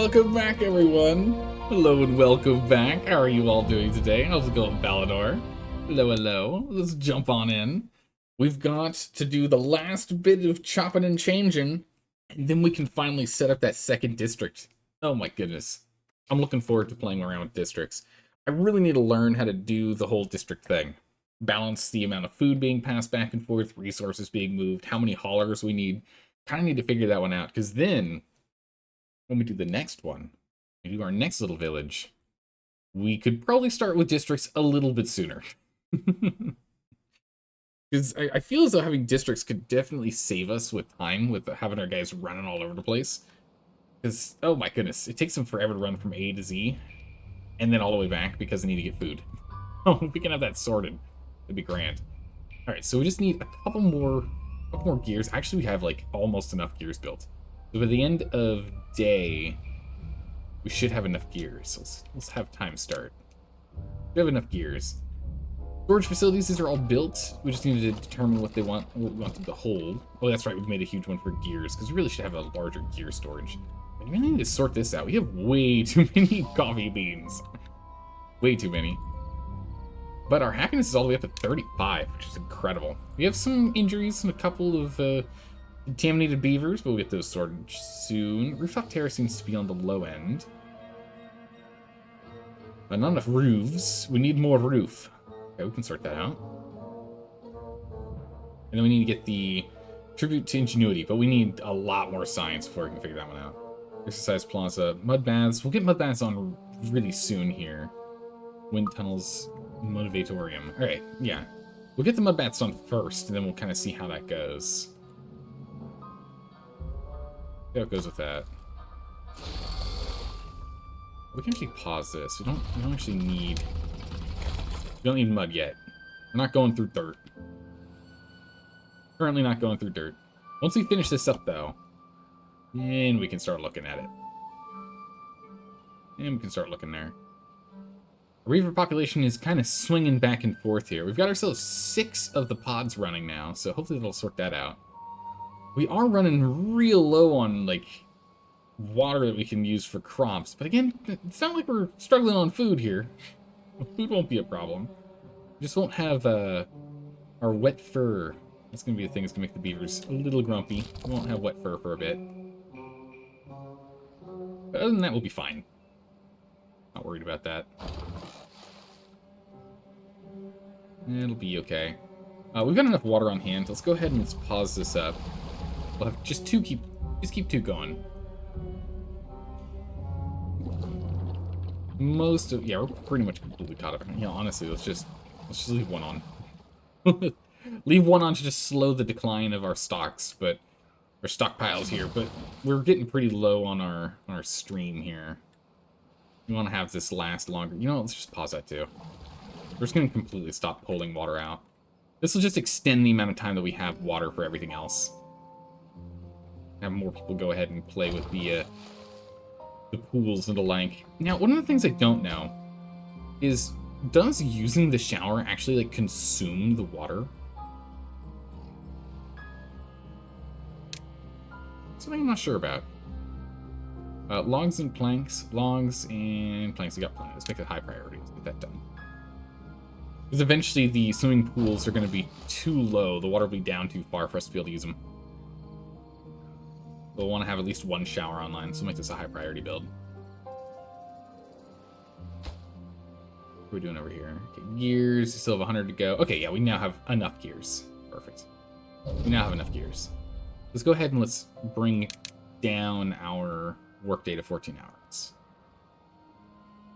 welcome back, everyone. Hello and welcome back. How are you all doing today? How's it going, Balador? Hello, hello. Let's jump on in. We've got to do the last bit of chopping and changing, and then we can finally set up that second district. Oh my goodness. I'm looking forward to playing around with districts. I really need to learn how to do the whole district thing. Balance the amount of food being passed back and forth, resources being moved, how many haulers we need. Kind of need to figure that one out, because then when we do the next one, we do our next little village, we could probably start with districts a little bit sooner. Because I feel as though having districts could definitely save us with time, with having our guys running all over the place. Because, oh my goodness, it takes them forever to run from A to Z, and then all the way back because they need to get food. Oh, if we can have that sorted, it'd be grand. Alright, so we just need a couple more gears. Actually, we have, like, almost enough gears built. So by the end of day, we should have enough gears. Let's have time start. We have enough gears. Storage facilities, these are all built. We just need to determine what we want them to hold. Oh, that's right, we've made a huge one for gears, because we really should have a larger gear storage. And we really need to sort this out. We have way too many coffee beans. Way too many. But our happiness is all the way up to 35, which is incredible. We have some injuries and a couple of contaminated beavers, but we'll get those sorted soon. Rooftop terrace seems to be on the low end. But not enough roofs. We need more roof. Okay, we can sort that out. And then we need to get the tribute to ingenuity, but we need a lot more science before we can figure that one out. Exercise plaza, mud baths. We'll get mud baths on really soon here. Wind tunnels, motivatorium. Alright, yeah. We'll get the mud baths on first, and then we'll kind of see how that goes. See how it goes with that. We can actually pause this. We don't actually need... We don't need mud yet. We're not going through dirt. Currently not going through dirt. Once we finish this up, though, then we can start looking at it. And we can start looking there. Our reaver population is kind of swinging back and forth here. We've got ourselves 6 of the pods running now, so hopefully that'll sort that out. We are running real low on, like, water that we can use for crops. But again, it's not like we're struggling on food here. Food won't be a problem. We just won't have our wet fur. That's going to be the thing that's going to make the beavers a little grumpy. We won't have wet fur for a bit. But other than that, we'll be fine. Not worried about that. It'll be okay. We've got enough water on hand. Let's go ahead and let's pause this up. We'll have just keep 2 going. Yeah, we're pretty much completely caught up. You know, honestly, let's just leave 1 on. Leave 1 on to just slow the decline of our stocks, but our stockpiles here. But we're getting pretty low on our stream here. We want to have this last longer. You know, let's just pause that too. We're just going to completely stop pulling water out. This will just extend the amount of time that we have water for everything else. Have more people go ahead and play with the pools and the like. Now, one of the things I don't know is, does using the shower actually, like, consume the water? Something I'm not sure about. Logs and planks. Logs and planks. We got plenty. Let's make it high priority. Let's get that done. Because eventually the swimming pools are going to be too low. The water will be down too far for us to be able to use them. We'll want to have at least 1 shower online, so we'll make this a high priority build. What are we doing over here? Okay, gears. We still have 100 to go. Okay, yeah, we now have enough gears. Perfect. We now have enough gears. Let's go ahead and let's bring down our workday to 14 hours.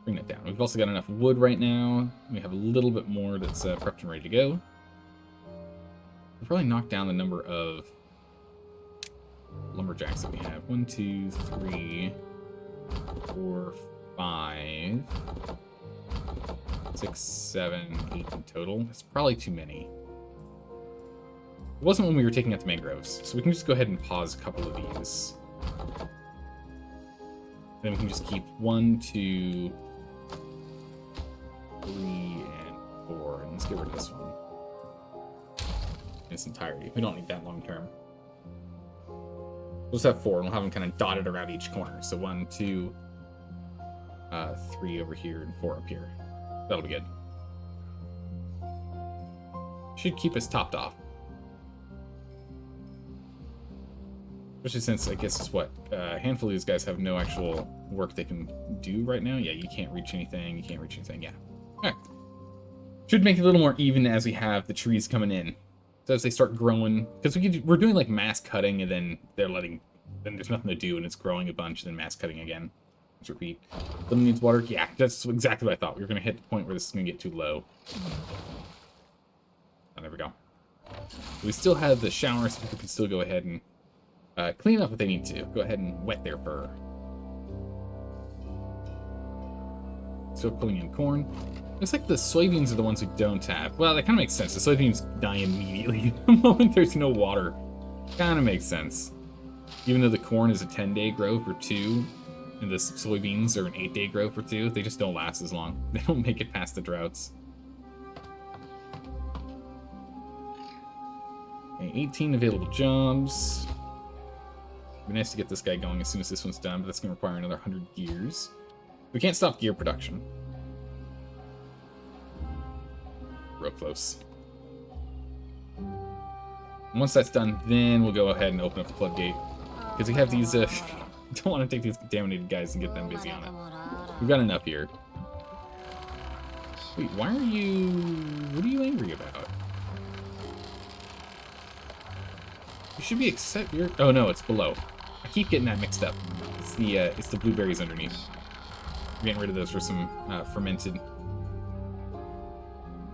Bring that down. We've also got enough wood right now. We have a little bit more that's prepped and ready to go. We'll probably knock down the number of lumberjacks that we have. 1, 2, 3, 4, 5, 6, 7, 8 in total. That's probably too many. It wasn't when we were taking out the mangroves, so we can just go ahead and pause a couple of these. Then we can just keep 1, 2, 3, and 4, and let's get rid of this one in its entirety. We don't need that long term. We'll just have 4, and we'll have them kind of dotted around each corner. So 1, 2, 3 over here and 4 up here. That'll be good. Should keep us topped off. Especially since, I guess, it's what? A handful of these guys have no actual work they can do right now. Yeah, you can't reach anything. You can't reach anything. Yeah. Alright. Should make it a little more even as we have the trees coming in. So as they start growing, because we're doing like mass cutting and then then there's nothing to do and it's growing a bunch and then mass cutting again. Let's repeat. Something needs water. Yeah, that's exactly what I thought. We were going to hit the point where this is going to get too low. Oh, there we go. We still have the shower, so people can still go ahead and clean up what they need to. Go ahead and wet their fur. Still pulling in corn. Looks like the soybeans are the ones we don't have. Well, that kind of makes sense. The soybeans die immediately the moment there's no water. Kind of makes sense. Even though the corn is a 10-day growth or 2, and the soybeans are an 8-day growth or 2, they just don't last as long. They don't make it past the droughts. Okay, 18 available jobs. It'd be nice to get this guy going as soon as this one's done, but that's going to require another 100 gears. We can't stop gear production. Real close. And once that's done, then we'll go ahead and open up the floodgate. Because we have these, don't want to take these contaminated guys and get them busy on it. We've got enough here. Wait, why are you... What are you angry about? You should be accept your... Oh no, it's below. I keep getting that mixed up. It's the blueberries underneath. We're getting rid of those for some fermented...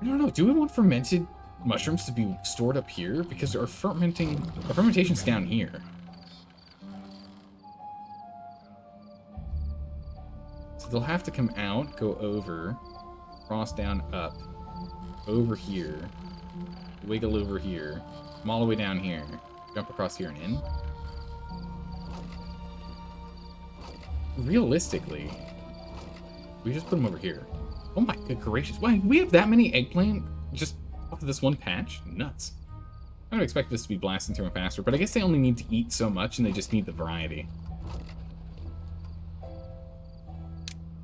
I don't know, do we want fermented mushrooms to be stored up here? Because our fermentation's down here. So they'll have to come out, go over, cross down, up, over here, wiggle over here, come all the way down here, jump across here and in. Realistically, we just put them over here. Oh my good gracious. Why, we have that many eggplant just off of this one patch? Nuts. I would expect this to be blasting through them faster, but I guess they only need to eat so much and they just need the variety.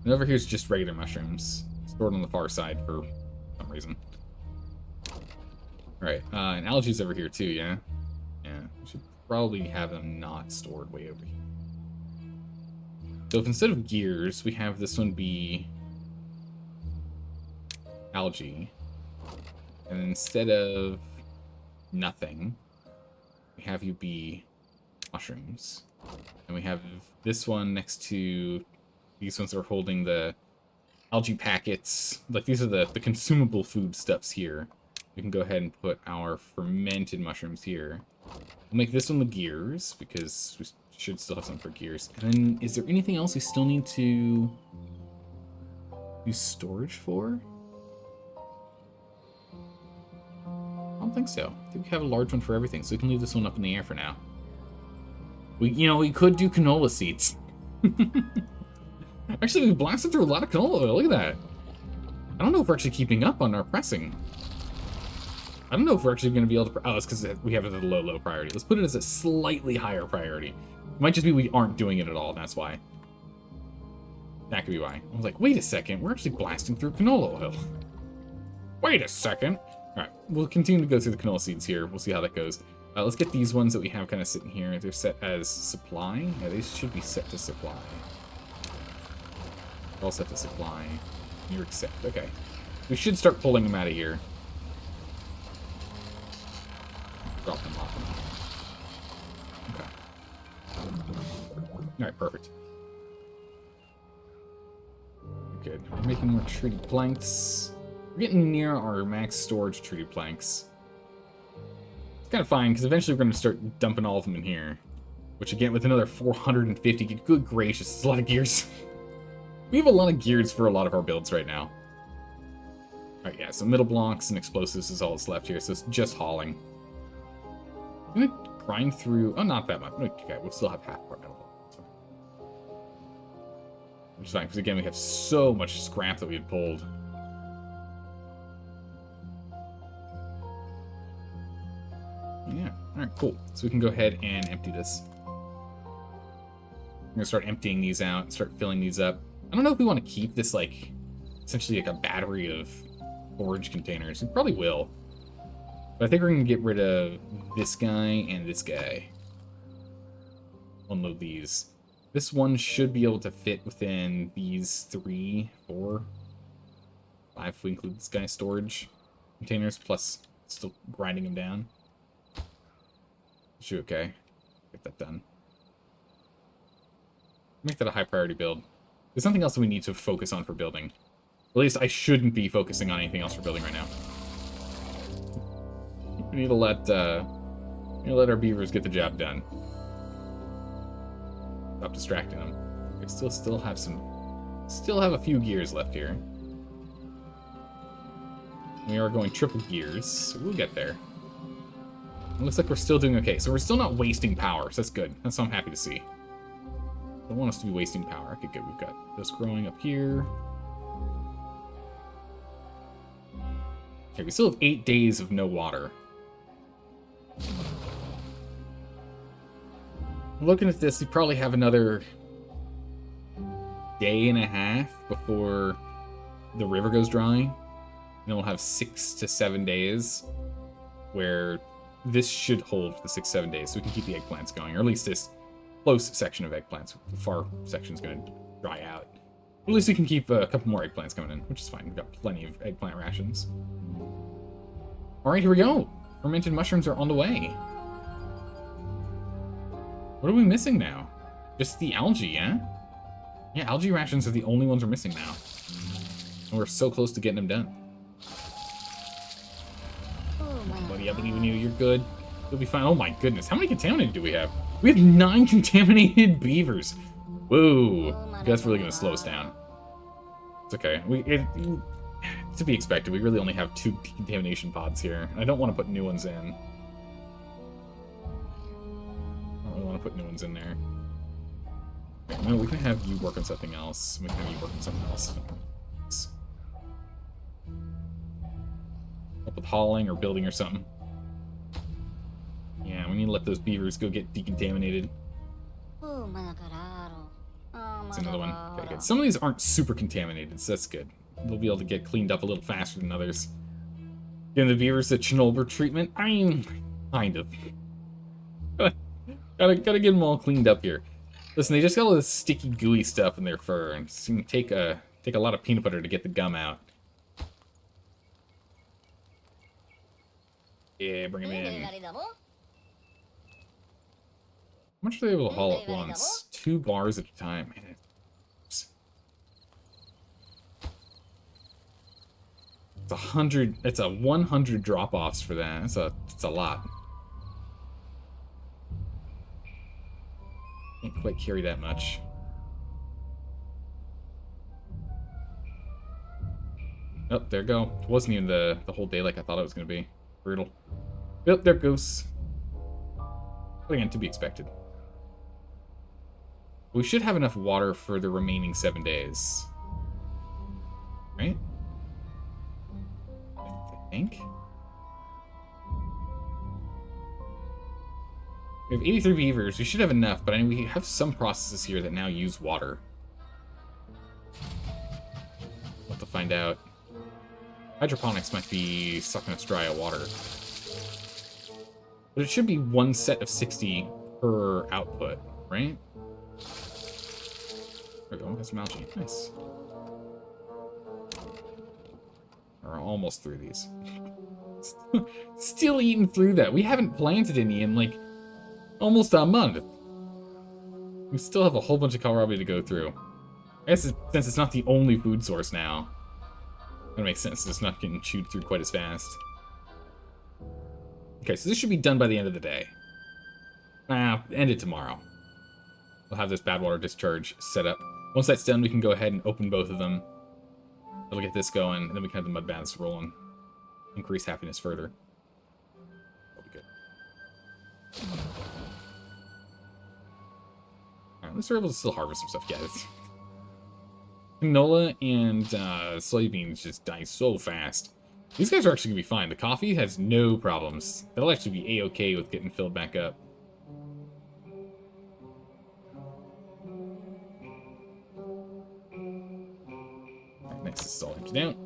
And over here's just regular mushrooms, stored on the far side for some reason. Alright, and algae's over here too, yeah? Yeah, we should probably have them not stored way over here. So if instead of gears, we have this one be algae, and instead of nothing, we have you be mushrooms, and we have this one next to these ones that are holding the algae packets. Like these are the consumable food stuffs here. We can go ahead and put our fermented mushrooms here. We'll make this one the gears because we should still have some for gears. And then is there anything else we still need to use storage for? I don't think so. I think we have a large one for everything, so we can leave this one up in the air for now. We could do canola seeds. Actually, we blasted through a lot of canola oil. Look at that. I don't know if we're actually keeping up on our pressing. I don't know if we're actually going to be able to... Oh, it's because we have it at a low priority. Let's put it as a slightly higher priority. It might just be we aren't doing it at all, that's why. That could be why. I was like, wait a second, we're actually blasting through canola oil. Wait a second. Alright, we'll continue to go through the canola seeds here. We'll see how that goes. Let's get these ones that we have kind of sitting here. They're set as supply. Yeah, these should be set to supply. All set to supply. You accept. Okay. We should start pulling them out of here. Drop them off. Okay. Alright, perfect. Good. We're making more treated planks. We're getting near our max storage treated planks. It's kind of fine, because eventually we're going to start dumping all of them in here. Which again, with another 450, good gracious, it's a lot of gears. We have a lot of gears for a lot of our builds right now. Alright, yeah, so middle blocks and explosives is all that's left here, so it's just hauling. I'm gonna grind through... Oh, not that much. Okay, we'll still have half of our metal blocks. Which is fine, because again, we have so much scrap that we had pulled. Yeah, alright, cool. So we can go ahead and empty this. I'm gonna start emptying these out, start filling these up. I don't know if we want to keep this, like, essentially like a battery of storage containers. We probably will. But I think we're going to get rid of this guy and this guy. Unload these. This one should be able to fit within these 3, 4, 5 if we include this guy's storage containers, plus still grinding them down. Should be okay. Get that done. Make that a high priority build. There's nothing else that we need to focus on for building. At least I shouldn't be focusing on anything else for building right now. We need to let our beavers get the job done. Stop distracting them. We still have a few gears left here. We are going triple gears, so we'll get there. It looks like we're still doing okay, so we're still not wasting power, so that's good. That's what I'm happy to see. Don't want us to be wasting power. Okay, good. We've got this growing up here. Okay, we still have 8 days of no water. Looking at this, we probably have another day and a half before the river goes dry. And then we'll have 6 to 7 days where this should hold for the 6 to 7 days, so we can keep the eggplants going, or at least this close section of eggplants. The far section's going to dry out. At least we can keep a couple more eggplants coming in, which is fine. We've got plenty of eggplant rations. Alright, here we go. Fermented mushrooms are on the way. What are we missing now? Just the algae, yeah? Yeah, algae rations are the only ones we're missing now. And we're so close to getting them done. Buddy, I believe in you. You're good. You'll be fine. Oh my goodness. How many contaminated do we have? We have 9 contaminated beavers. Whoa. That's really going to slow us down. It's okay. To be expected. We really only have 2 decontamination pods here. I don't want to put new ones in. I don't really want to put new ones in there. Okay, no, we can have you work on something else. We can have you work on something else. Up with hauling or building or something. Yeah, we need to let those beavers go get decontaminated. That's another one. Okay, good. Some of these aren't super contaminated, so that's good. They'll be able to get cleaned up a little faster than others. Giving the beavers the Chernobyl treatment? I mean, kind of. gotta get them all cleaned up here. Listen, they just got all this sticky, gooey stuff in their fur, and it's gonna take a lot of peanut butter to get the gum out. Yeah, bring them in. How much are they able to haul at once? 2 bars at a time. Man, it's 100. It's a 100 drop-offs for that. It's a lot. Can't quite carry that much. Oh, there we go. It wasn't even the whole day like I thought it was going to be. Brutal. Yep, there it goes. But again, to be expected. We should have enough water for the remaining 7 days. Right? I think. We have 83 beavers. We should have enough, but I mean, we have some processes here that now use water. We'll have to find out. Hydroponics might be sucking us dry of water. But it should be 1 set of 60 per output, right? There we go. Got some algae. Nice. We're almost through these. Still eating through that. We haven't planted any in, like, almost a month. We still have a whole bunch of kohlrabi to go through. I guess since it's not the only food source now, that makes sense. It's not getting chewed through quite as fast. Okay, so this should be done by the end of the day. End it tomorrow. We'll have this bad water discharge set up. Once that's done, we can go ahead and open both of them. It'll get this going, and then we can have the mud baths rolling. Increase happiness further. That'll be good. Alright, at least we're able to still harvest some stuff. Yeah, it's... Canola and soybeans just die so fast. These guys are actually going to be fine. The coffee has no problems. That'll actually be a-okay with getting filled back up. Nice, this is all emptied out.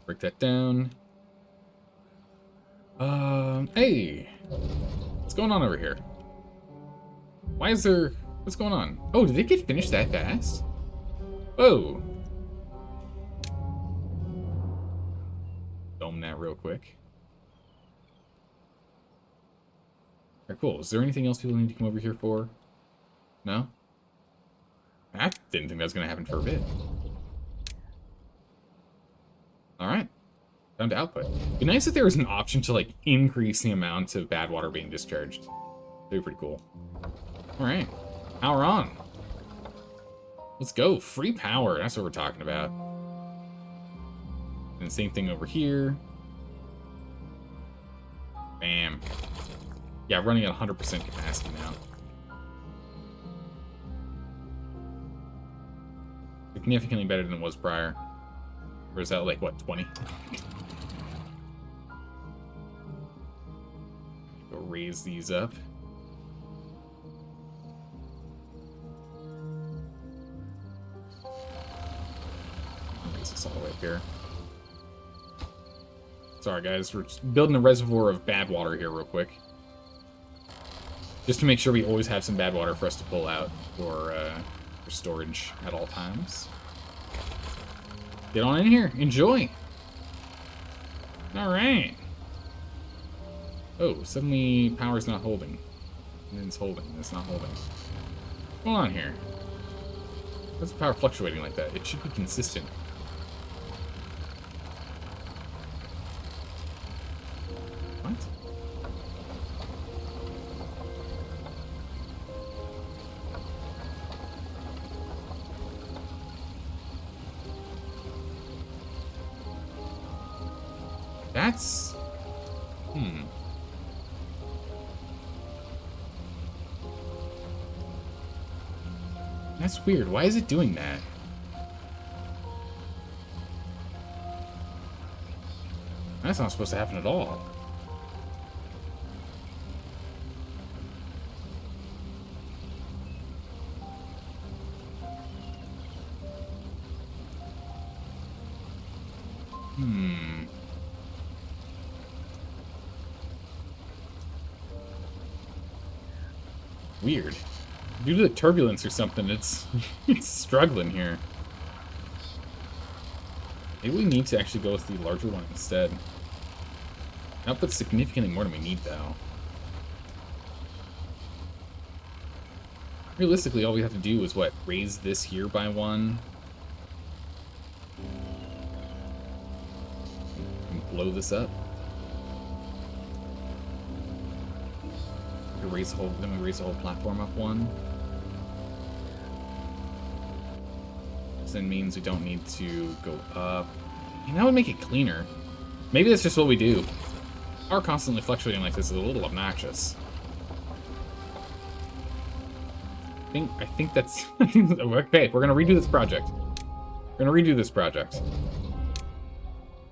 Break that down. Hey! What's going on over here? Why is there... What's going on? Oh, did it get finished that fast? Whoa! Dome that real quick. Alright, cool. Is there anything else people need to come over here for? No? I didn't think that was going to happen for a bit. Alright. Down to output. It'd be nice if there was an option to, like, increase the amount of bad water being discharged. That'd be pretty cool. Alright. Power on. Let's go. Free power. That's what we're talking about. And same thing over here. Bam. Yeah, running at 100% capacity now. Significantly better than it was prior. Or is that like, what, 20? Go raise these up. Raise this all the way up here. Sorry, guys. We're building a reservoir of bad water here real quick. Just to make sure we always have some bad water for us to pull out for storage at all times. Get on in here. Enjoy. Alright. Oh, suddenly power's not holding. And then it's holding. It's not holding. What's going on here? What's the power fluctuating like that? It should be consistent. What? That's... That's weird. Why is it doing that? That's not supposed to happen at all. Weird. Due to the turbulence or something, it's struggling here. Maybe we need to actually go with the larger one instead. Output's significantly more than we need, though. Realistically, all we have to do is, what, raise this here by 1? And blow this up. Raise the whole, then we raise the whole platform up 1. This then means we don't need to go up. And that would make it cleaner. Maybe that's just what we do. Our constantly fluctuating like this is a little obnoxious. I think that's... Okay, we're gonna redo this project. We're gonna redo this project.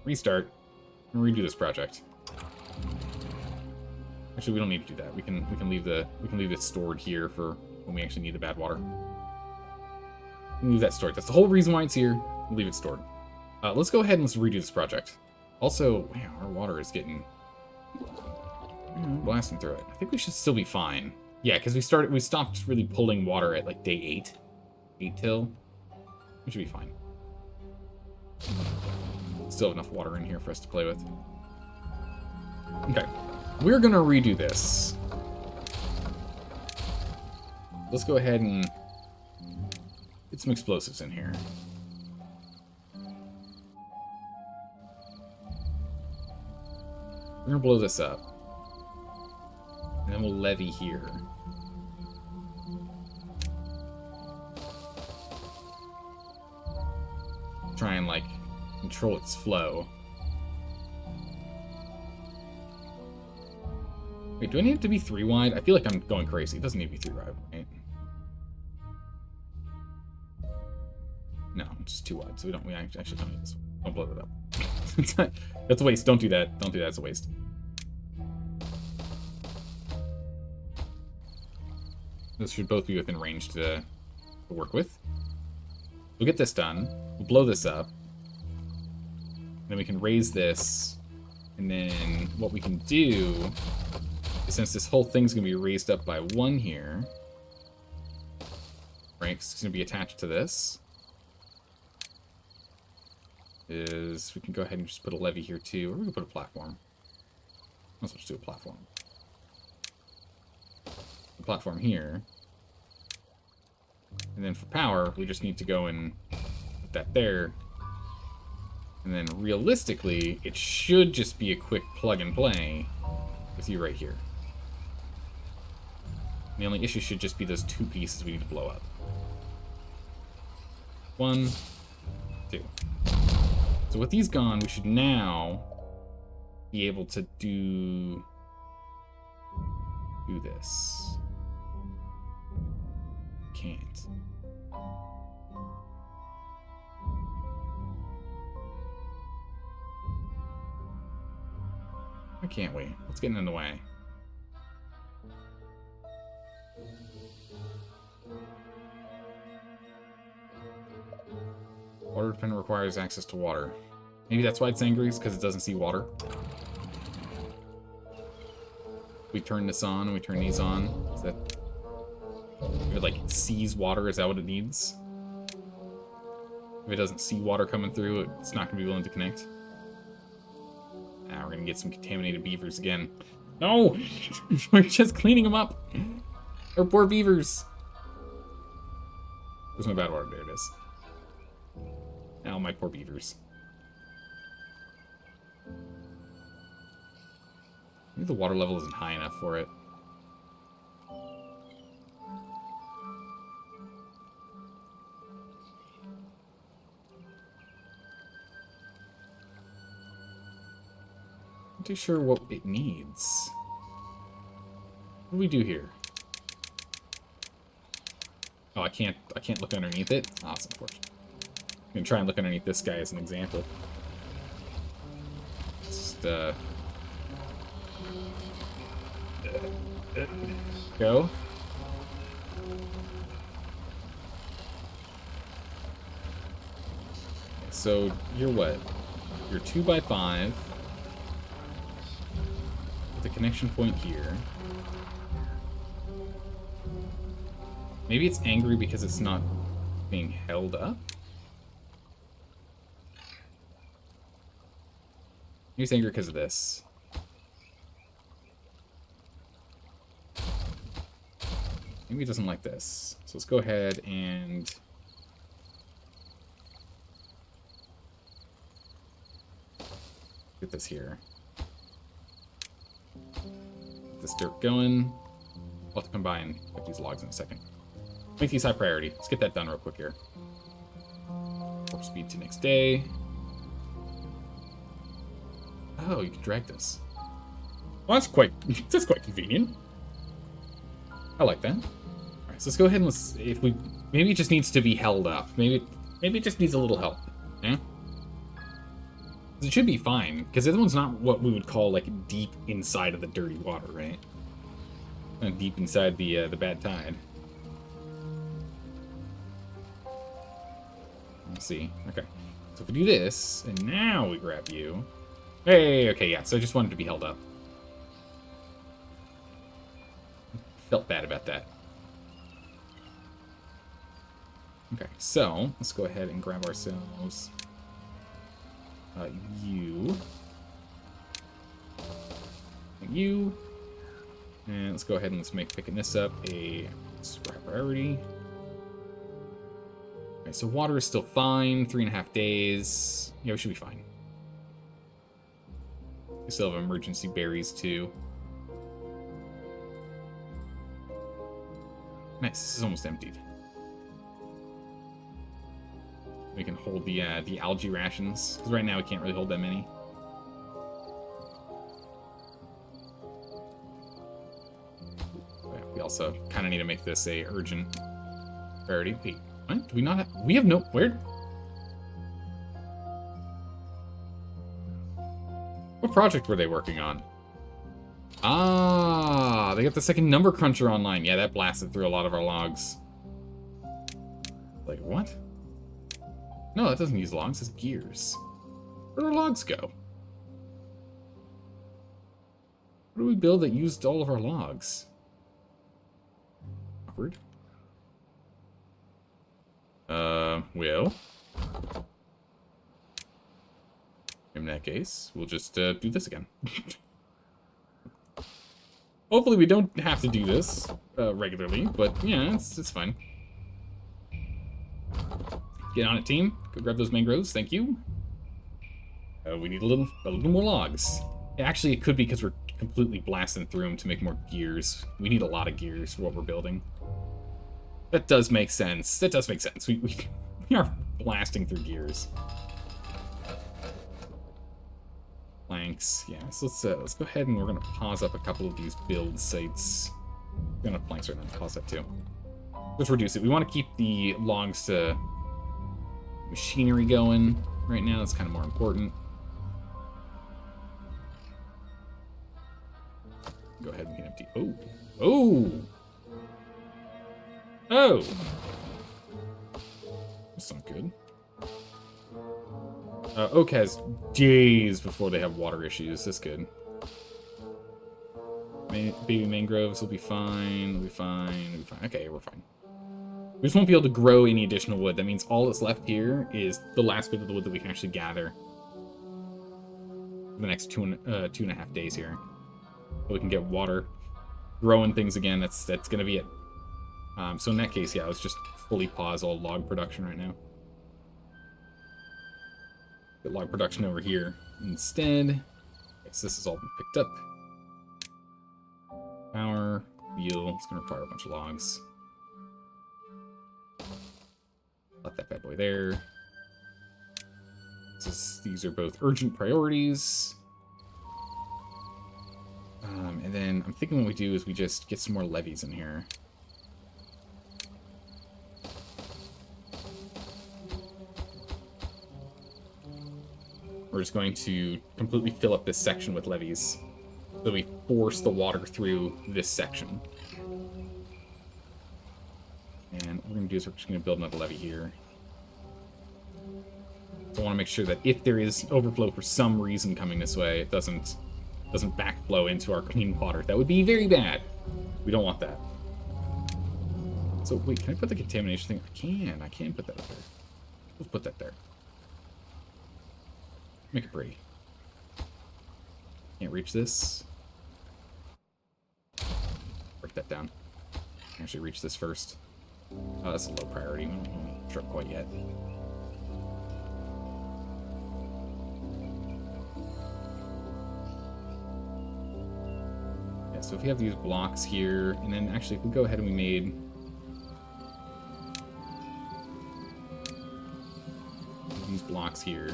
Restart. We're gonna redo this project. Actually, we don't need to do that. We can leave it stored here for when we actually need the bad water. Leave that stored. That's the whole reason why it's here. We'll leave it stored. Let's go ahead and let's redo this project. Also, wow, our water is getting blasting through it. I think we should still be fine. Yeah, because we stopped really pulling water at like day 8 till. We should be fine. Still have enough water in here for us to play with. Okay. We're gonna redo this. Let's go ahead and get some explosives in here. We're gonna blow this up. And then we'll levy here. Try and, like, control its flow. Wait, do I need it to be 3 wide? I feel like I'm going crazy. It doesn't need to be 3 wide, right? No, it's just 2 wide, so we actually don't need this one. Don't blow that up. That's a waste. Don't do that. Don't do that. It's a waste. This should both be within range to work with. We'll get this done. We'll blow this up. Then we can raise this. And then what we can do is, since this whole thing's going to be raised up by 1 here, right, 'cause it's going to be attached to this, is we can go ahead and just put a levee here too, or we can put a platform. Let's just do a platform. A platform here. And then for power, we just need to go and put that there. And then realistically, it should just be a quick plug and play with you right here. The only issue should just be those 2 pieces we need to blow up. 1, 2. So with these gone, we should now be able to do this. Can't. Why can't we? What's getting in the way? Water dependent requires access to water. Maybe that's why it's angry, is because it doesn't see water. We turn this on and we turn these on. Is that... If it, like, sees water, is that what it needs? If it doesn't see water coming through, it's not going to be willing to connect. Now we're going to get some contaminated beavers again. No! We're just cleaning them up! Our poor beavers! Where's my bad water? There it is. Now my poor beavers. Maybe the water level isn't high enough for it. Not too sure what it needs. What do we do here? Oh, I can't look underneath it? Oh, that's unfortunate. I'm gonna try and look underneath this guy as an example. Just, go. So, you're what? You're 2x5. With a connection point here. Maybe it's angry because it's not being held up? Maybe it's angry because of this. Maybe it doesn't like this. So let's go ahead and... get this here. Get this dirt going. I'll have to combine with these logs in a second. Make these high priority. Let's get that done real quick here. Warp speed to next day. Oh, you can drag this. Well, that's quite convenient. I like that. Alright, so let's go ahead and let's, if we, maybe it just needs to be held up. Maybe it just needs a little help. Yeah? It should be fine, because the other one's not what we would call, like, deep inside of the dirty water, right? Kind of deep inside the bad tide. Let's see. Okay. So if we do this, and now we grab you. Hey, okay, yeah, so I just wanted to be held up. Felt bad about that. Okay, so let's go ahead and grab ourselves you, and let's go ahead and let's make picking this up a super high priority. Okay, so water is still fine. 3.5 days. Yeah, we should be fine. We still have emergency berries too. Nice. This is almost emptied. We can hold the algae rations, because right now we can't really hold that many. We also kind of need to make this a urgent priority. Wait, what? Do we not have... We have no... Where? What project were they working on? Ah, they got the second number cruncher online. Yeah, that blasted through a lot of our logs. Like, what? No, that doesn't use logs. It's gears. Where do our logs go? What do we build that used all of our logs? Awkward. Well. In that case, we'll just do this again. Hopefully we don't have to do this regularly, but yeah, it's fine. Get on it, team. Go grab those mangroves. Thank you. We need a little more logs. Actually, it could be because we're completely blasting through them to make more gears. We need a lot of gears for what we're building. That does make sense. That does make sense. We are blasting through gears. Planks. Yeah, so let's go ahead and we're gonna pause up a couple of these build sites. We're gonna have planks right now. Let's pause that too. Let's reduce it. We want to keep the logs to machinery going right now. That's kind of more important. Go ahead and we can empty. Oh, oh, oh. That's not good. Oak has days before they have water issues. That's good. Baby mangroves will be fine. We'll be fine. We'll be fine. Okay, we're fine. We just won't be able to grow any additional wood. That means all that's left here is the last bit of the wood that we can actually gather for the next 2.5 days here. So we can get water, growing things again. That's gonna be it. So in that case, yeah, let's just fully pause all log production right now. Get log production over here instead. So this has all been picked up. Power, wheel, it's gonna require a bunch of logs. Left that bad boy there. These are both urgent priorities. And then I'm thinking what we do is we just get some more levees in here. We're just going to completely fill up this section with levees. So we force the water through this section. And what we're going to do is we're just going to build another levee here. So I want to make sure that if there is overflow for some reason coming this way, it doesn't backflow into our clean water. That would be very bad. We don't want that. So wait, can I put the contamination thing? I can put that up there. Let's put that there. Make it pretty. Can't reach this. Break that down. Actually reach this first. Oh, that's a low priority. We don't truck quite yet. Yeah, so if we have these blocks here, and then actually if we go ahead and we made these blocks here,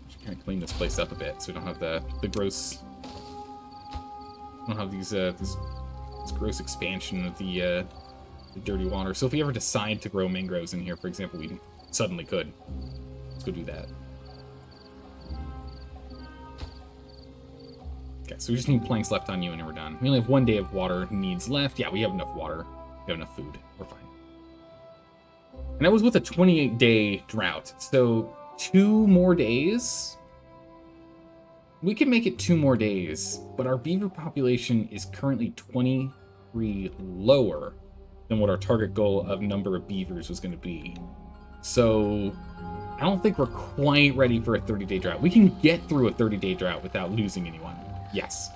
just kind of clean this place up a bit so we don't have the gross, we don't have these this gross expansion of the dirty water. So if we ever decide to grow mangroves in here, for example, we suddenly could. Let's go do that. Okay, so we just need planks left on you and then we're done. We only have 1 day of water needs left. Yeah, we have enough water. We have enough food. We're fine. And that was with a 28-day drought. So 2 more days? We can make it 2 more days, but our beaver population is currently 23 lower than what our target goal of number of beavers was going to be. So I don't think we're quite ready for a 30-day drought. We can get through a 30-day drought without losing anyone. Yes.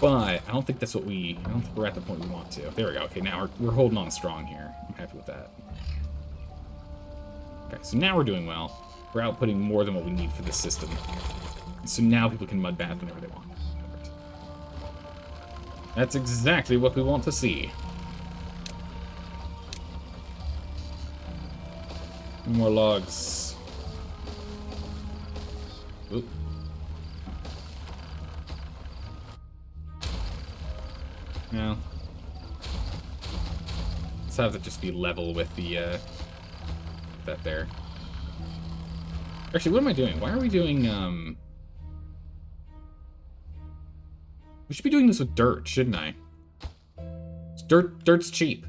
But I don't think that's what I don't think we're at the point we want to. There we go. Okay, now we're holding on strong here. I'm happy with that. Okay, so now we're doing well. We're outputting more than what we need for this system. So now people can mud bath whenever they want. Perfect. That's exactly what we want to see. More logs. Oop. Well, let's have it just be level with the that there. Actually, what am I doing? Why are we doing we should be doing this with dirt, shouldn't I? Dirt's cheap.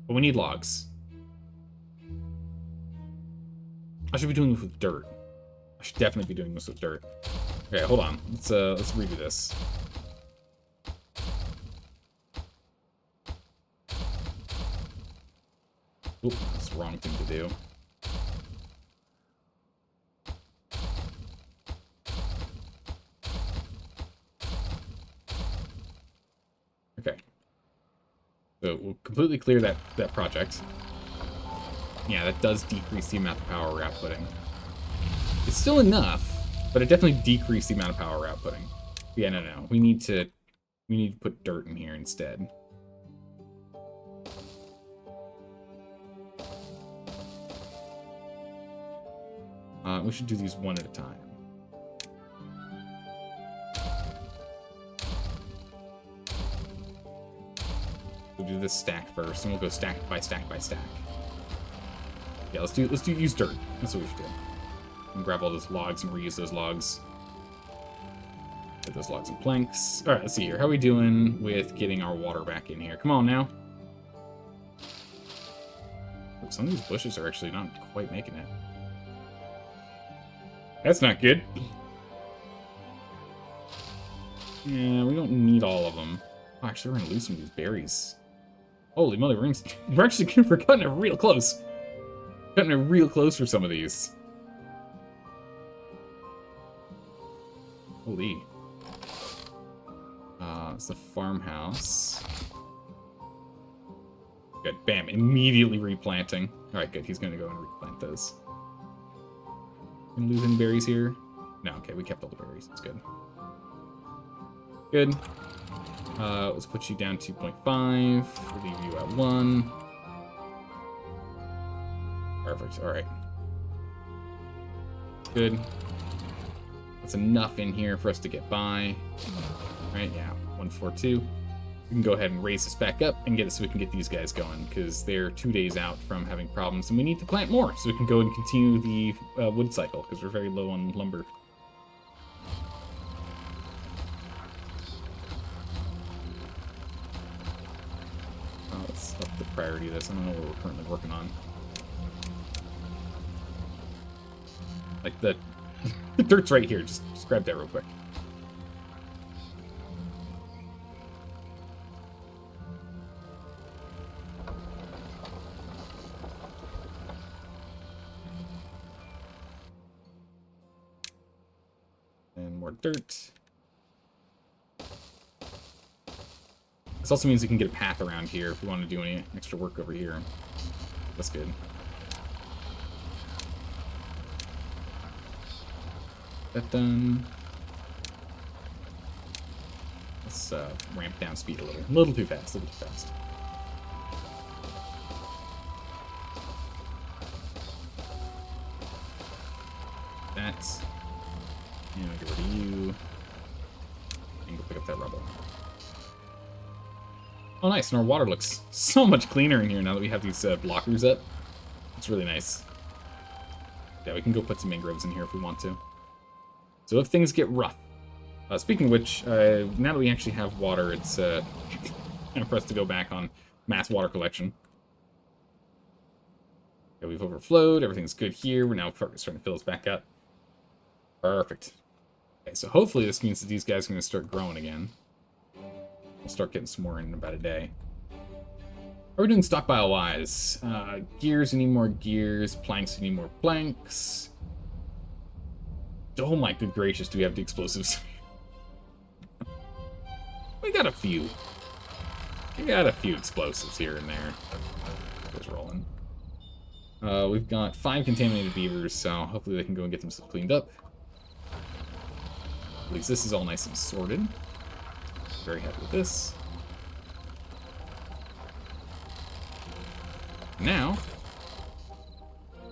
But we need logs. I should be doing this with dirt. I should definitely be doing this with dirt. Okay, hold on. Let's redo this. Oop, that's the wrong thing to do. Okay. So we'll completely clear that project. Yeah, that does decrease the amount of power we're outputting. It's still enough, but it definitely decreased the amount of power we're outputting. Yeah, no. We need to put dirt in here instead. We should do these one at a time. We'll do this stack first, and we'll go stack by stack by stack. Yeah, let's use dirt. That's what we should do. And grab all those logs and reuse those logs. Get those logs and planks. All right, let's see here. How are we doing with getting our water back in here? Come on now. Look, some of these bushes are actually not quite making it. That's not good. Yeah, we don't need all of them. Oh, actually, we're gonna lose some of these berries. Holy moly, we're actually cutting it real close. Cutting it real close for some of these. Holy. It's the farmhouse. Good. Bam. Immediately replanting. Alright, good. He's gonna go and replant those. Gonna lose any berries here? No, okay, we kept all the berries. That's good. Good. Let's put you down 2.5. We'll leave you at 1. Perfect. Alright. Good. That's enough in here for us to get by. Right, yeah. 142. We can go ahead and raise this back up and get it so we can get these guys going, because they're 2 days out from having problems, and we need to plant more so we can go and continue the wood cycle, because we're very low on lumber. Let's up the priority of this. I don't know what we're currently working on. Like, the dirt's right here. Just grab that real quick. And more dirt. This also means we can get a path around here if we want to do any extra work over here. That's good. That done. Let's ramp down speed a little too fast, a little too fast. That. And we'll get rid of you. And go pick up that rubble. Oh, nice. And our water looks so much cleaner in here now that we have these blockers up. It's really nice. Yeah, we can go put some mangroves in here if we want to. So if things get rough. Speaking of which, now that we actually have water, it's time for us to go back on mass water collection. Okay, we've overflowed. Everything's good here. We're now starting to fill this back up. Perfect. Okay, so hopefully this means that these guys are going to start growing again. We'll start getting some more in about a day. How are we doing stockpile-wise? Gears, we need more gears. Planks, we need more planks. Oh my good gracious, do we have the explosives? We got a few. We got a few explosives here and there. Goes rolling. We've got 5 contaminated beavers, so hopefully they can go and get themselves cleaned up. At least this is all nice and sorted. Very happy with this. Now,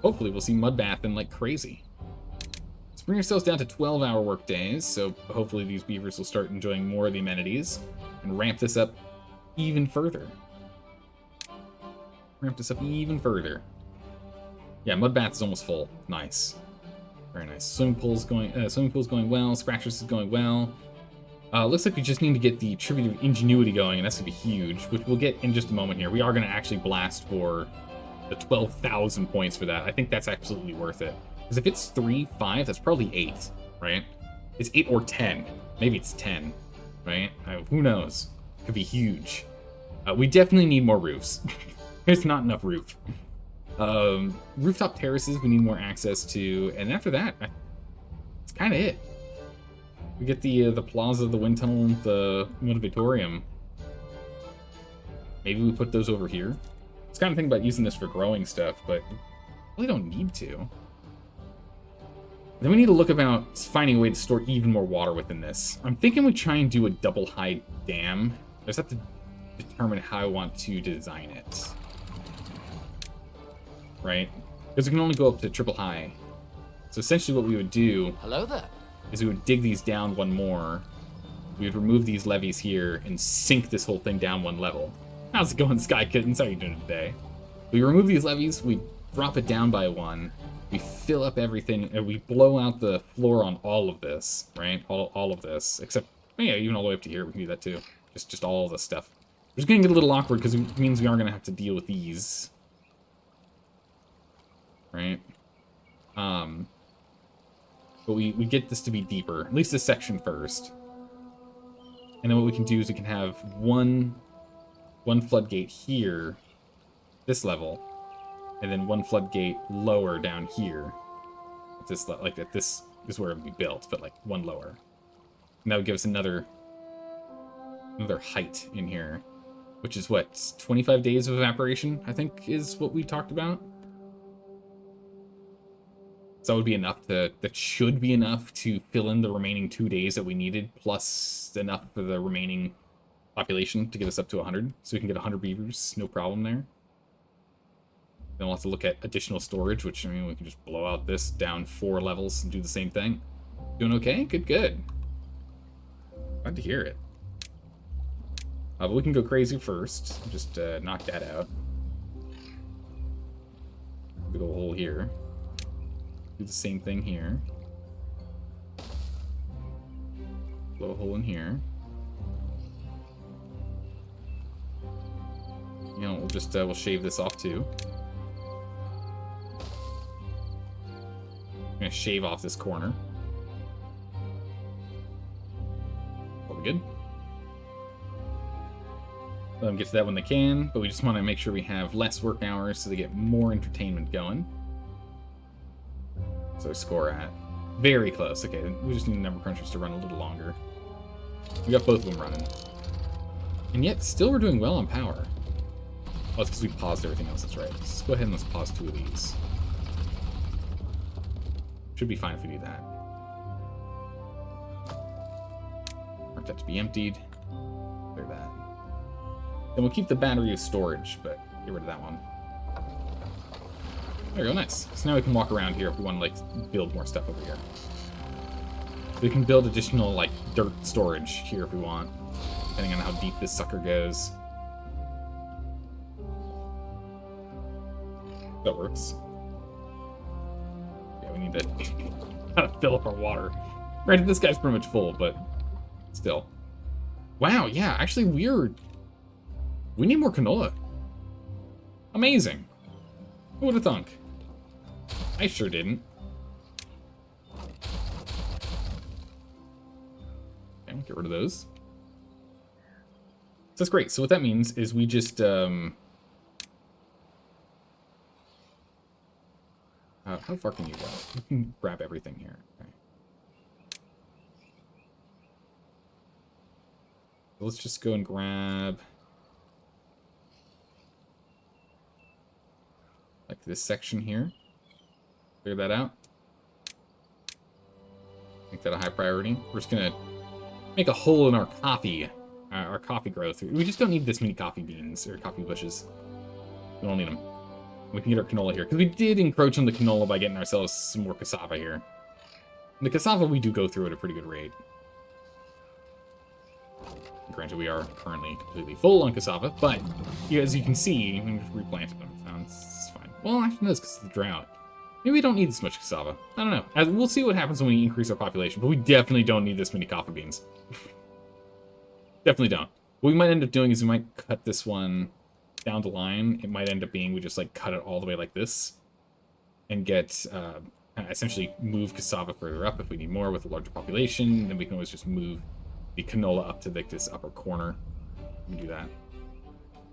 hopefully we'll see mud bathing like crazy. Let's bring ourselves down to 12-hour work days, so hopefully these beavers will start enjoying more of the amenities and ramp this up even further. Ramp this up even further. Yeah, mud bath is almost full. Nice. Very nice. Swimming pool's going well. Scratchers is going well. Looks like we just need to get the Tribute of Ingenuity going, and that's going to be huge, which we'll get in just a moment here. We are going to actually blast for the 12,000 points for that. I think that's absolutely worth it. Because if it's 3, 5, that's probably 8, right? It's 8 or 10. Maybe it's 10, right? Who knows? Could be huge. We definitely need more roofs. There's not enough roof. Rooftop terraces we need more access to, and after that, that's kind of it. We get the plaza, the wind tunnel, and the motivatorium. Maybe we put those over here. I was kind of thinking about using this for growing stuff, but really don't need to. Then we need to look about finding a way to store even more water within this. I'm thinking we try and do a double high dam. I just have to determine how I want to design it. Right? Because we can only go up to triple high. So essentially what we would do... Hello there. ...is we would dig these down one more. We would remove these levees here and sink this whole thing down one level. How's it going, Sky Kittens? How are you doing today? We remove these levees, we drop it down by one, we fill up everything, and we blow out the floor on all of this, right? All of this, except, yeah, even all the way up to here, we can do that too. Just all of this stuff. We're just gonna get a little awkward because it means we are gonna have to deal with these. Right? But we get this to be deeper, at least this section first. And then what we can do is we can have one floodgate here, this level, and then one floodgate lower down here. This like that. This is where it would be built, but like one lower. And that would give us another height in here, which is what 25 days of evaporation, I think, is what we talked about. So that would be enough that should be enough to fill in the remaining 2 days that we needed, plus enough for the remaining population to get us up to 100. So we can get 100 beavers, no problem there. Then we'll have to look at additional storage, which, I mean, we can just blow out this down 4 levels and do the same thing. Doing okay? Good, good. Glad to hear it. But we can go crazy first. Just knock that out. Big ol' hole here. Do the same thing here. Blow a hole in here. You know, we'll just we'll shave this off too. I'm gonna shave off this corner. Probably good. Let them get to that when they can, but we just want to make sure we have less work hours so they get more entertainment going. So score at very close. Okay, we just need number crunchers to run a little longer. We got both of them running, and yet still we're doing well on power. Oh, it's because we paused everything else. That's right. Let's go ahead and let's pause 2 of these. Should be fine if we do that. Mark that to be emptied. Clear that. Then we'll keep the battery of storage, but get rid of that one. There we go, nice. So now we can walk around here if we want to, like, build more stuff over here. We can build additional, like, dirt storage here if we want, depending on how deep this sucker goes. That works. Yeah, we need to kind of fill up our water. Granted, this guy's pretty much full, but still. Wow, yeah, actually, we need more canola. Amazing. Who would have thunk? I sure didn't. Okay, get rid of those. So that's great. So what that means is we just how far can you go? You can grab everything here. Okay. So let's just go and grab like this section here. Clear that out. Make that a high priority. We're just gonna make a hole in our coffee growth. We just don't need this many coffee beans or coffee bushes. We don't need them. We can get our canola here because we did encroach on the canola by getting ourselves some more cassava here. And the cassava we do go through at a pretty good rate. Granted, we are currently completely full on cassava, but as you can see, we just replanted them. It's fine. Well, actually, no, it's because of the drought. Maybe we don't need this much cassava. I don't know. We'll see what happens when we increase our population, but we definitely don't need this many coffee beans. Definitely don't. What we might end up doing is we might cut this one down the line. It might end up being we just like cut it all the way like this and get essentially move cassava further up if we need more with a larger population. Then we can always just move the canola up to like this upper corner. We can do that.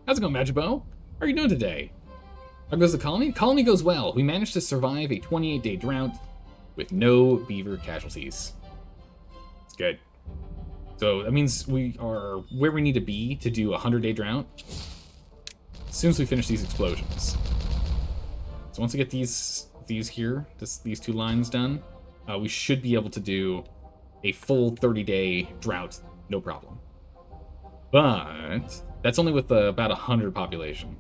How's it going, Magibo? How are you doing today? How goes the colony? Colony goes well. We managed to survive a 28-day drought with no beaver casualties. It's good. So that means we are where we need to be to do a 100-day drought as soon as we finish these explosions. So once we get these here, these 2 lines done, we should be able to do a full 30-day drought, no problem. But that's only with about 100 population.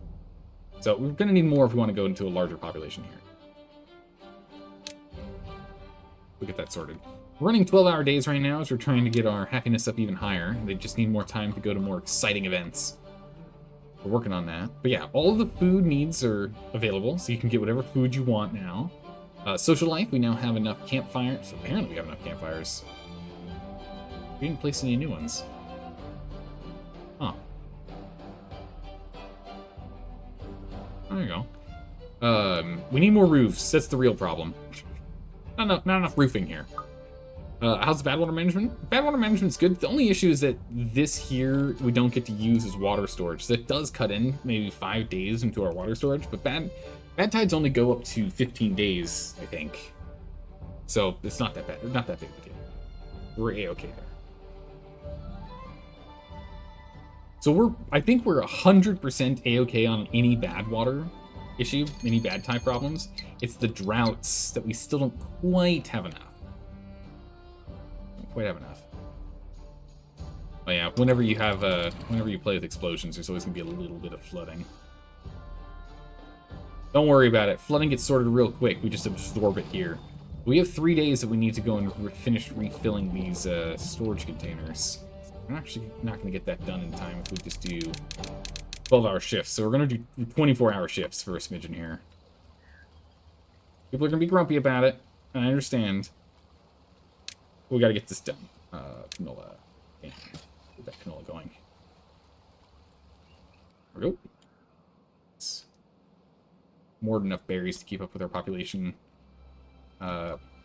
So we're going to need more if we want to go into a larger population here. We'll get that sorted. We're running 12-hour days right now as we're trying to get our happiness up even higher. They just need more time to go to more exciting events. We're working on that. But yeah, all of the food needs are available, so you can get whatever food you want now. Social life, we now have enough campfires. So apparently we have enough campfires. We didn't place any new ones. Huh. There you go. We need more roofs. That's the real problem. Not enough roofing here. How's the bad water management? Bad water management's good. The only issue is that this here we don't get to use as water storage. So it does cut in maybe 5 days into our water storage, but bad tides only go up to 15 days, I think. So it's not that bad. Not that big of a deal. We're A-okay there. So I think we're 100% A-okay on any bad water issue, any bad tide problems. It's the droughts that we still don't quite have enough. Quite have enough. Oh yeah, whenever you play with explosions, there's always gonna be a little bit of flooding. Don't worry about it. Flooding gets sorted real quick. We just absorb it here. We have 3 days that we need to go and finish refilling these storage containers. We're actually not gonna get that done in time if we just do 12-hour shifts. So we're gonna do 24-hour shifts for a smidgen here. People are gonna be grumpy about it. I understand. We gotta get this done. Canola. Okay. Get that canola going. There we go. It's more than enough berries to keep up with our population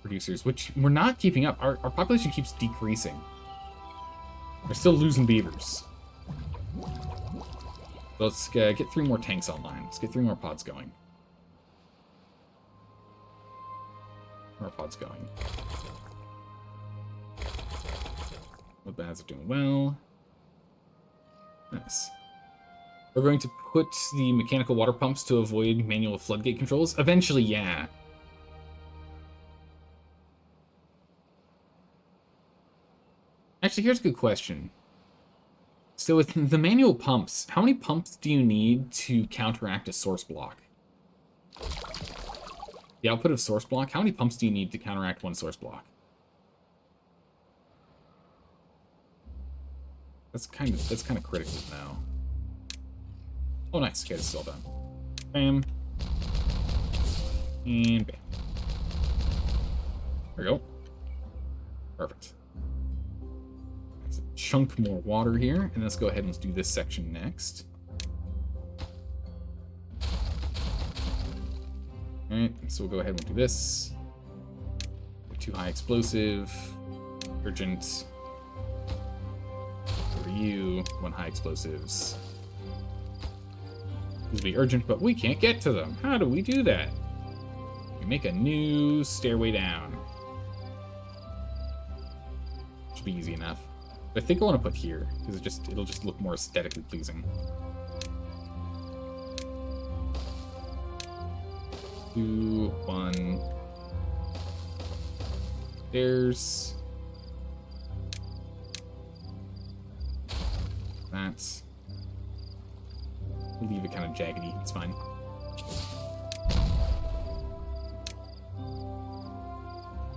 producers, which we're not keeping up. Our population keeps decreasing. We're still losing beavers. Let's get 3 more tanks online. Let's get 3 more pods going. More pods going. The bads are doing well. Nice. We're going to put the mechanical water pumps to avoid manual floodgate controls. Eventually, yeah. Actually, here's a good question. So with the manual pumps, how many pumps do you need to counteract a source block? The output of source block, how many pumps do you need to counteract one source block? That's kind of critical now. Oh, nice. Okay, this is all done. Bam. And bam. There we go. Perfect. That's a chunk more water here. And let's go ahead and let's do this section next. Alright, so we'll go ahead and we'll do this. 2 high explosive. Urgent. For you, 1 high explosives. These will be urgent, but we can't get to them. How do we do that? We make a new stairway down. Should be easy enough. But I think I want to put here, because it'll just look more aesthetically pleasing. 2, 1. Stairs. That's. We'll leave it kind of jaggedy. It's fine.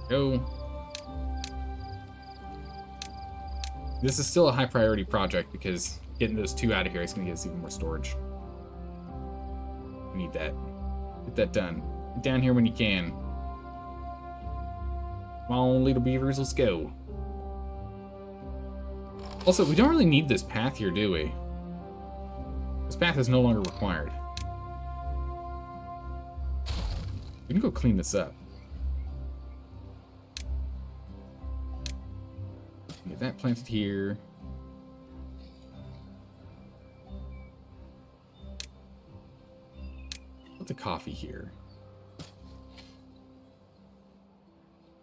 Go. This is still a high priority project because getting those 2 out of here is going to get us even more storage. We need that. Get that done. Get down here when you can. Come on, little beavers, let's go. Also, we don't really need this path here, do we? This path is no longer required. We can go clean this up. Get that planted here. Put the coffee here.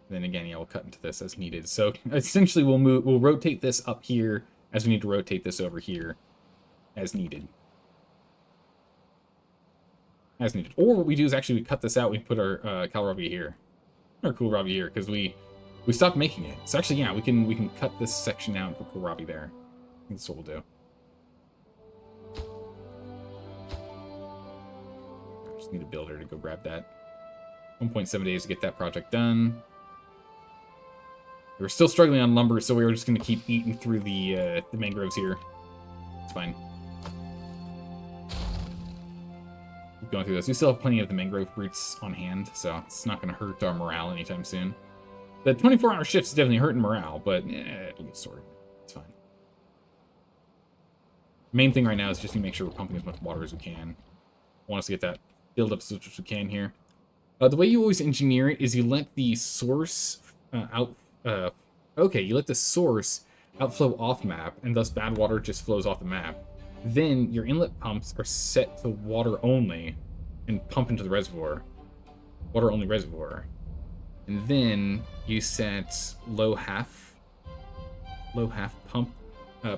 Then again, yeah, we'll cut into this as needed. So essentially, we'll rotate this up here as we need to rotate this over here as needed. As needed. Or what we do is actually we cut this out. We put our kohlrabi here, or kohlrabi here, because we stopped making it. So actually, yeah, we can cut this section out and put kohlrabi there. I think that's what we'll do. I just need a builder to go grab that. 1.7 days to get that project done. We're still struggling on lumber, so we were just going to keep eating through the mangroves here. It's fine. Keep going through this. We still have plenty of the mangrove roots on hand, so it's not going to hurt our morale anytime soon. The 24-hour shift's definitely hurting morale, but it'll get sorted. It's fine. Main thing right now is just to make sure we're pumping as much water as we can. I want us to get that filled up as much as we can here. The way you always engineer it is you let the source you let the source outflow off map, and thus bad water just flows off the map. Then your inlet pumps are set to water only and pump into the reservoir. Water only reservoir. And then you set low half pump,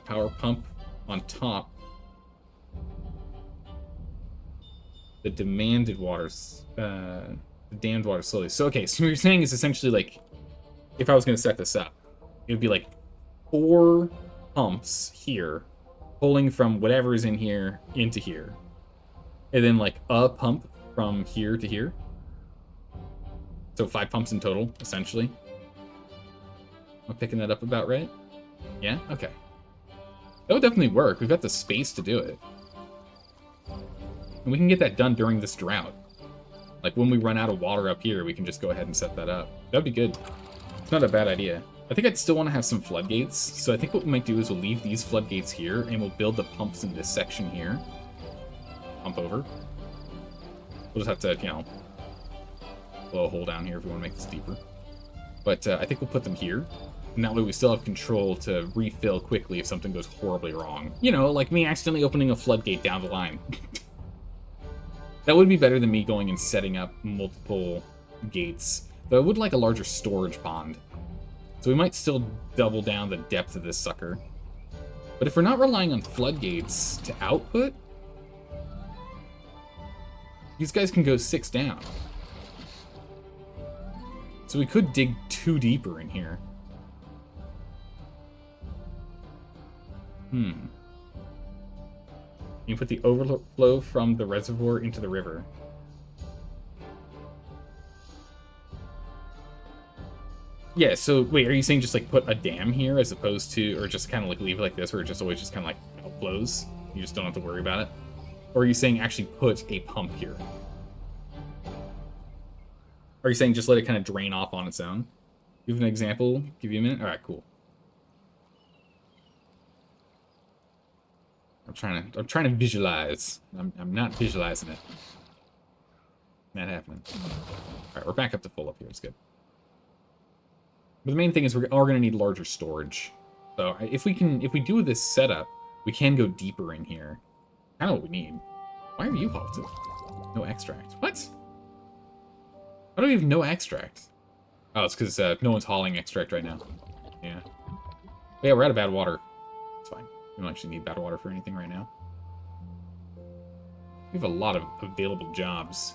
power pump on top. The demanded waters, the dammed water slowly. So okay, so what you're saying is essentially like, if I was going to set this up, it would be like 4 pumps here, pulling from whatever is in here into here. And then like a pump from here to here. So 5 pumps in total, essentially. Am I picking that up about right? Yeah? Okay. That would definitely work. We've got the space to do it. And we can get that done during this drought. Like when we run out of water up here, we can just go ahead and set that up. That'd be good. It's not a bad idea. I think I'd still want to have some floodgates. So I think what we might do is we'll leave these floodgates here, and we'll build the pumps in this section here. Pump over. We'll just have to, you know, blow a hole down here if we want to make this deeper. But I think we'll put them here. And that way we still have control to refill quickly if something goes horribly wrong. You know, like me accidentally opening a floodgate down the line. That would be better than me going and setting up multiple gates. Though I would like a larger storage pond. So we might still double down the depth of this sucker. But if we're not relying on floodgates to output, these guys can go 6 down. So we could dig 2 deeper in here. You put the overflow from the reservoir into the river. Yeah, so wait, are you saying just like put a dam here as opposed to, or just kind of like leave it like this where it just always just kind of like outflows? You just don't have to worry about it? Or are you saying actually put a pump here? Are you saying just let it kind of drain off on its own? Give an example, give you a minute? Alright, cool. I'm trying to visualize. I'm not visualizing it. Not happening. Alright, we're back up to full up here, it's good. But the main thing is we're going to need larger storage. So if we do this setup, we can go deeper in here. Kind of what we need. Why are you halted? No extract. What? How do we have no extract? Oh, it's because no one's hauling extract right now. Yeah. But yeah, we're out of bad water. It's fine. We don't actually need bad water for anything right now. We have a lot of available jobs.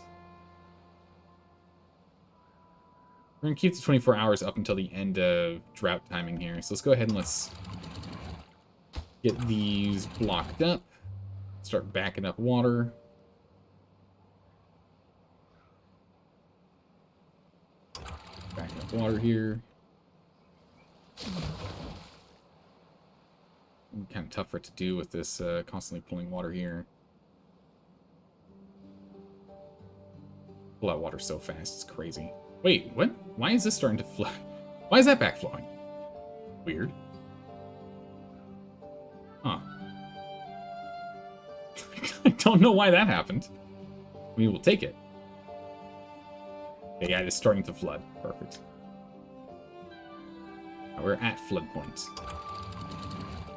We're going to keep the 24 hours up until the end of drought timing here. So let's go ahead and let's get these blocked up. Start backing up water. Backing up water here. Kind of tough for it to do with this constantly pulling water here. Pull out water so fast, it's crazy. Wait, what? Why is this starting to flow? Why is that backflowing? Weird. Huh. I don't know why that happened. I mean, we'll take it. Okay, yeah, it's starting to flood. Perfect. We're at flood point.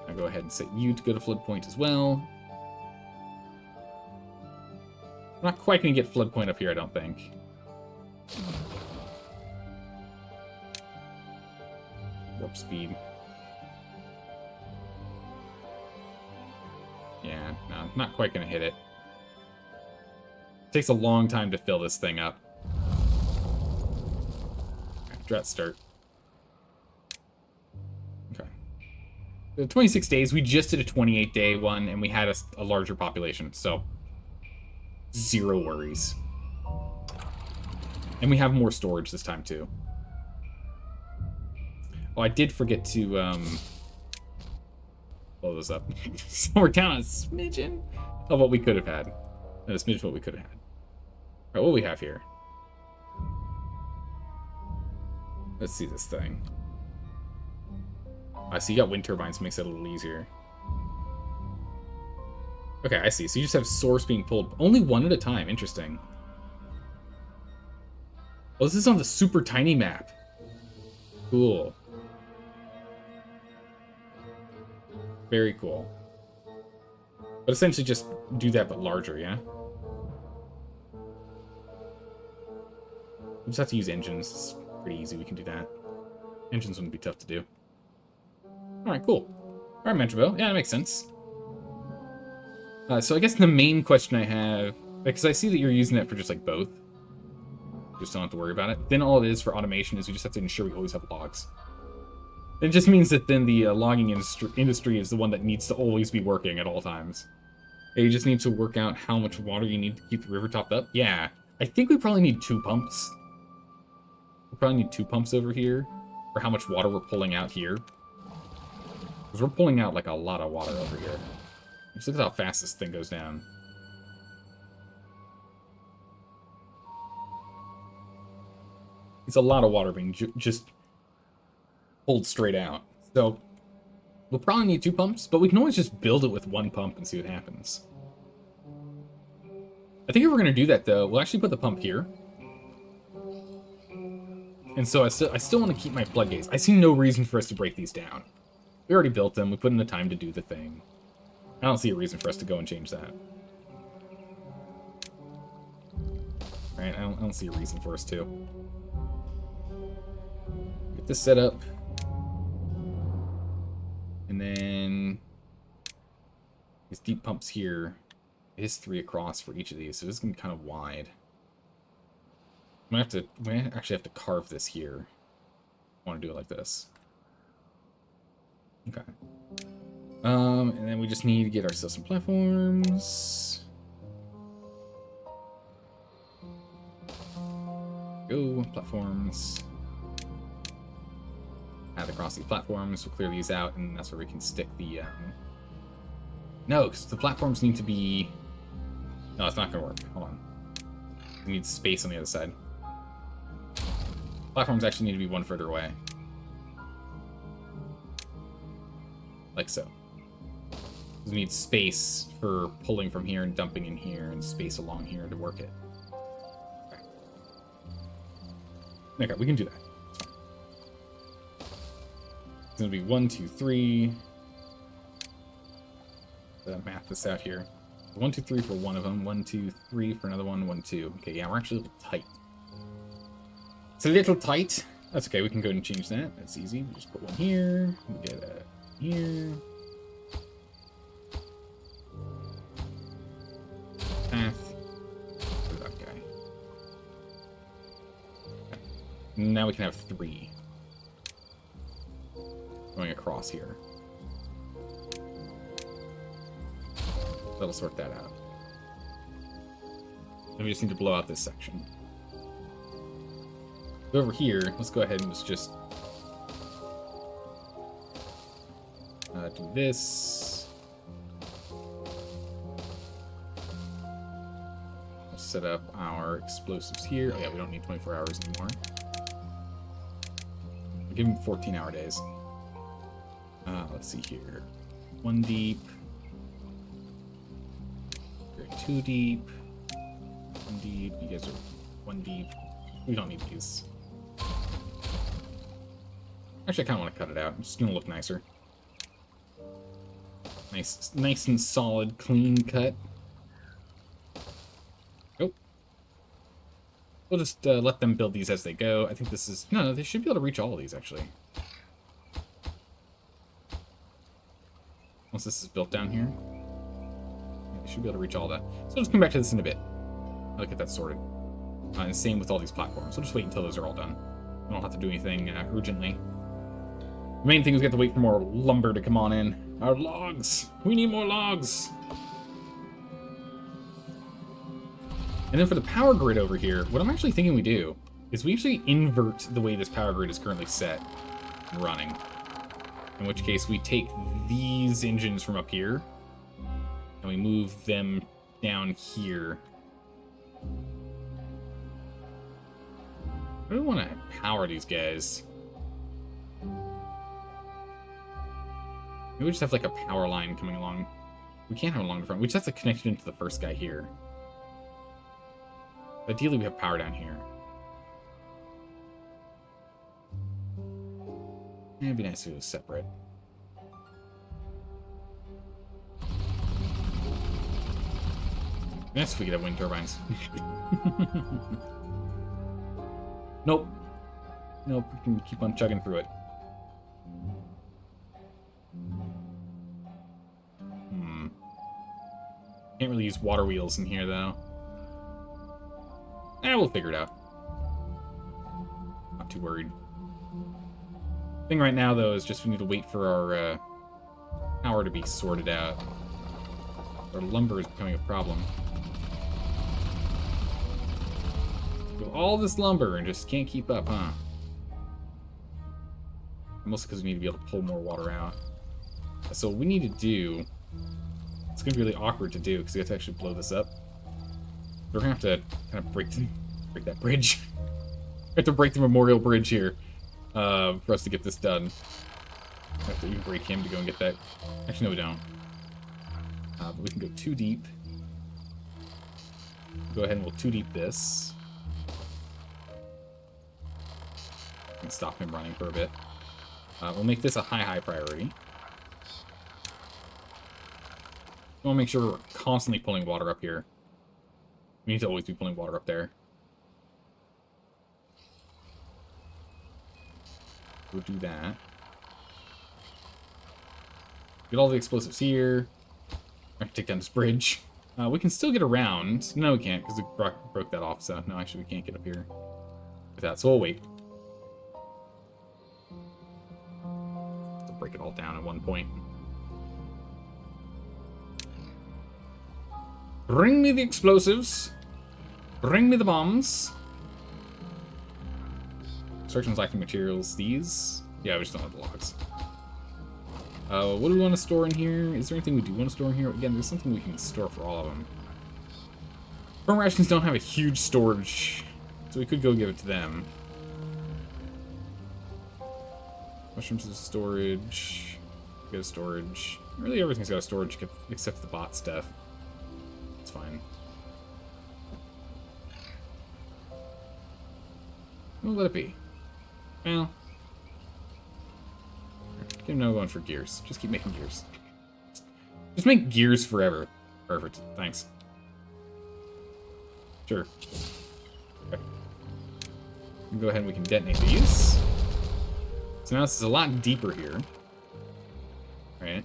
I'll go ahead and set you to go to flood point as well. I'm not quite going to get flood point up here, I don't think. Warp speed. Yeah, no, not quite going to hit it. Takes a long time to fill this thing up. Drought start. Okay. The 26 days, we just did a 28-day one, and we had a larger population, so zero worries. And we have more storage this time, too. Oh, I did forget to blow those up. So we're down a smidgen of what we could have had. A smidgen of what we could have had. All right, what do we have here? Let's see this thing. I see you got wind turbines, makes it a little easier. Okay, I see. So you just have source being pulled only one at a time. Interesting. Oh, this is on the super tiny map. Cool. Very cool. But essentially just do that but larger, yeah? We just have to use engines. It's pretty easy. We can do that. Engines wouldn't be tough to do. Alright, cool. Alright, Metrobo. Yeah, that makes sense. So I guess the main question I have, because I see that you're using it for just like both. Just don't have to worry about it. Then all it is for automation is we just have to ensure we always have logs. It just means that then the logging industry is the one that needs to always be working at all times. You just need to work out how much water you need to keep the river topped up. Yeah, I think we probably need 2 pumps. We probably need 2 pumps over here for how much water we're pulling out here. Because we're pulling out like a lot of water over here. Just look at how fast this thing goes down. It's a lot of water being just pulled straight out. So we'll probably need 2 pumps, but we can always just build it with 1 pump and see what happens. I think if we're going to do that, though, we'll actually put the pump here. And so I still want to keep my floodgates. I see no reason for us to break these down. We already built them. We put in the time to do the thing. I don't see a reason for us to go and change that. Right? I don't see a reason for us to. Get this set up. And then these deep pumps here. It is 3 across for each of these, so this is going to be kind of wide. We actually have to carve this here. I want to do it like this. Okay. And then we just need to get ourselves some platforms. Go, platforms. Add across these platforms, we'll clear these out, and that's where we can stick the, No, because the platforms need to be... No, it's not going to work. Hold on. We need space on the other side. Platforms actually need to be 1 further away. Like so. We need space for pulling from here and dumping in here, and space along here to work it. Okay, we can do that. It's going to be 1, 2, 3. Math this out here. 1, 2, 3 for one of them. 1, 2, 3 for another one. 1, 2. Okay, yeah, we're actually a little tight. It's a little tight. That's okay. We can go ahead and change that. That's easy. We just put 1 here. We get a here. Path. Put that guy. Okay. Now we can have 3 going across here. That'll sort that out. Then we just need to blow out this section. Go over here. Let's go ahead and just do this. We'll set up our explosives here. Oh yeah, we don't need 24 hours anymore. We'll give them 14-hour days. Let's see here. 1 deep. 2 deep. 1 deep. You guys are 1 deep. We don't need these. Actually, I kind of want to cut it out. It's just going to look nicer. Nice and solid, clean cut. Oh. We'll just let them build these as they go. I think this is... No, they should be able to reach all of these, actually. Once this is built down here. Yeah, they should be able to reach all that. So I'll just come back to this in a bit. I'll get that sorted. And same with all these platforms. We'll just wait until those are all done. We don't have to do anything urgently. The main thing is we have to wait for more lumber to come on in. Our logs! We need more logs! And then for the power grid over here, what I'm actually thinking we do is we actually invert the way this power grid is currently set and running. In which case we take these engines from up here and we move them down here. I really want to power these guys. Maybe we just have like a power line coming along. We can't have it along the front. We just have to connect it into the first guy here. Ideally, we have power down here. It'd be nice if it was separate. Nice if we could have wind turbines. Nope. Nope, we can keep on chugging through it. Can't really use water wheels in here, though. We'll figure it out. Not too worried. Thing right now, though, is just we need to wait for our power to be sorted out. Our lumber is becoming a problem. With all this lumber and just can't keep up, huh? Mostly because we need to be able to pull more water out. So what we need to do... It's going to be really awkward to do because we have to actually blow this up. We're going to have to kind of break that bridge. We have to break the memorial bridge here for us to get this done. We have to even break him to go and get that. Actually, no, we don't. But we can go too deep. Go ahead and we'll too deep this. And stop him running for a bit. We'll make this a high priority. We want to make sure we're constantly pulling water up here. We need to always be pulling water up there. We'll do that. Get all the explosives here. I have to take down this bridge. We can still get around. No, we can't, because we broke that off, so no, actually we can't get up here with that, so we'll wait. Have to break it all down at one point. Bring me the explosives. Bring me the bombs. Instructions lacking materials. These? Yeah, we just don't have the logs. What do we want to store in here? Is there anything we do want to store in here? Again, there's something we can store for all of them. Burn rations don't have a huge storage, so we could go give it to them. Mushrooms is storage. Go to storage. Really, everything's got a storage except the bot stuff. It's fine. We'll let it be. Well, I'm now going for gears. Just keep making gears. Just make gears forever. Perfect. Thanks. Sure. Okay. Go ahead and we can detonate these. So now this is a lot deeper here. Right?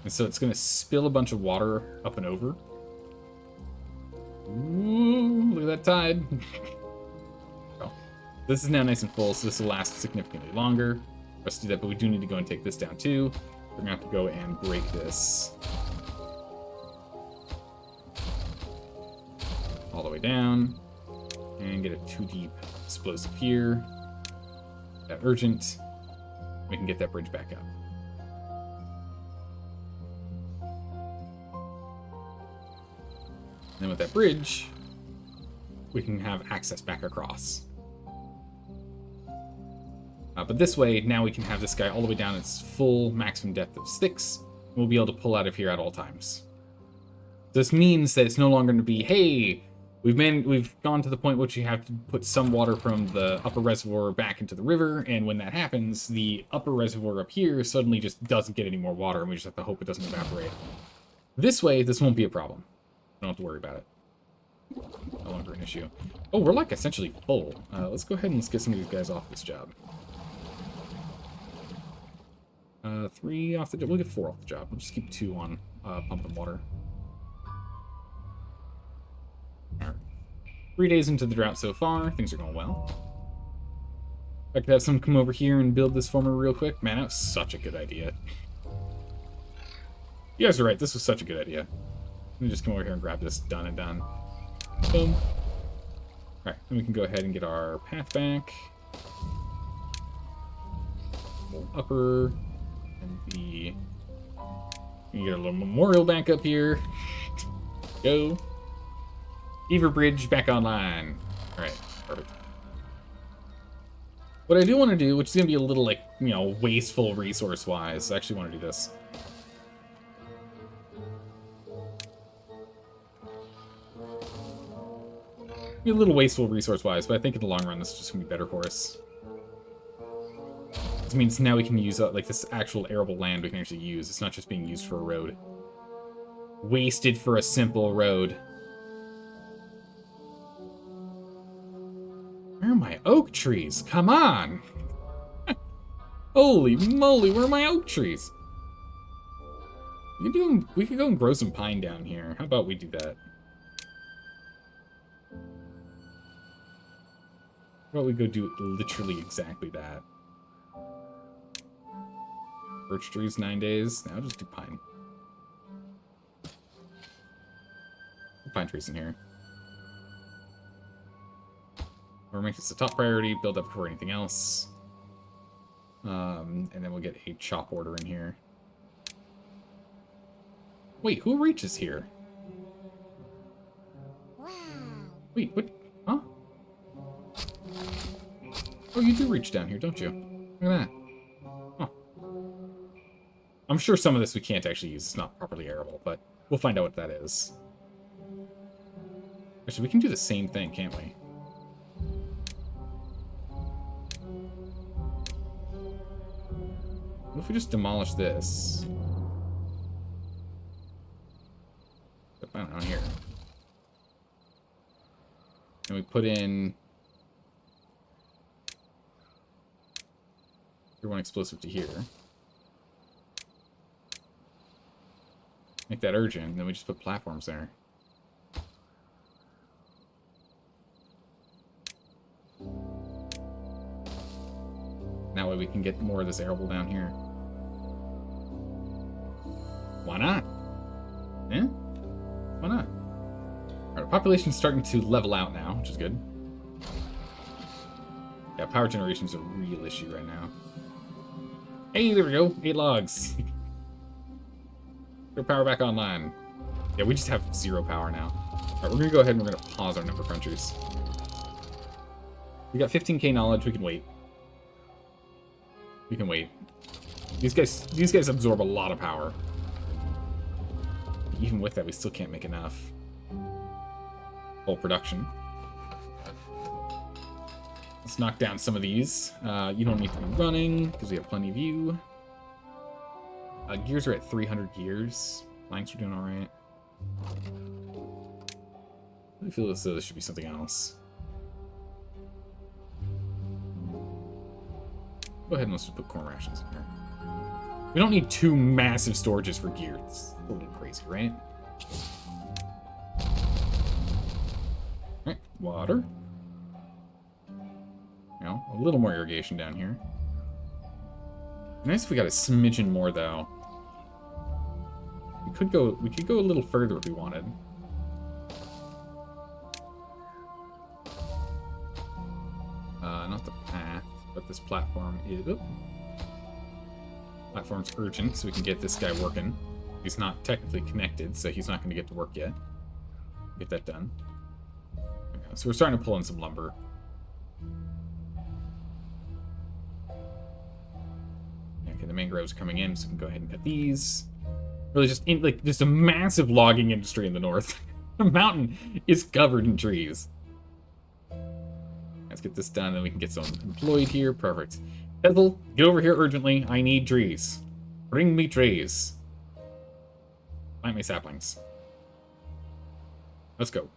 And so it's going to spill a bunch of water up and over. Ooh, look at that tide. Oh. This is now nice and full, so this will last significantly longer. For us to do that, but we do need to go and take this down too. We're going to have to go and break this. All the way down. And get a 2-deep explosive here. That urgent. We can get that bridge back up. And then with that bridge, we can have access back across. But this way, now we can have this guy all the way down its full maximum depth of 6. And we'll be able to pull out of here at all times. This means that it's no longer going to be, hey, We've gone to the point which you have to put some water from the upper reservoir back into the river, and when that happens, the upper reservoir up here suddenly just doesn't get any more water, and we just have to hope it doesn't evaporate. This way, this won't be a problem. Don't have to worry about it. No longer an issue. Oh, we're like essentially full. Let's go ahead and let's get some of these guys off this job. 3 off the job. We'll get 4 off the job. We'll just keep 2 on pumping water. Alright. 3 days into the drought so far. Things are going well. If I could have someone come over here and build this for me real quick. Man, that was such a good idea. You guys are right. This was such a good idea. Let me just come over here and grab this done and done. Boom. Alright, then we can go ahead and get our path back. Upper. And the... We can get a little memorial back up here. Go. Beaver Bridge back online. Alright, perfect. What I do want to do, which is going to be a little, like, you know, wasteful resource-wise. I actually want to do this. Be a little wasteful resource-wise, but I think in the long run, this is just going to be better for us. This means now we can use, like, this actual arable land we can actually use. It's not just being used for a road. Wasted for a simple road. Where are my oak trees? Come on! Holy moly, where are my oak trees? We could go and grow some pine down here. How about we do that? How about we go do literally exactly that? Birch trees, 9 days. Now just do pine. Pine trees in here. Or make this a top priority, build up before anything else. And then we'll get a chop order in here. Wait, who reaches here? Wow. Wait, what? Huh? Oh, you do reach down here, don't you? Look at that. Huh. I'm sure some of this we can't actually use. It's not properly arable, but we'll find out what that is. Actually, we can do the same thing, can't we? What if we just demolish this? I don't know, here. And we put in... Tier 1 explosive to here. Make that urgent, and then we just put platforms there. That way we can get more of this arable down here. Why not? Yeah? Why not? Alright, our population's starting to level out now, which is good. Yeah, power generation is a real issue right now. Hey, there we go. 8 logs. Get power back online. Yeah, we just have 0 power now. Alright, we're gonna go ahead and we're gonna pause our number crunchers. We got 15k knowledge, we can wait. We can wait. These guys absorb a lot of power. Even with that, we still can't make enough. Full production. Let's knock down some of these. You don't need to be running, because we have plenty of you. Gears are at 300 gears. Flanks are doing alright. I feel as though this should be something else. Go ahead and let's just put corn rations in here. We don't need 2 massive storages for gear. It's a little crazy, right? Alright, water. You know, a little more irrigation down here. Nice if we got a smidgen more, though. We could go a little further if we wanted. Not the path, but this platform is... Oh. Platform's urgent, so we can get this guy working. He's not technically connected, so he's not going to get to work yet. Get that done. Okay, so we're starting to pull in some lumber. Okay, the mangroves coming in, so we can go ahead and cut these. Really just a massive logging industry in the north. The mountain is covered in trees. Let's get this done, then we can get someone employed here. Perfect. Ethel, get over here urgently. I need trees. Bring me trees. Plant me saplings. Let's go.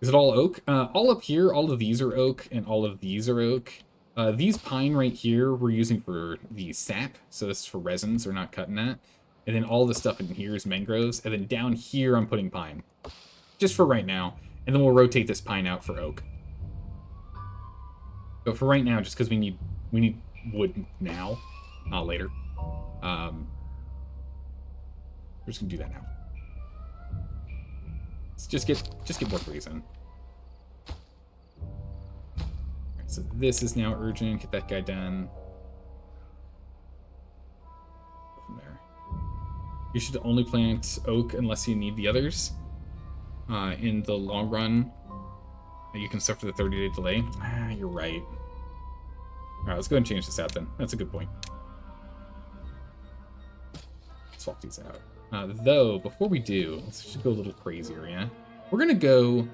Is it all oak? All up here, all of these are oak, and all of these are oak. These pine right here we're using for the sap, so this is for resins, we're not cutting that. And then all the stuff in here is mangroves, and then down here I'm putting pine. Just for right now, and then we'll rotate this pine out for oak. But for right now, just because we need wood now, not later. We're just gonna do that now. Let's just get more trees in. Alright, so this is now urgent. Get that guy done. Go from there. You should only plant oak unless you need the others. In the long run, you can suffer the 30-day delay. Ah, you're right. Alright, let's go ahead and change this out then. That's a good point. Swap these out. Though, before we do, let's just go a little crazier, yeah? We're gonna go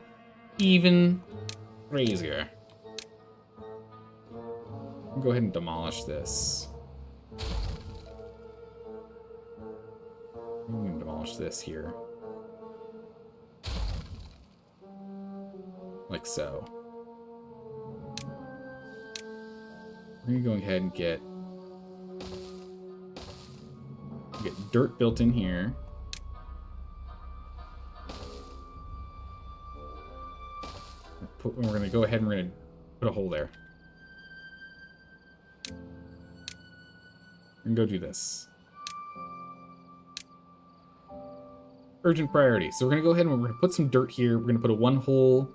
even crazier. I'll go ahead and demolish this. I'm gonna demolish this here. Like so. We're gonna go ahead and get dirt built in here. We're gonna go ahead and we're gonna put a hole there. And go do this. Urgent priority. So we're gonna go ahead and we're gonna put some dirt here. We're gonna put a one hole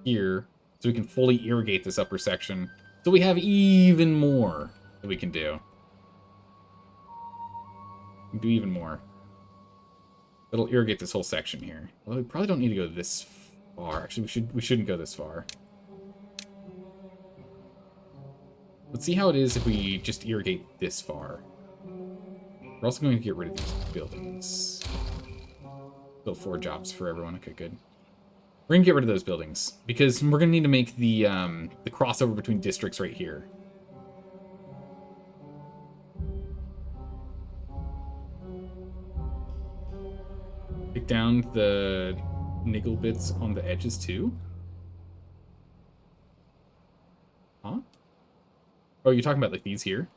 here so we can fully irrigate this upper section. So we have even more that we can do. We can do even more. It'll irrigate this whole section here. Well, we probably don't need to go this far. Actually, we shouldn't go this far. Let's see how it is if we just irrigate this far. We're also going to get rid of these buildings. Build 4 jobs for everyone. Okay, good. We're gonna get rid of those buildings because we're gonna need to make the crossover between districts right here. Take down the niggle bits on the edges too. Huh? Oh, you're talking about like these here?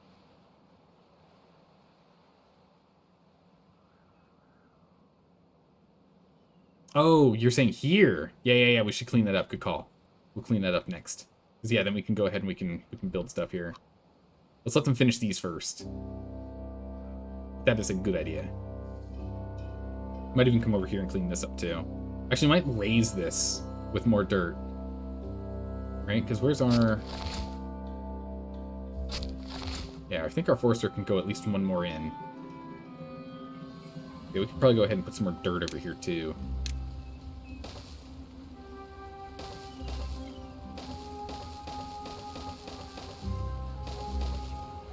Oh, you're saying here? Yeah. We should clean that up. Good call. We'll clean that up next. Because yeah, then we can go ahead and we can build stuff here. Let's let them finish these first. That is a good idea. Might even come over here and clean this up too. Actually, might raise this with more dirt. Right? Because where's our... Yeah, I think our forester can go at least one more in. Okay, we could probably go ahead and put some more dirt over here too.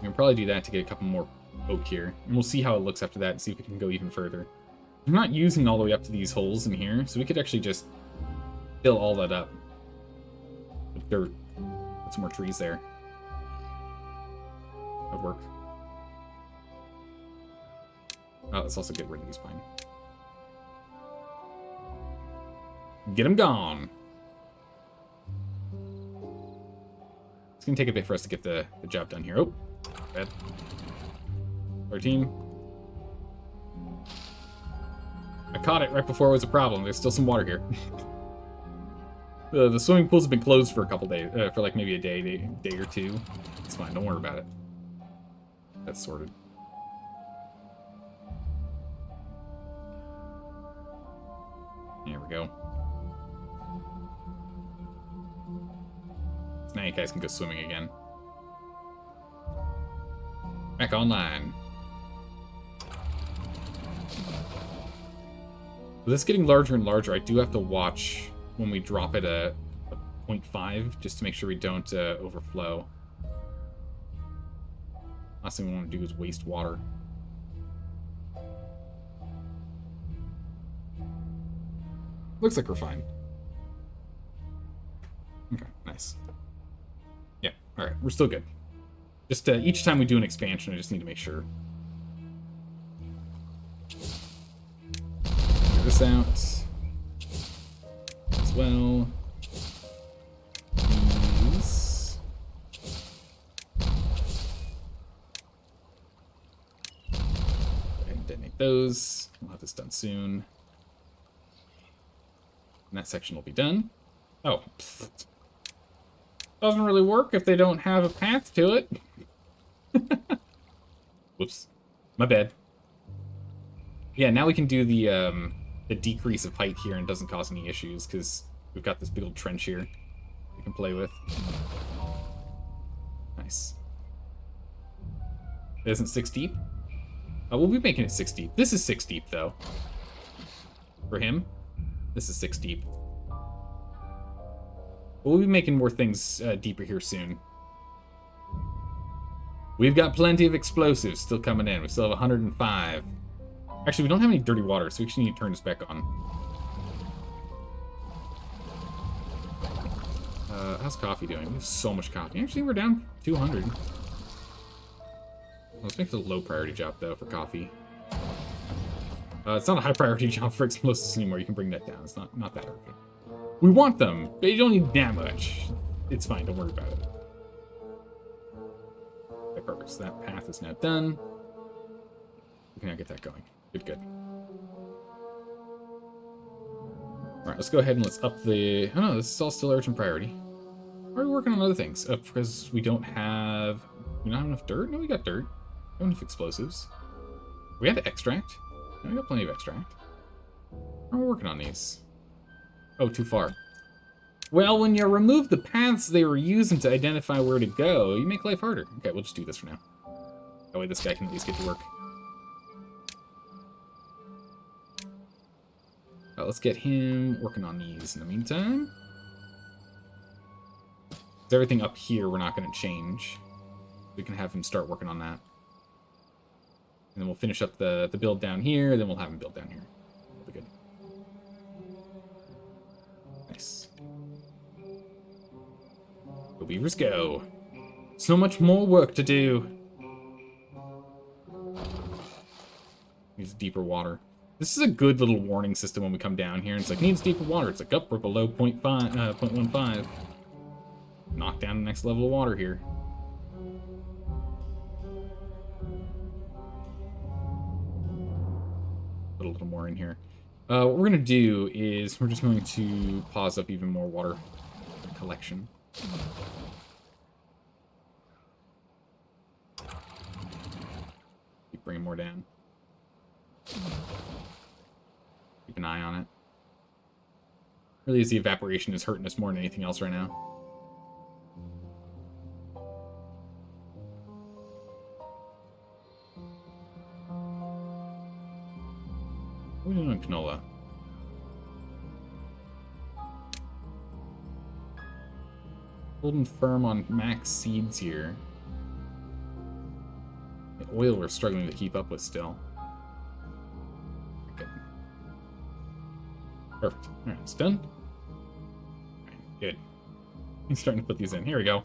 We can probably do that to get a couple more oak here. And we'll see how it looks after that and see if we can go even further. I'm not using all the way up to these holes in here, so we could actually just fill all that up with dirt. Put some more trees there. That'd work. Oh, let's also get rid of these pine. Get them gone. It's gonna take a bit for us to get the job done here. Oh, bad. 13. I caught it right before it was a problem. There's still some water here. The swimming pools have been closed for a couple days, for like maybe a day or two. It's fine, don't worry about it. That's sorted. There we go. So now you guys can go swimming again. Back online. With this getting larger and larger, I do have to watch when we drop it a 0.5 just to make sure we don't overflow. Last thing we want to do is waste water. Looks like we're fine. Okay, nice. Yeah, alright, we're still good. Just each time we do an expansion, I just need to make sure. Figure this out. As well. These. Go ahead and detonate those. We'll have this done soon. And that section will be done. Oh. Pfft. Doesn't really work if they don't have a path to it. Whoops. My bad. Yeah, now we can do the decrease of height here and it doesn't cause any issues because we've got this big old trench here we can play with. Nice. It isn't 6 deep? Oh, we'll be making it 6 deep. This is 6 deep, though. For him, this is 6 deep. We'll be making more things deeper here soon. We've got plenty of explosives still coming in. We still have 105. Actually, we don't have any dirty water, so we actually need to turn this back on. How's coffee doing? We have so much coffee. Actually, we're down 200. Let's make it a low priority job, though, for coffee. It's not a high priority job for explosives anymore. You can bring that down. It's not that urgent. We want them, but you don't need that much. It's fine, don't worry about it. Okay, perfect. So that path is now done. We can now get that going. Good, good. Alright, let's go ahead and let's up the... Oh no, this is all still urgent priority. Why are we working on other things? Because we don't have enough dirt? No, we got dirt. We don't have enough explosives. We had extract. No, we got plenty of extract. Why are we working on these? Oh, too far. Well, when you remove the paths they were using to identify where to go, you make life harder. Okay, we'll just do this for now. That way this guy can at least get to work. Let's get him working on these in the meantime. Everything up here we're not going to change. We can have him start working on that. And then we'll finish up the build down here, then we'll have him build down here. That'll be good. Nice. Go beavers, go. So much more work to do. Needs deeper water. This is a good little warning system when we come down here. It's like, needs deeper water. It's like, up, we're below 0.15. Knock down the next level of water here. Put a little more in here. What we're going to do is we're just going to pause up even more water collection. Keep bringing more down. Keep an eye on it. Really, is the evaporation is hurting us more than anything else right now. What are we doing on canola? Holding firm on max seeds here. The oil we're struggling to keep up with still. Okay. Perfect. Alright, it's done. Alright, good. He's starting to put these in. Here we go.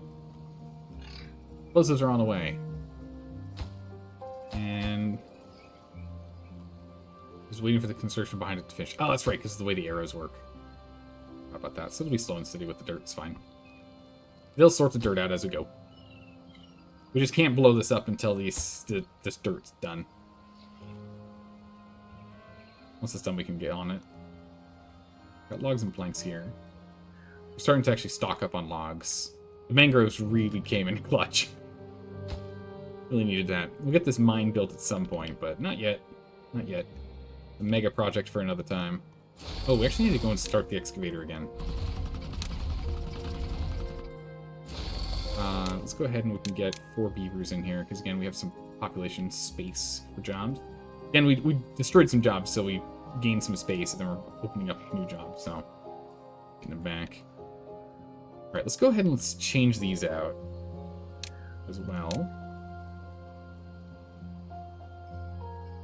Explosives are on the way. And... just waiting for the construction behind it to finish. Oh, that's right, because of the way the arrows work. How about that? So it'll be slow and steady with the dirt. It's fine. They'll sort the dirt out as we go. We just can't blow this up until this dirt's done. Once it's done, we can get on it. Got logs and planks here. We're starting to actually stock up on logs. The mangroves really came in clutch. Really needed that. We'll get this mine built at some point, but not yet. Not yet. A mega project for another time. Oh, we actually need to go and start the excavator again. Let's go ahead and we can get 4 beavers in here, because again, we have some population space for jobs. Again, we destroyed some jobs, so we gained some space, and then we're opening up new jobs, so getting them back. Alright, let's go ahead and let's change these out as well.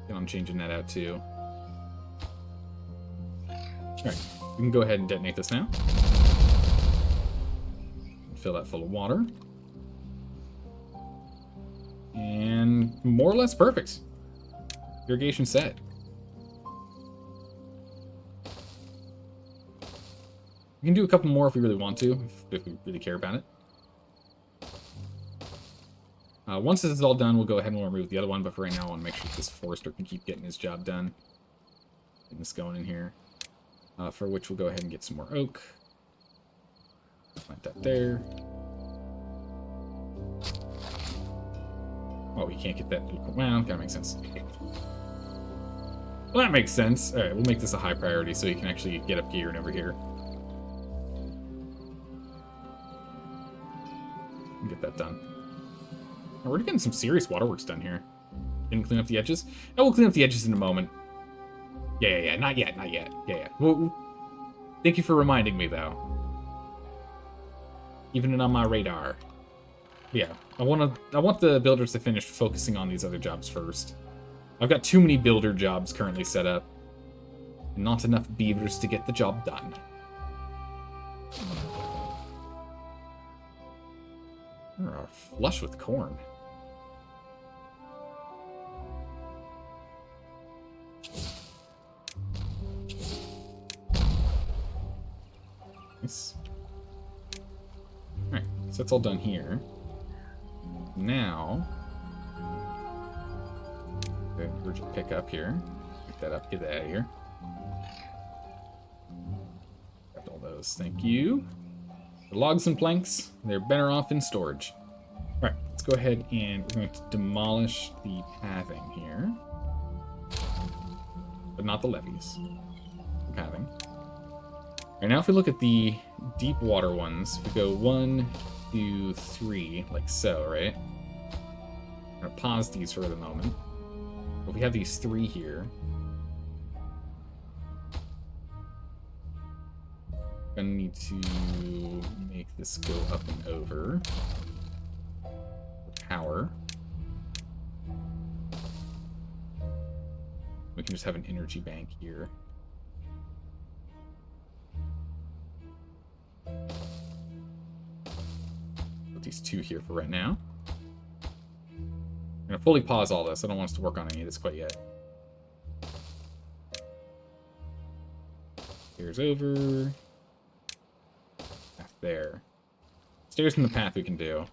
And I'm changing that out too. Alright. We can go ahead and detonate this now. Fill that full of water. And more or less perfect. Irrigation set. We can do a couple more if we really want to, if we really care about it. Once this is all done, we'll go ahead and we'll remove the other one, but for right now I want to make sure this forester can keep getting his job done. Getting this going in here. For which we'll go ahead and get some more oak. Plant that there. Oh, you can't get that. Well, that makes sense. Well, that makes sense. Alright, we'll make this a high priority so you can actually get up here and over here. Get that done. Oh, we're getting some serious waterworks done here. Didn't clean up the edges? Oh, we'll clean up the edges in a moment. Yeah. Not yet. Yeah. Well, thank you for reminding me, though. Even it on my radar. Yeah, I want the builders to finish focusing on these other jobs first. I've got too many builder jobs currently set up. And not enough beavers to get the job done. We're flush with corn. Nice. Alright, so that's all done here. Now, we're just pick up here. Pick that up, get that out of here. Got all those, thank you. The logs and planks, they're better off in storage. Alright, let's go ahead and we're going to demolish the pathing here. But not the levees. The pathing. Alright, now if we look at the deep water ones, we go 1, 2, 3, like so, right? I'm gonna pause these for the moment. But we have these 3 here. Gonna need to make this go up and over. Power. We can just have an energy bank here. These 2 here for right now. I'm gonna fully pause all this. I don't want us to work on any of this quite yet. Stairs over. Path there. Stairs in the path we can do.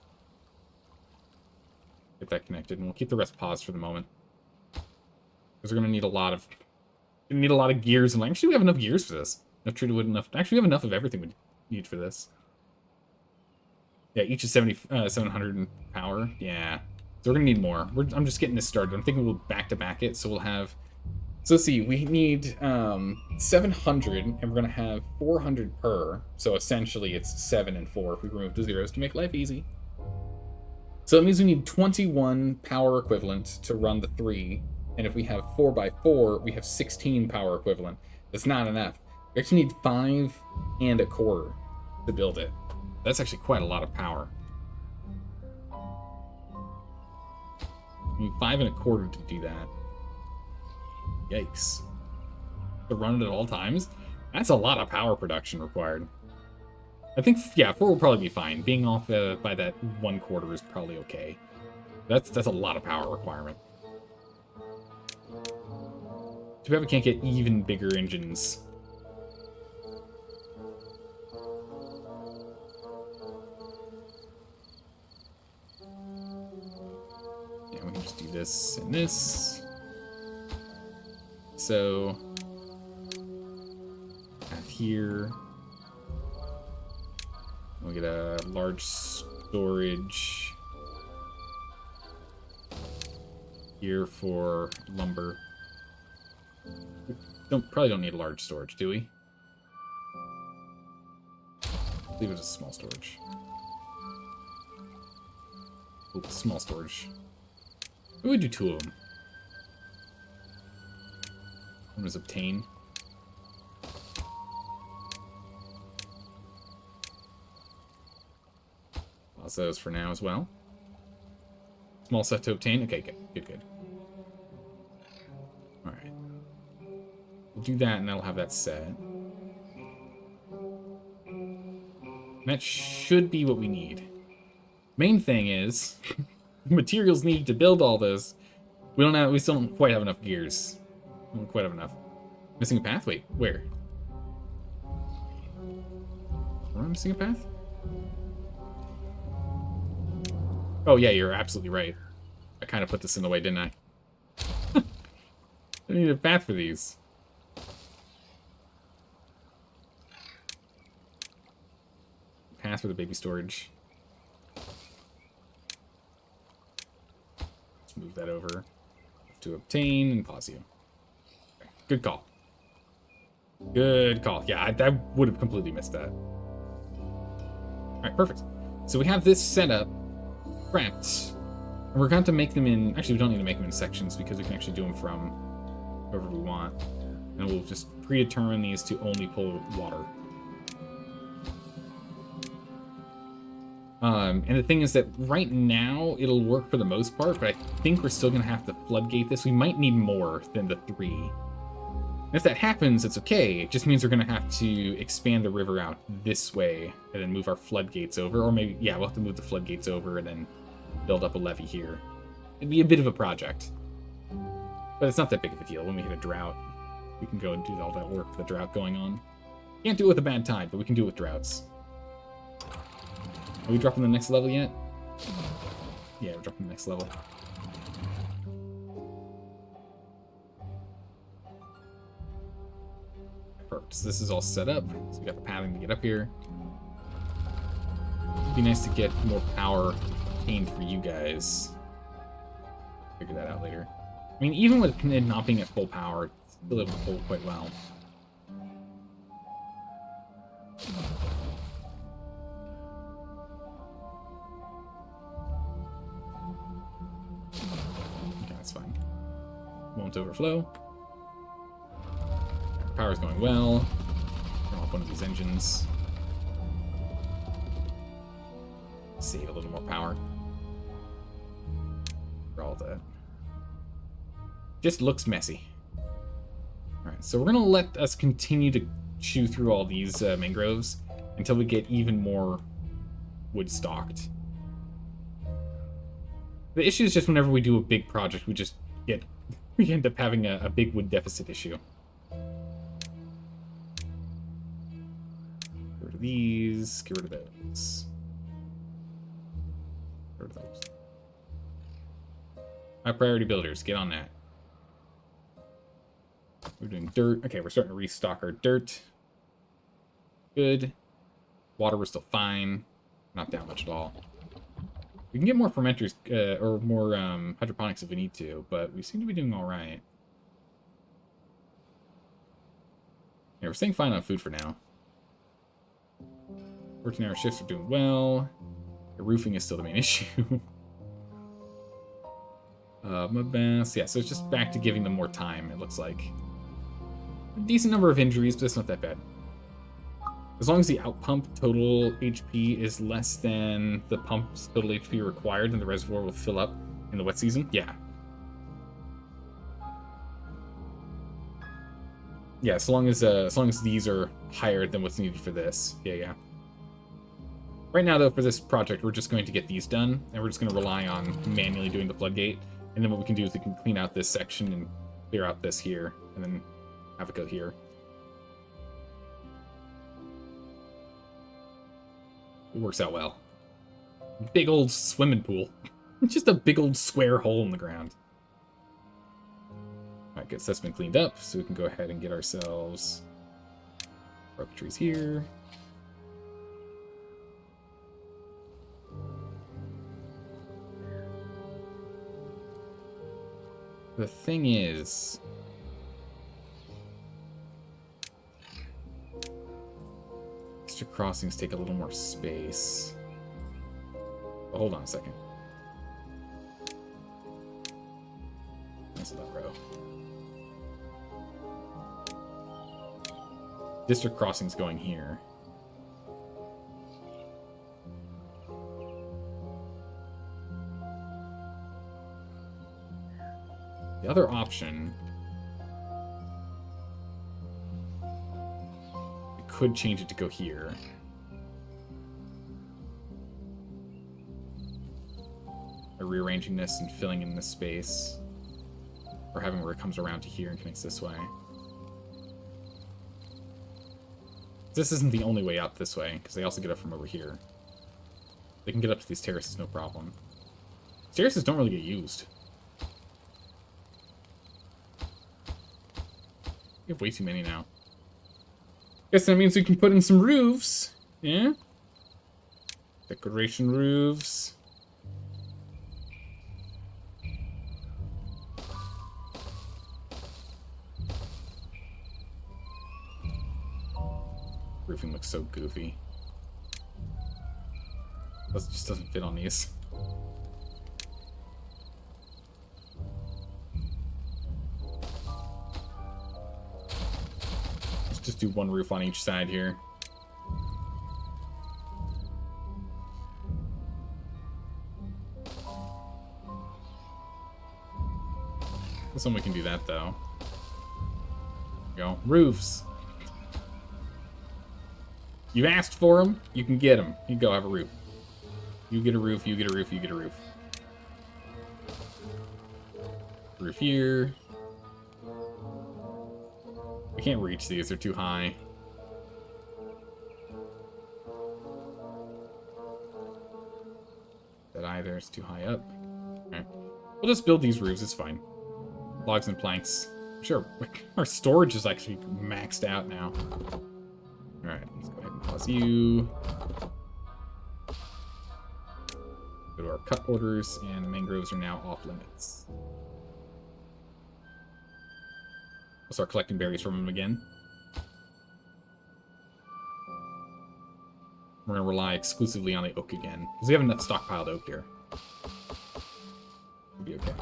Get that connected, and we'll keep the rest paused for the moment. Because we're gonna need a lot of gears and actually we have enough gears for this. Enough treated wood, enough. Actually, we have enough of everything we need for this. Yeah, each is 700 in power. Yeah. So we're going to need more. I'm just getting this started. I'm thinking we'll back-to-back it, so we'll have... So let's see, we need 700, and we're going to have 400 per. So essentially it's 7 and 4 if we remove the zeros to make life easy. So that means we need 21 power equivalent to run the 3. And if we have 4x4, we have 16 power equivalent. That's not enough. We actually need 5 and a quarter to build it. That's actually quite a lot of power. I need 5 and a quarter to do that. Yikes. To run it at all times? That's a lot of power production required. I think, yeah, 4 will probably be fine. Being off by that 1 quarter is probably okay. That's a lot of power requirement. Too bad we can't get even bigger engines. Yeah, we can just do this and this. So, at here, we'll get a large storage here for lumber. Probably don't need a large storage, do we? Leave it as a small storage. Oops, small storage. We would do 2 of them. One is obtain. Pause those for now as well. Small set to obtain. Okay, good. Alright. We'll do that and that'll have that set. that should be what we need. Main thing is, materials needed to build all this. We still don't quite have enough gears. We don't quite have enough. Missing a path? Wait, where? Am I missing a path? Oh yeah, you're absolutely right. I kind of put this in the way, didn't I? I need a path for these. Path for the baby storage. Let's move that over to obtain and pause you. Okay. Good call. Good call. Yeah, I would have completely missed that. Alright, perfect. So we have this set up, prepped. And we're going to make them in... Actually, we don't need to make them in sections because we can actually do them from wherever we want. And we'll just predetermine these to only pull water. And the thing is that right now, it'll work for the most part, but I think we're still going to have to floodgate this. We might need more than the 3. And if that happens, it's okay. It just means we're going to have to expand the river out this way and then move our floodgates over. Or maybe, yeah, we'll have to move the floodgates over and then build up a levee here. It'd be a bit of a project. But it's not that big of a deal. When we hit a drought, we can go and do all that work with the drought going on. Can't do it with a bad tide, but we can do it with droughts. Are we dropping the next level yet? Yeah, we're dropping the next level. Perfect. So this is all set up. So we got the pathing to get up here. It'd be nice to get more power obtained for you guys. Figure that out later. I mean, even with it not being at full power, it's still able to pull quite well. Okay, that's fine. Won't overflow. Power's going well. Turn off one of these engines. Save a little more power. For all that. Just looks messy. Alright, so we're gonna let us continue to chew through all these mangroves until we get even more wood stocked. The issue is just whenever we do a big project, we end up having a big wood deficit issue. Get rid of these, get rid of those. Get rid of those. High priority builders, get on that. We're doing dirt. Okay, we're starting to restock our dirt. Good. Water, we're still fine. Not that much at all. We can get more fermenters, or more hydroponics if we need to, but we seem to be doing all right. Yeah, we're staying fine on food for now. 14-hour shifts are doing well. The roofing is still the main issue. Mud baths. Yeah, so it's just back to giving them more time, it looks like. A decent number of injuries, but it's not that bad. As long as the outpump total HP is less than the pump's total HP required, then the reservoir will fill up in the wet season. Yeah. Yeah, as long as these are higher than what's needed for this. Yeah. Right now, though, for this project, we're just going to get these done, and we're just going to rely on manually doing the floodgate. And then what we can do is we can clean out this section and clear out this here, and then have it go here. It works out well. Big old swimming pool. Just a big old square hole in the ground. Alright, good. So that's been cleaned up, so we can go ahead and get ourselves broken trees here. The thing is, extra crossings take a little more space. But hold on a second. Cancel that row. District crossings going here. The other option, we could change it to go here. by rearranging this and filling in this space. Or having where it comes around to here and connects this way. This isn't the only way up this way, because they also get up from over here. They can get up to these terraces, no problem. Terraces don't really get used. We have way too many now. Guess that means we can put in some roofs. Yeah? Decoration roofs. Roofing looks so goofy. It just doesn't fit on these. Let's just do one roof on each side here. This one we can do that though. There we go. Roofs. You asked for them, you can get them. You go have a roof. You get a roof, you get a roof, you get a roof. Roof here. I can't reach these, they're too high. That either is too high up. Okay. We'll just build these roofs, it's fine. Logs and planks. Sure, our storage is actually maxed out now. Alright, let's go ahead and pause you. Go to our cut orders, and the mangroves are now off limits. We'll start collecting berries from them again. We're going to rely exclusively on the oak again, because we have enough stockpiled oak here. We'll be okay.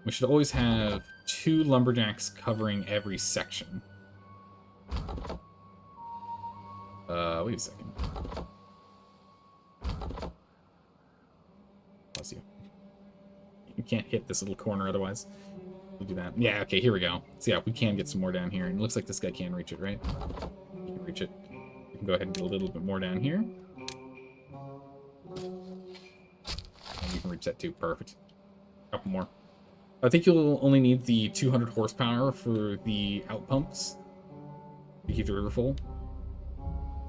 We should always have 2 lumberjacks covering every section. Wait a second. Pause you. You can't hit this little corner otherwise. We'll do that. Yeah, okay, here we go. So yeah, we can get some more down here. And it looks like this guy can reach it, right? He can reach it. We can go ahead and get a little bit more down here. And you can reach that too. Perfect. A couple more. I think you'll only need the 200 horsepower for the out pumps to keep the river full.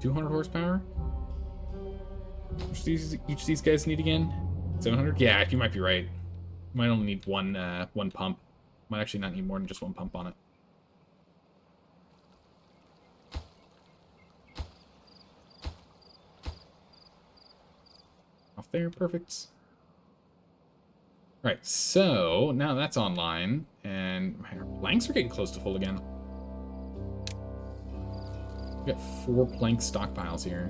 200 horsepower? Each of these guys need again? 700? Yeah, you might be right. Might only need one pump. Might actually not need more than just one pump on it. Off there, perfect. Right, so now that's online, and our planks are getting close to full again. We got 4 plank stockpiles here.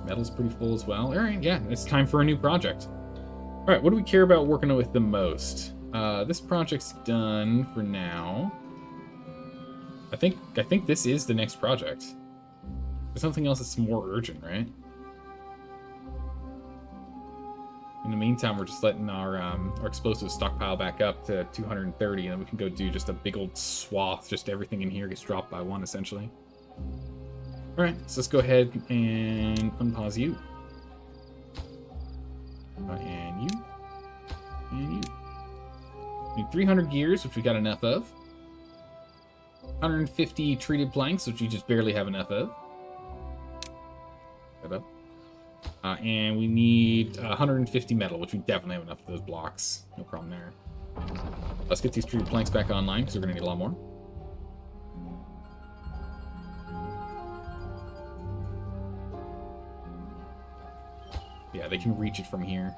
Metal's pretty full as well. Alright, yeah, it's time for a new project. Alright, what do we care about working with the most? This project's done for now. I think this is the next project. There's something else that's more urgent, right? In the meantime, we're just letting our explosive stockpile back up to 230, and then we can go do just a big old swath. Just everything in here gets dropped by 1, essentially. Alright, so let's go ahead and unpause you. And you. And you. We need 300 gears, which we got enough of. 150 treated planks, which we just barely have enough of. Set up. And we need 150 metal, which we definitely have enough of those blocks. No problem there. Let's get these treated planks back online, because we're going to need a lot more. Yeah, they can reach it from here.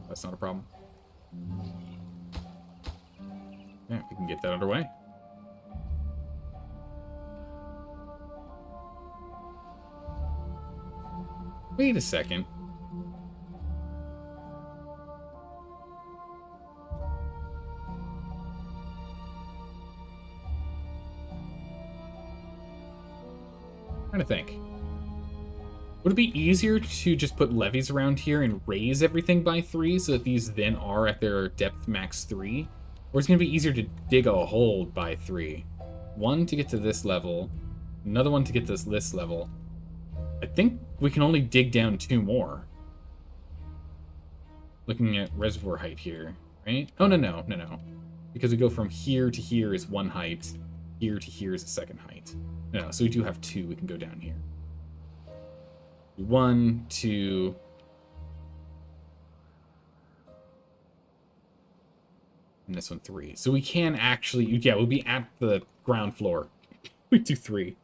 That's not a problem. Yeah, we can get that underway. Wait a second. I'm trying to think. Would it be easier to just put levees around here and raise everything by 3 so that these then are at their depth max 3? Or is it going to be easier to dig a hole by 3? One to get to this level, another one to get to this level. I think we can only dig down 2 more. looking at reservoir height here, right? Oh, no. Because we go from here to here is one height. Here to here is a second height. No, so we do have 2. We can go down here. 1, 2... And this one 3. So we can actually... Yeah, we'll be at the ground floor. We do 3.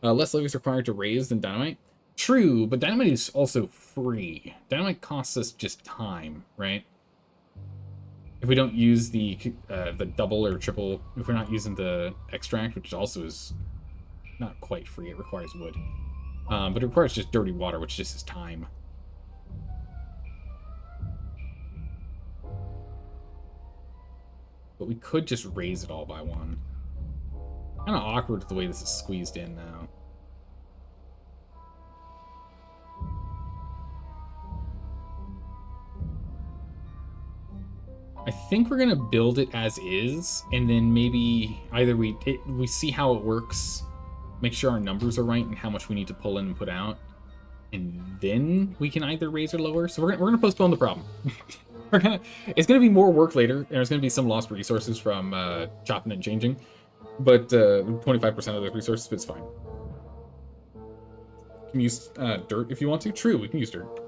Less levies required to raise than dynamite. True, but dynamite is also free. Dynamite costs us just time, right? If we don't use the double or triple, if we're not using the extract, which also is not quite free, it requires wood. But it requires just dirty water, which just is time. But we could just raise it all by 1. Kind of awkward the way this is squeezed in now. I think we're gonna build it as is, and then maybe either we see how it works, make sure our numbers are right and how much we need to pull in and put out, and then we can either raise or lower. So we're gonna postpone the problem. It's gonna be more work later, and there's gonna be some lost resources from chopping and changing, but 25% of the resources, but it's fine. You can use dirt if you want to. True, we can use dirt.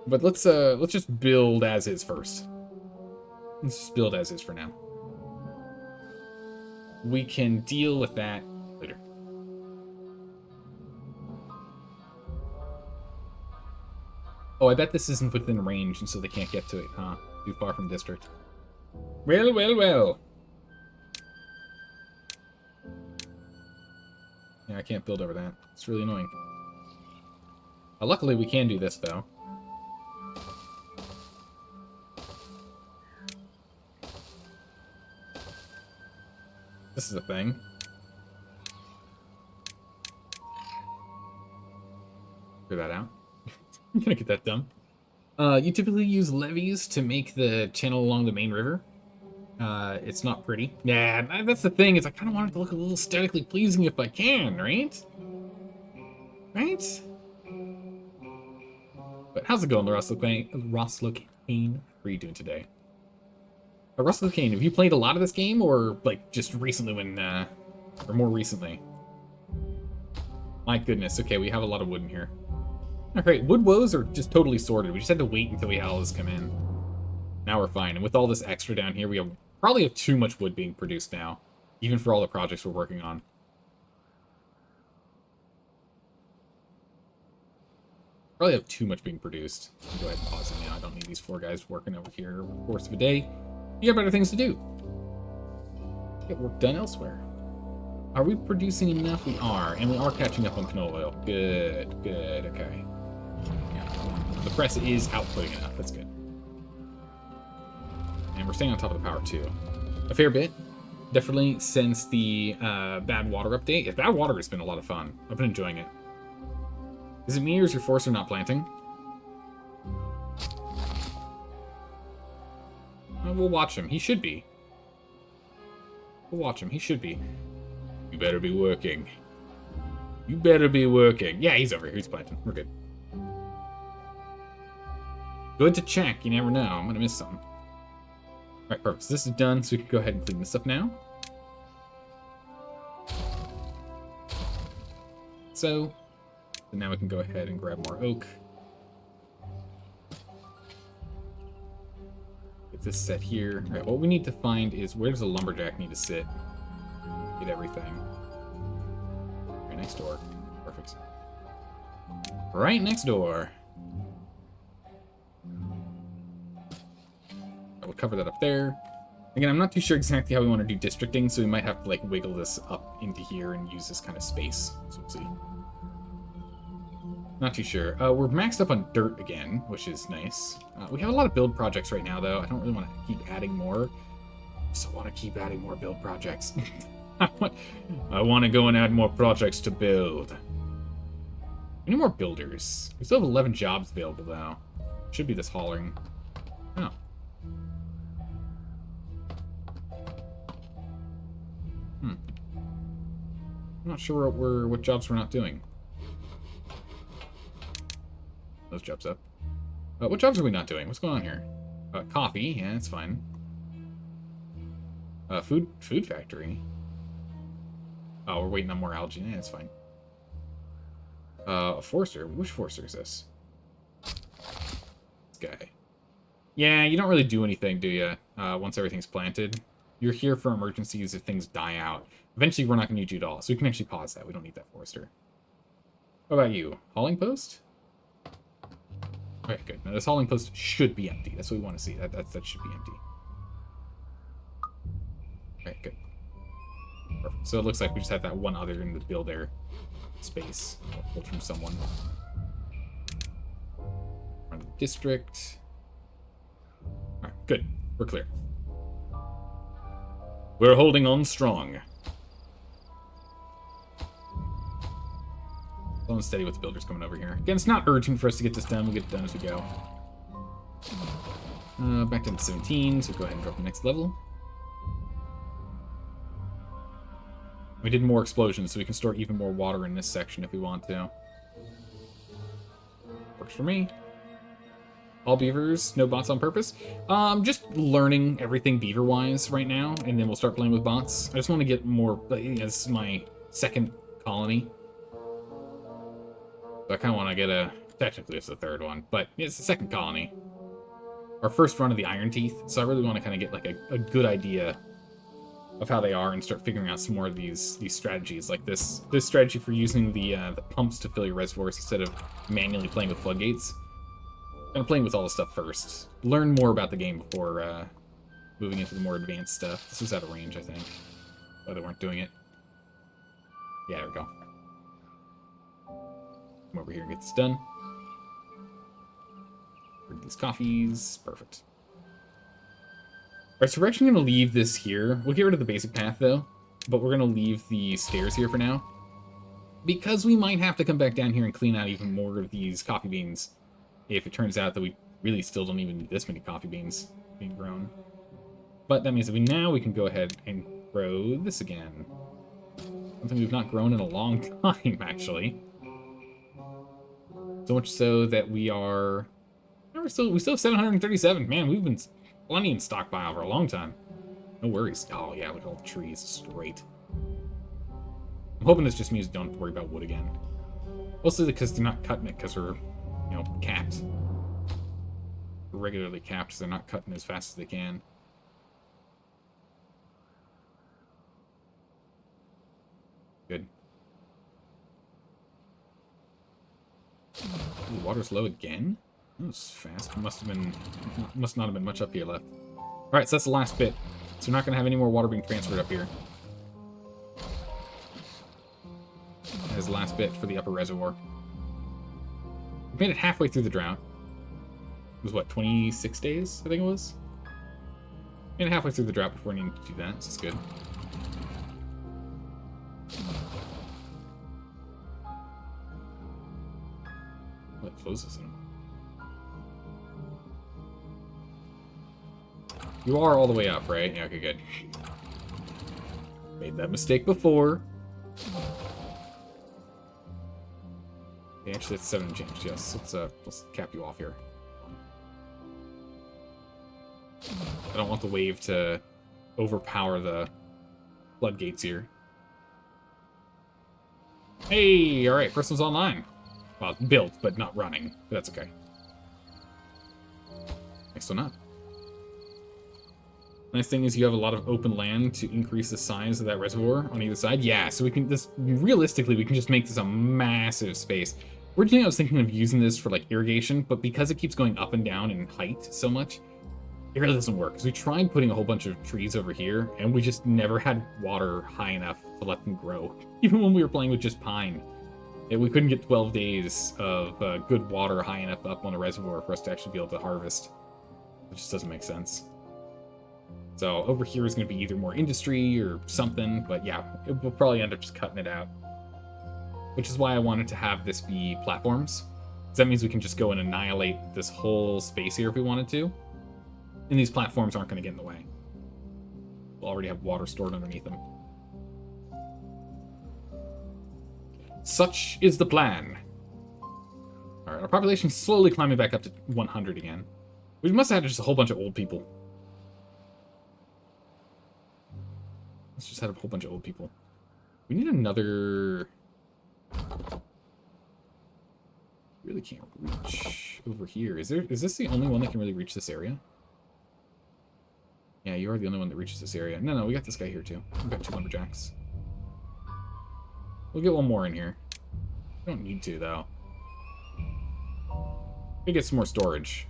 But let's just build as is first. Let's just build as is for now. We can deal with that later. Oh, I bet this isn't within range, and so they can't get to it, huh? Too far from district. Well. Yeah, I can't build over that. It's really annoying. Luckily, we can do this, though. This is a thing. Figure that out. I'm gonna get that done. You typically use levees to make the channel along the main river. It's not pretty. Yeah, that's the thing, is I kind of want it to look a little aesthetically pleasing if I can, right? Right? But how's it going, Ross Locane? What are you doing today? Ross Locane, have you played a lot of this game, or like just recently when, or more recently? My goodness, okay, we have a lot of wood in here. Alright, wood woes are just totally sorted. We just had to wait until we had all this come in. Now we're fine, and with all this extra down here, we probably have too much wood being produced now, even for all the projects we're working on. Probably have too much being produced. Go ahead and pause it now. I don't need these 4 guys working over here over the course of a day. You got better things to do. Get work done elsewhere. Are we producing enough? We are, and we are catching up on canola oil. Good, okay. Yeah. The press is outputting enough, that's good. And we're staying on top of the power, too. A fair bit. Definitely since the bad water update. Yeah, bad water has been a lot of fun. I've been enjoying it. Is it me or is your forester not planting? We'll watch him. He should be. We'll watch him. He should be. You better be working. You better be working. Yeah, he's over here. He's planting. We're good. Good to check. You never know. I'm going to miss something. Alright, perfect. So this is done, so we can go ahead and clean this up now. So now we can go ahead and grab more oak. Get this set here. Alright, what we need to find is where does a lumberjack need to sit? Get everything. Right next door. Perfect. Right next door. I will cover that up there. Again, I'm not too sure exactly how we want to do districting, so we might have to like wiggle this up into here and use this kind of space. So we'll see. Not too sure. We're maxed up on dirt again, which is nice. We have a lot of build projects right now, though. I don't really want to keep adding more. I still want to keep adding more build projects. I want to go and add more projects to build. We need more builders. We still have 11 jobs available, though. Should be this hollering. Oh. I'm not sure what jobs we're not doing. Those jobs up. What jobs are we not doing? What's going on here? Coffee. Yeah, that's fine. Food factory. Oh, we're waiting on more algae. Yeah, that's fine. Forester. Which forester is this? This guy. Yeah, you don't really do anything, do you? Once everything's planted. You're here for emergencies if things die out. Eventually, we're not going to need you at all, so we can actually pause that. We don't need that forester. What about you? Hauling post? Okay, good. Now, this hauling post should be empty. That's what we want to see. That should be empty. Okay, good. Perfect. So it looks like we just have that one other in the build air space. Pulled from someone. Run the district. Alright, good. We're clear. We're holding on strong. Slow and steady with the builders coming over here. Again, it's not urgent for us to get this done. We'll get it done as we go. Back down to 17, so go ahead and drop the next level. We did more explosions, so we can store even more water in this section if we want to. Works for me. All beavers, no bots on purpose. Just learning everything beaver-wise right now, and then we'll start playing with bots. I just want to get more. This is my second colony. So I kind of want to get a. Technically, it's the third one, but it's the second colony. Our first run of the Iron Teeth, so I really want to kind of get like a good idea of how they are and start figuring out some more of these strategies, like this strategy for using the pumps to fill your reservoirs instead of manually playing with floodgates. Kind of playing with all the stuff first. Learn more about the game before moving into the more advanced stuff. This was out of range, I think. Oh, they weren't doing it. Yeah, there we go. Come over here and get this done. Bring these coffees. Perfect. Alright, so we're actually going to leave this here. We'll get rid of the basic path, though. But we're going to leave the stairs here for now. Because we might have to come back down here and clean out even more of these coffee beans. If it turns out that we really still don't even need this many coffee beans being grown. But that means that now we can go ahead and grow this again. Something we've not grown in a long time, actually. So much so that we are... we still have 737. Man, we've been plenty in stockpile for a long time. No worries. Oh, yeah, look at all the trees. This is great. I'm hoping this just means we don't have to worry about wood again. Mostly because they're not cutting it because we're, you know, capped. We're regularly capped, so they're not cutting as fast as they can. Good. Ooh, water's low again? That was fast. Must not have been much up here left. Alright, so that's the last bit. So we're not going to have any more water being transferred up here. That is the last bit for the upper reservoir. We made it halfway through the drought. It was, what, 26 days, I think it was? Made it halfway through the drought before needing to do that, so it's good. What closes in? You are all the way up, right? Yeah, okay, good. Made that mistake before. Okay, actually, it's 7 change. Yes, let's cap you off here. I don't want the wave to overpower the floodgates here. Hey, all right, first one's online. Well, built, but not running. But that's okay. Next one up. Nice thing is you have a lot of open land to increase the size of that reservoir on either side. Yeah, so we can realistically, we can just make this a massive space. Originally, I was thinking of using this for, like, irrigation, but because it keeps going up and down in height so much, it really doesn't work. Because we tried putting a whole bunch of trees over here, and we just never had water high enough to let them grow. Even when we were playing with just pine. We couldn't get 12 days of good water high enough up on a reservoir for us to actually be able to harvest. It just doesn't make sense. So over here is going to be either more industry or something, but yeah, we'll probably end up just cutting it out. Which is why I wanted to have this be platforms. Because that means we can just go and annihilate this whole space here if we wanted to. And these platforms aren't going to get in the way. We'll already have water stored underneath them. Such is the plan. Alright, Our population's slowly climbing back up to 100 again. We must have had just a whole bunch of old people. Let's just have a whole bunch of old people. We need another... Really can't reach over here. Is this the only one that can really reach this area? Yeah, you are the only one that reaches this area. No, we got this guy here too. We've got 2 lumberjacks. We'll get one more in here. We don't need to, though. We get some more storage.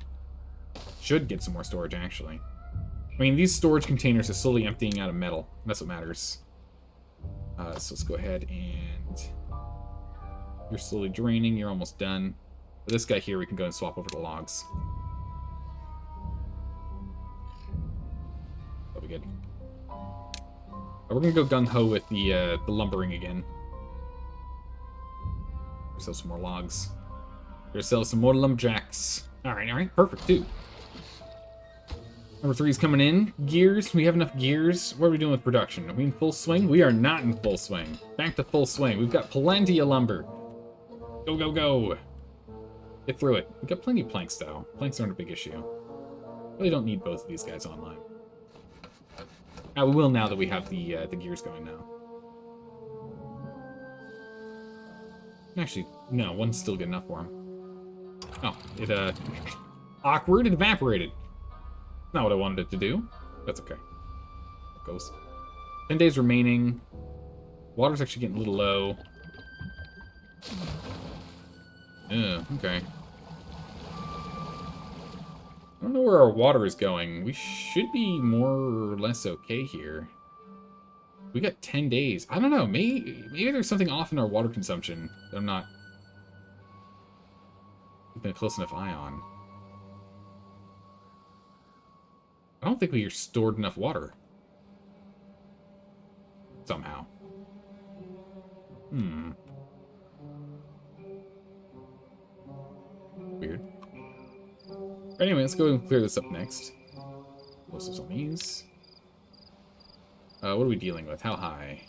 Should get some more storage, actually. I mean, these storage containers are slowly emptying out of metal. That's what matters. So let's go ahead and... You're slowly draining. You're almost done. For this guy here, we can go and swap over the logs. That'll be good. We're gonna go gung-ho with the lumbering again. Sell some more logs. We're gonna sell some more lumberjacks. Alright, perfect, dude. Number 3 is coming in. Gears, we have enough gears. What are we doing with production? Are we in full swing? We are not in full swing. Back to full swing. We've got plenty of lumber. Go, go, go. Get through it. We've got plenty of planks, though. Planks aren't a big issue. Really don't need both of these guys online. We will now that we have the gears going now. Actually, no, one's still good enough for him. Oh, it, awkward, it evaporated. Not what I wanted it to do. That's okay. It goes. 10 days remaining. Water's actually getting a little low. Yeah, okay. I don't know where our water is going. We should be more or less okay here. We got 10 days. I don't know. Maybe there's something off in our water consumption that I'm not keeping a close enough eye on. I don't think we are stored enough water. Somehow. Weird. Anyway, let's go and clear this up next. Close this on these. What are we dealing with? How high?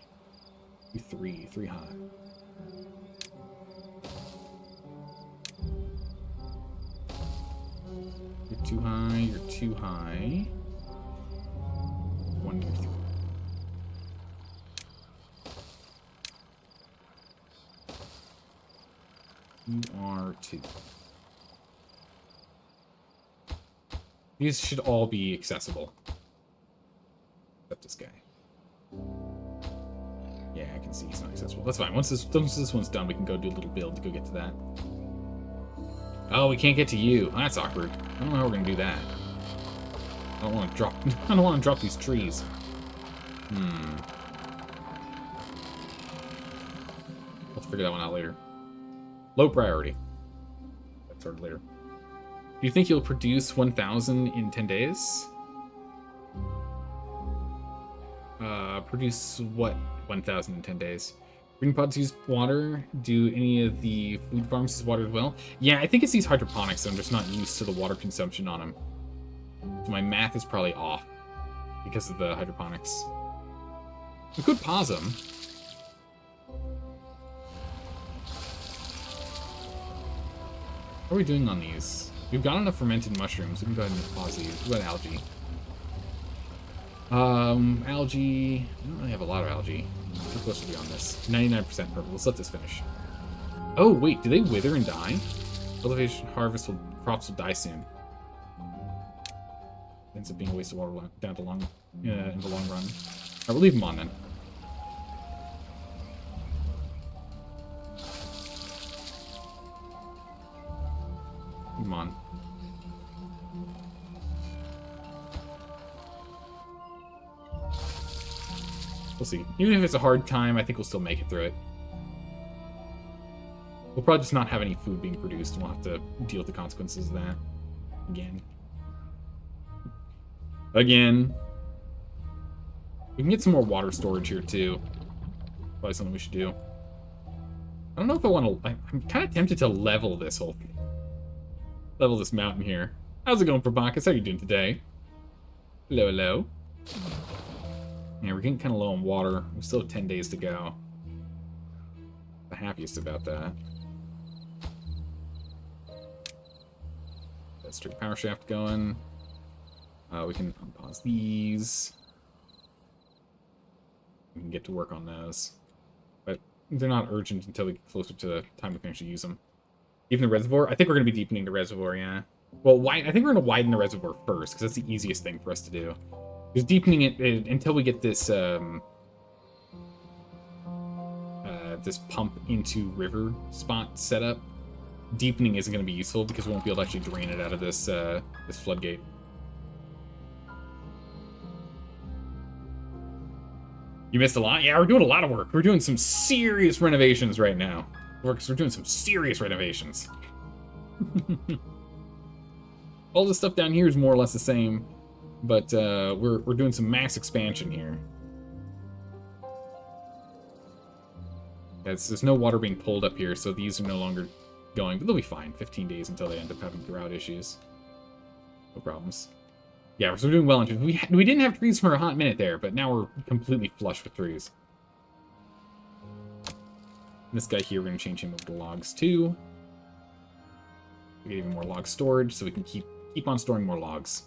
3 high. You're too high, you're too high. 1 near 3. You are 2. These should all be accessible. Except this guy. Yeah, I can see he's not accessible. That's fine. Once this one's done, we can go do a little build to go get to that. Oh, we can't get to you. That's awkward. I don't know how we're gonna do that. I don't want to drop. I don't want to drop these trees. Let's figure that one out later. Low priority. That's sort of later. Do you think you'll produce 1,000 in 10 days? Produce what? 1,000 in 10 days. Green pods use water. Do any of the food farms use water as well? Yeah, I think it's these hydroponics. So I'm just not used to the water consumption on them. So my math is probably off because of the hydroponics. We could pause them. What are we doing on these? We've got enough fermented mushrooms. We can go ahead and pause these. What about algae? Algae. I don't really have a lot of algae. We're close to be on this. 99% purple. Let's let this finish. Oh, wait. Do they wither and die? Cultivation, harvest, crops will die soon. Ends up being a waste of water down the long, in the long run. Alright, we'll leave them on then. Come on. We'll see. Even if it's a hard time, I think we'll still make it through it. We'll probably just not have any food being produced, and we'll have to deal with the consequences of that. Again. We can get some more water storage here, too. Probably something we should do. I don't know if I want to... I'm kind of tempted to level this whole thing. Level this mountain here. How's it going, Probakis? How are you doing today? Hello, hello. Yeah, we're getting kind of low on water. We still have 10 days to go. The happiest about that. that straight power shaft going. We can unpause these. We can get to work on those. But they're not urgent until we get closer to the time to actually use them. Even the reservoir? I think we're going to be deepening the reservoir, yeah. Well, I think we're going to widen the reservoir first, because that's the easiest thing for us to do. Because deepening it until we get this this pump into river spot set up, deepening isn't going to be useful because we won't be able to actually drain it out of this this floodgate. You missed a lot? Yeah, we're doing a lot of work. We're doing some serious renovations right now. We're doing some serious renovations. All the stuff down here is more or less the same, but we're doing some mass expansion here. There's no water being pulled up here, so these are no longer going, but they'll be fine. 15 days until they end up having drought issues. No problems. Yeah, so we're doing well. We didn't have trees for a hot minute there, but now we're completely flush with trees. This guy here, we're going to change him over to logs too. We get even more log storage, so we can keep on storing more logs.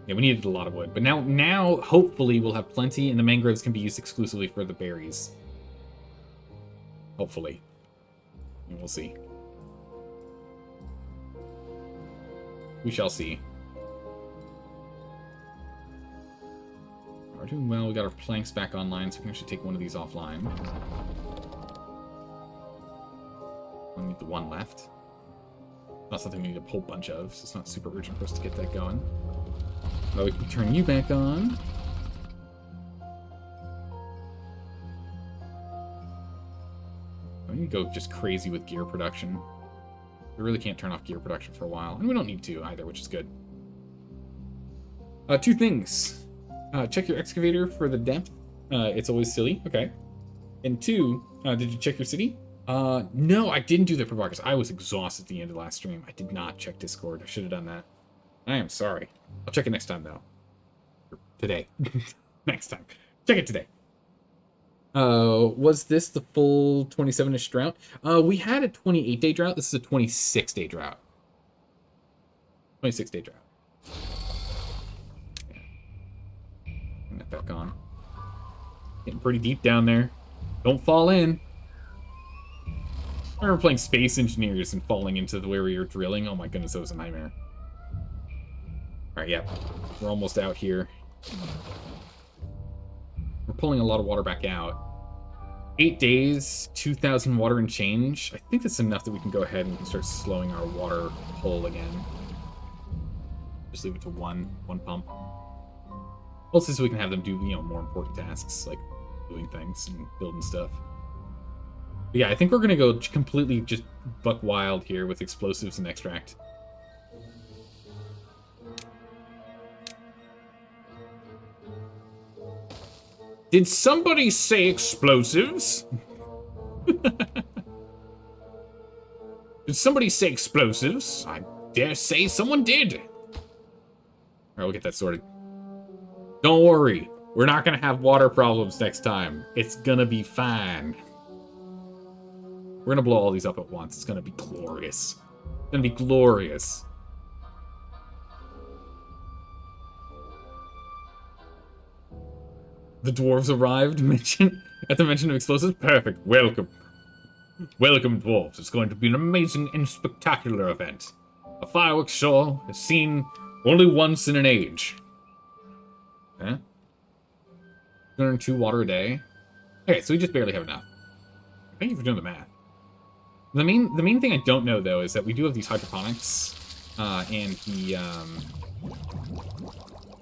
Yeah, we needed a lot of wood, but now hopefully we'll have plenty, and the mangroves can be used exclusively for the berries. Hopefully. And we'll see. We shall see. We're doing well. We got our planks back online, so we can actually take one of these offline. We need the one left. Not something we need a whole bunch of, so it's not super urgent for us to get that going. But we can turn you back on. I need to go just crazy with gear production. We really can't turn off gear production for a while, and we don't need to either, which is good. Two things. Check your excavator for the depth. It's always silly. Okay. And two, did you check your city? No, I didn't do that for Marcus. I was exhausted at the end of the last stream. I did not check Discord. I should have done that. I am sorry. I'll check it next time, though. Or today. Next time. Check it today. Was this the full 27-ish drought? We had a 28-day drought. This is a 26-day drought. 26-day drought. Yeah. Turn that back on. Getting pretty deep down there. Don't fall in. I remember playing Space Engineers and falling into where we were drilling. Oh my goodness, that was a nightmare. Alright, yeah. We're almost out here. We're pulling a lot of water back out. 8 days, 2,000 water and change. I think that's enough that we can go ahead and we can start slowing our water pull again. Just leave it to one pump. Also so we can have them do, more important tasks, like doing things and building stuff. But yeah, I think we're going to go completely just buck wild here with explosives and extract. Did somebody say explosives? Did somebody say explosives? I dare say someone did. Alright, we'll get that sorted. Don't worry. We're not going to have water problems next time. It's going to be fine. We're going to blow all these up at once. It's going to be glorious. It's going to be glorious. The dwarves arrived at the mention of explosives. Perfect. Welcome. Welcome, dwarves. It's going to be an amazing and spectacular event. A fireworks show is seen only once in an age. Okay. 202 water a day. Okay, so we just barely have enough. Thank you for doing the math. The main thing I don't know, though, is that we do have these hydroponics and the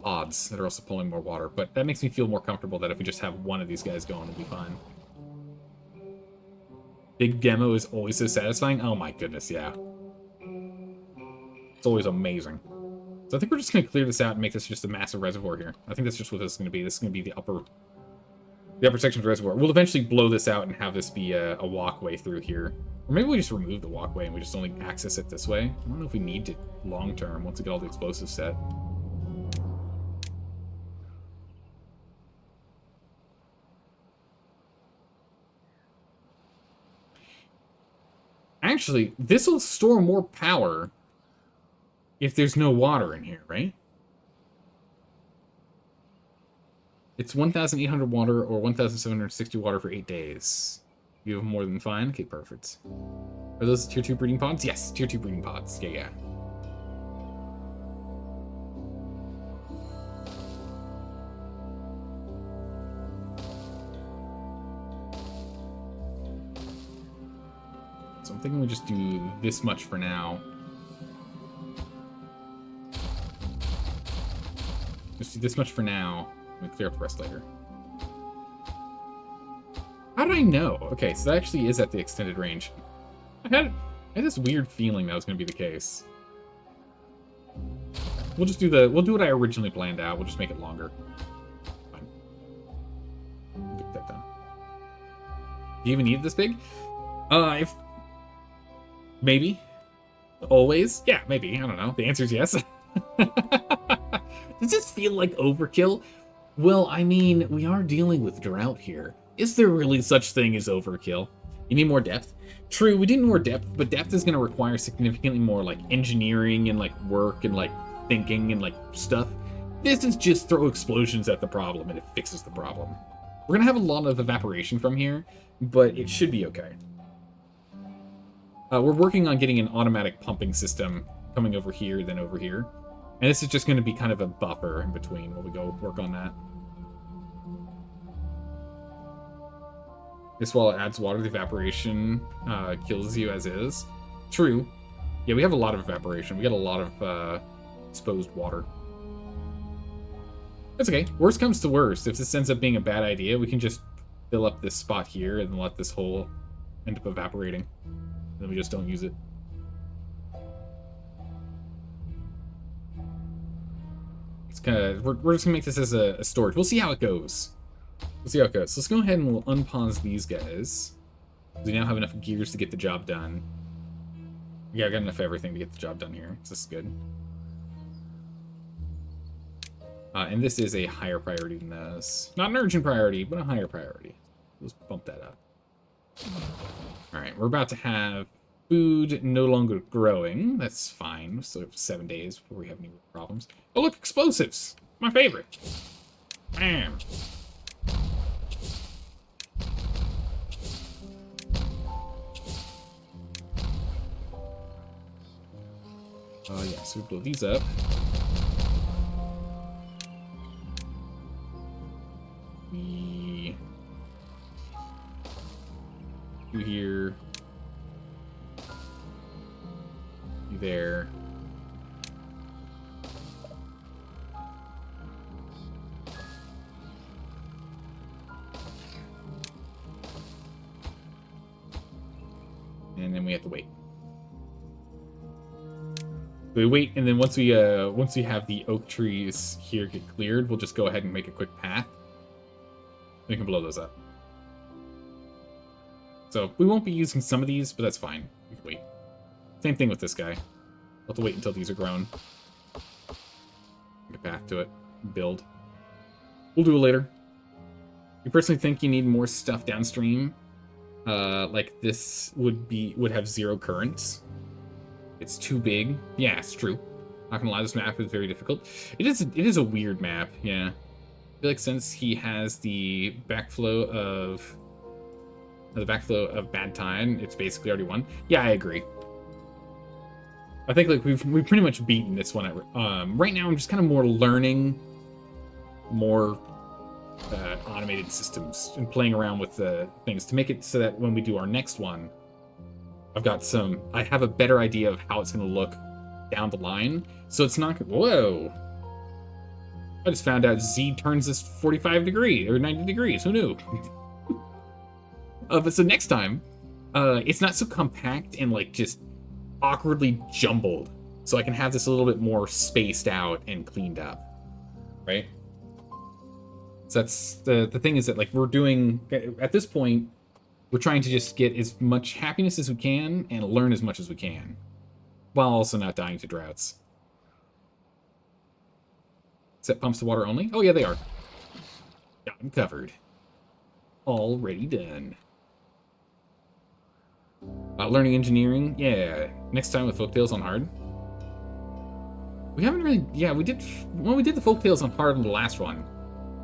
pods that are also pulling more water, but that makes me feel more comfortable that if we just have one of these guys going, it'll be fine. Big demo is always so satisfying. Oh my goodness, yeah. It's always amazing. So I think we're just going to clear this out and make this just a massive reservoir here. I think that's just what this is going to be. This is going to be the upper section of the reservoir. We'll eventually blow this out and have this be a walkway through here. Or maybe we just remove the walkway and we just only access it this way. I don't know if we need to long term once we get all the explosives set. Actually, this will store more power if there's no water in here, right? It's 1,800 water or 1,760 water for 8 days. You have more than fine? Okay, perfect. Are those tier 2 breeding pods? Yes, tier 2 breeding pods. Yeah, yeah. So I'm thinking we just do this much for now. Just do this much for now. We clear up the rest later. How did I know? Okay, so that actually is at the extended range. I had this weird feeling that was going to be the case. We'll just do we'll do what I originally planned out. We'll just make it longer. Fine. Get that done. Do you even need it this big? If maybe. Always? Yeah, maybe. I don't know. The answer is yes. Does this feel like overkill? Well, I mean, we are dealing with drought here. Is there really such thing as overkill? You need more depth? True, we do need more depth, but depth is going to require significantly more, like, engineering and, like, work and, like, thinking and, like, stuff. This is just throw explosions at the problem and it fixes the problem. We're going to have a lot of evaporation from here, but it should be okay. We're working on getting an automatic pumping system coming over here, then over here. And this is just going to be kind of a buffer in between while we go work on that. This, while it adds water, the evaporation kills you as is. True. Yeah, we have a lot of evaporation. We got a lot of exposed water. That's okay. Worst comes to worst. If this ends up being a bad idea, we can just fill up this spot here and let this hole end up evaporating. And then we just don't use it. It's kind of, we're just gonna make this as a storage. We'll see how it goes. We'll see how it goes. So let's go ahead and we'll unpause these guys. We now have enough gears to get the job done. Yeah, I got enough of everything to get the job done here. So this is good. And this is a higher priority than this. Not an urgent priority, but a higher priority. Let's bump that up. Alright, we're about to have food no longer growing. That's fine. So we have 7 days before we have any problems. Oh, look, explosives! My favorite. Bam! Oh, yeah, so we blow these up. You here. You there. And then we have to wait. We wait, and then once we have the oak trees here get cleared, we'll just go ahead and make a quick path. We can blow those up. So we won't be using some of these, but that's fine. We can wait. Same thing with this guy. We'll have to wait until these are grown. Make a path to it. Build. We'll do it later. You personally think you need more stuff downstream? Like this would have 0 currents. It's too big. Yeah, it's true. Not gonna lie, this map is very difficult. It is a weird map, yeah. I feel like since he has the backflow of bad time, it's basically already won. Yeah, I agree. I think like we've pretty much beaten this one. Right now, I'm just kind of more learning more automated systems and playing around with the things to make it so that when we do our next one, I have a better idea of how it's going to look down the line. So it's not, whoa. I just found out Z turns this 45 degrees or 90 degrees. Who knew? But so next time, it's not so compact and like just awkwardly jumbled. So I can have this a little bit more spaced out and cleaned up, right? So that's the thing is that like we're doing at this point, we're trying to just get as much happiness as we can and learn as much as we can, while also not dying to droughts. Set pumps to water only? Oh yeah, they are. Got them covered. Already done. Learning engineering, yeah. Next time with folktales on hard. We haven't really, yeah, we did the folktales on hard in the last one.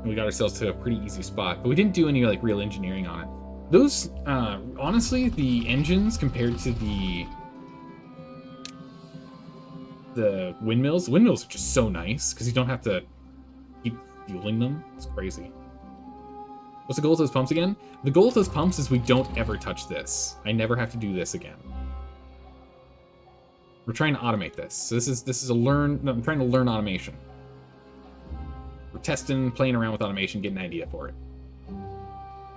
And we got ourselves to a pretty easy spot, but we didn't do any like real engineering on it. Those, honestly, the engines compared to the windmills are just so nice because you don't have to keep fueling them. It's crazy. What's the goal of those pumps again? The goal of those pumps is we don't ever touch this. I never have to do this again. We're trying to automate this. So this is a learn. No, I'm trying to learn automation. We're testing, playing around with automation, getting an idea for it.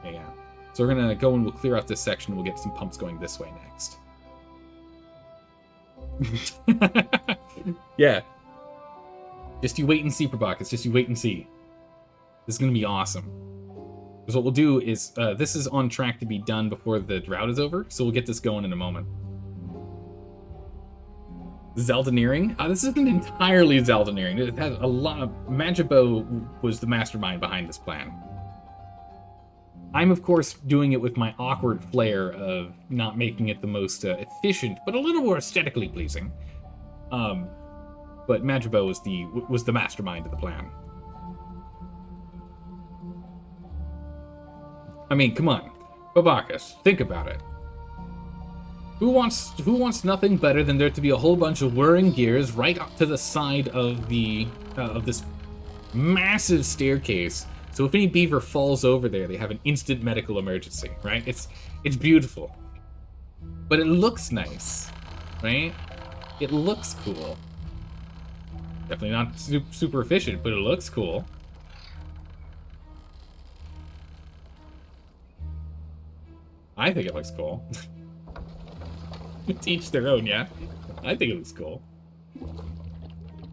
Okay, yeah. So we're gonna go and we'll clear out this section. And we'll get some pumps going this way next. Yeah. Just you wait and see, Prabak. It's just you wait and see. This is gonna be awesome. Because what we'll do is this is on track to be done before the drought is over, so we'll get this going in a moment. Zeldaneering? This isn't entirely Zeldaneering. It has a lot of... Magibo was the mastermind behind this plan. I'm, of course, doing it with my awkward flair of not making it the most efficient, but a little more aesthetically pleasing. But Magibo was the mastermind of the plan. I mean, come on. Babakis, think about it. Who wants nothing better than there to be a whole bunch of whirring gears right up to the side of the of this massive staircase, so if any beaver falls over there, they have an instant medical emergency, right? It's beautiful. But it looks nice, right? It looks cool. Definitely not super efficient, but it looks cool. I think it looks cool. To each their own, yeah. I think it looks cool.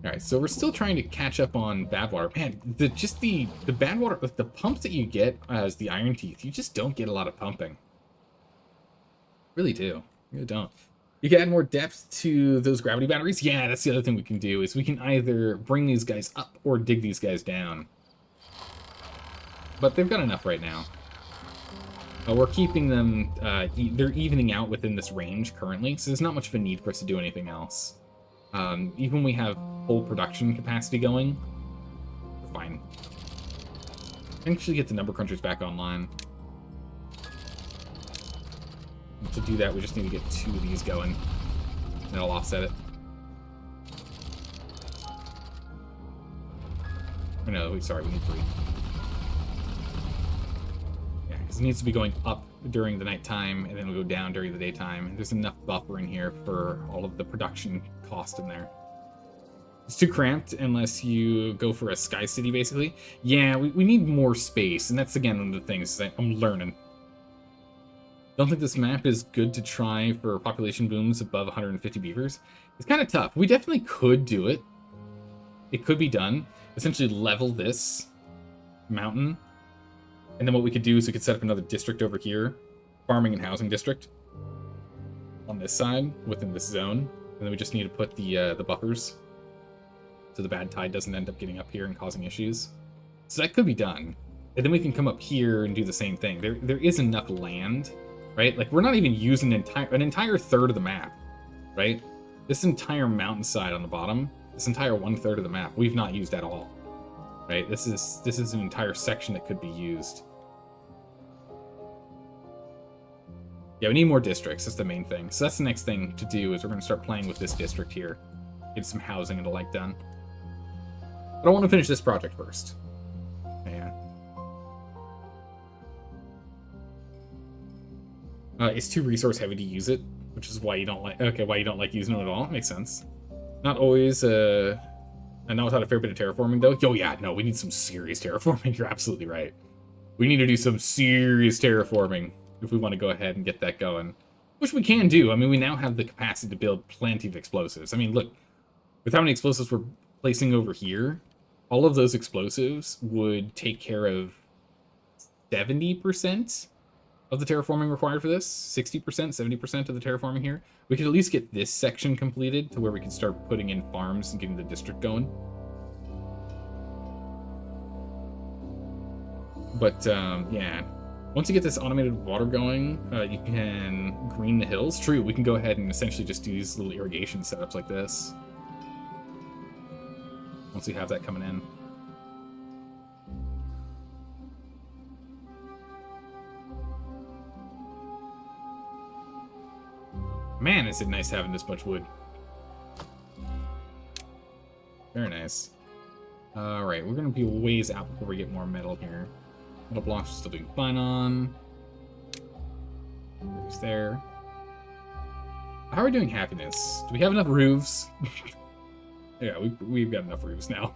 Alright, so we're still trying to catch up on bad water. Man, the bad water, the pumps that you get as the iron teeth, you just don't get a lot of pumping. Really do. You really don't. You can add more depth to those gravity batteries. Yeah, that's the other thing we can do, is we can either bring these guys up or dig these guys down. But they've got enough right now. We're keeping them, they're evening out within this range currently, so there's not much of a need for us to do anything else. Even when we have full production capacity going, we're fine. Actually get the number crunchers back online. To do that, we just need to get 2 of these going, and that'll offset it. Oh, no, sorry, we need 3. It needs to be going up during the nighttime, and then it'll go down during the daytime. There's enough buffer in here for all of the production cost in there. It's too cramped unless you go for a sky city, basically. Yeah, we need more space, and that's, again, one of the things that I'm learning. Don't think this map is good to try for population booms above 150 beavers. It's kind of tough. We definitely could do it. It could be done. Essentially level this mountain. And then what we could do is we could set up another district over here, farming and housing district, on this side within this zone. And then we just need to put the buffers so the bad tide doesn't end up getting up here and causing issues. So that could be done. And then we can come up here and do the same thing. There is enough land, right? Like, we're not even using an entire third of the map, right? This entire mountainside on the bottom, this entire 1/3 of the map, we've not used at all. Right, this is an entire section that could be used. Yeah, we need more districts. That's the main thing. So that's the next thing to do, is we're going to start playing with this district here. Get some housing and the like done. But I want to finish this project first. Yeah. It's too resource heavy to use it, which is why you don't like. Okay, why you don't like using it at all? Makes sense. Not always. I know without a fair bit of terraforming, though. Oh, yeah, no, we need some serious terraforming. You're absolutely right. We need to do some serious terraforming if we want to go ahead and get that going. Which we can do. I mean, we now have the capacity to build plenty of explosives. I mean, look, with how many explosives we're placing over here, all of those explosives would take care of 70% of the terraforming required for this. 60%, 70% of the terraforming here. We could at least get this section completed to where we can start putting in farms and getting the district going. But, yeah. Once you get this automated water going, you can green the hills. True, we can go ahead and essentially just do these little irrigation setups like this. Once we have that coming in. Man, is it nice having this much wood. Very nice. Alright, we're going to be a ways out before we get more metal here. Metal blocks we're still doing fine on. There's there. How are we doing happiness? Do we have enough roofs? Yeah, we've got enough roofs now.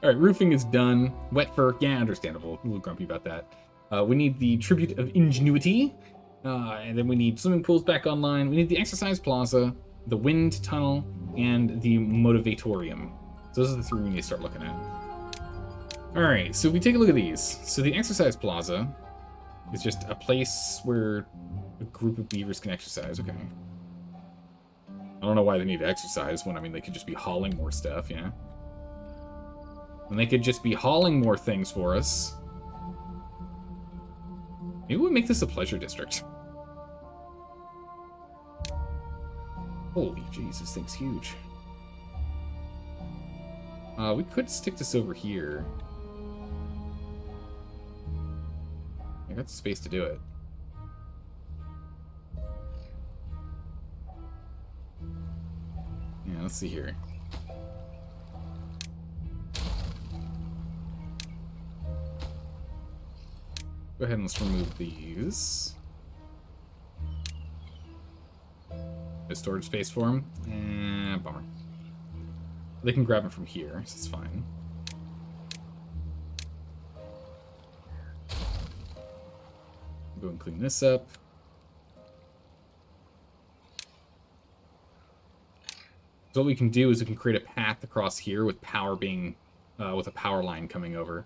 Alright, roofing is done. Wet fur, yeah, understandable. A little grumpy about that. We need the Tribute of Ingenuity. And then we need swimming pools back online. We need the exercise plaza, the wind tunnel, and the motivatorium. So those are the three we need to start looking at. Alright, so if we take a look at these. So the exercise plaza is just a place where a group of beavers can exercise. Okay. I don't know why they need to exercise when, I mean, they could just be hauling more stuff, yeah? And they could just be hauling more things for us. Maybe we make this a pleasure district. Holy jeez, this thing's huge. We could stick this over here. I got the space to do it. Yeah, let's see here. Go ahead and let's remove these. No storage space for them. Bummer. They can grab them from here, so it's fine. Go and clean this up. So what we can do is we can create a path across here with power being, with a power line coming over.